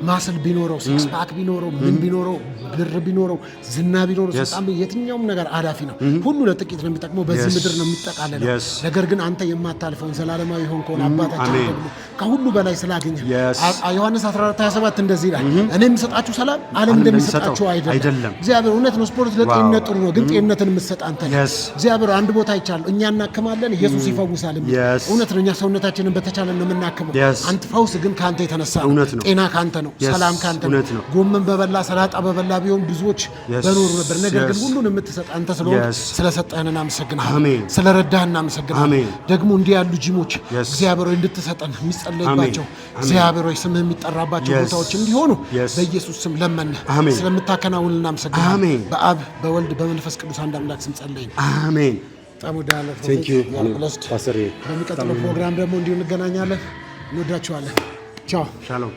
Speaker 4: ማስል ቢኖረው ሲክስ ፓክ ቢኖረው ምን ቢኖረው ብር ቢኖረው ዝና ቢኖረው ስልጣን የትኛውም ነገር አዳፊ ነው። ሁሉ ለጥቂት ነው የሚጠቅመው፣ በዚህ ምድር ነው የሚጠቃለለው። ነገር ግን አንተ የማታልፈውን ዘላለማዊ ሆንከውን አባታችን ደግሞ ከሁሉ በላይ ስላገኘ ዮሐንስ 14:27 እንደዚህ ይላል፣ እኔ የምሰጣችሁ ሰላም ዓለም እንደሚሰጣችሁ አይደለም። እግዚአብሔር እውነት ነው። ስፖርት ለጤንነት ጥሩ ነው፣ ግን ጤንነትን የምትሰጥ አንተ ነህ። እግዚአብሔር አንድ ቦታ ይቻላል፣ እኛ እናክማለን፣ ኢየሱስ ይፈውሳል። እውነት ነው። እኛ ሰውነታችንን በተቻለ ነው የምናክመው። አንተ ፈውስ ግን ካንተ የተነሳ ነው። ጤና ካንተ ነው፣ ሰላም ካንተ ነው። ጎመን በበላ ሰላጣ በበላ ቢሆን ብዙዎች በኖሩ ነበር። ነገር ግን ሁሉን የምትሰጥ አንተ ስለሆነ ስለሰጠህን እናመሰግናለን፣ ስለረዳህን እናመሰግናለን። ደግሞ እንዲህ ያሉ ጂሞች እግዚአብሔር እንድትሰጠን የሚጸለይባቸው እግዚአብሔር ስምህ የሚጠራባቸው ቦታዎች እንዲሆኑ በኢየሱስ ስም ለመን ስለምታከናውን እናመሰግናለን። በአብ በወልድ በመንፈስ ቅዱስ አንድ አምላክ ስም ጸለይን፣ አሜን። በሚቀጥለው ፕሮግራም ደግሞ እንዲሁ እንገናኛለን። እንወዳችኋለን። ቻው ሻሎም።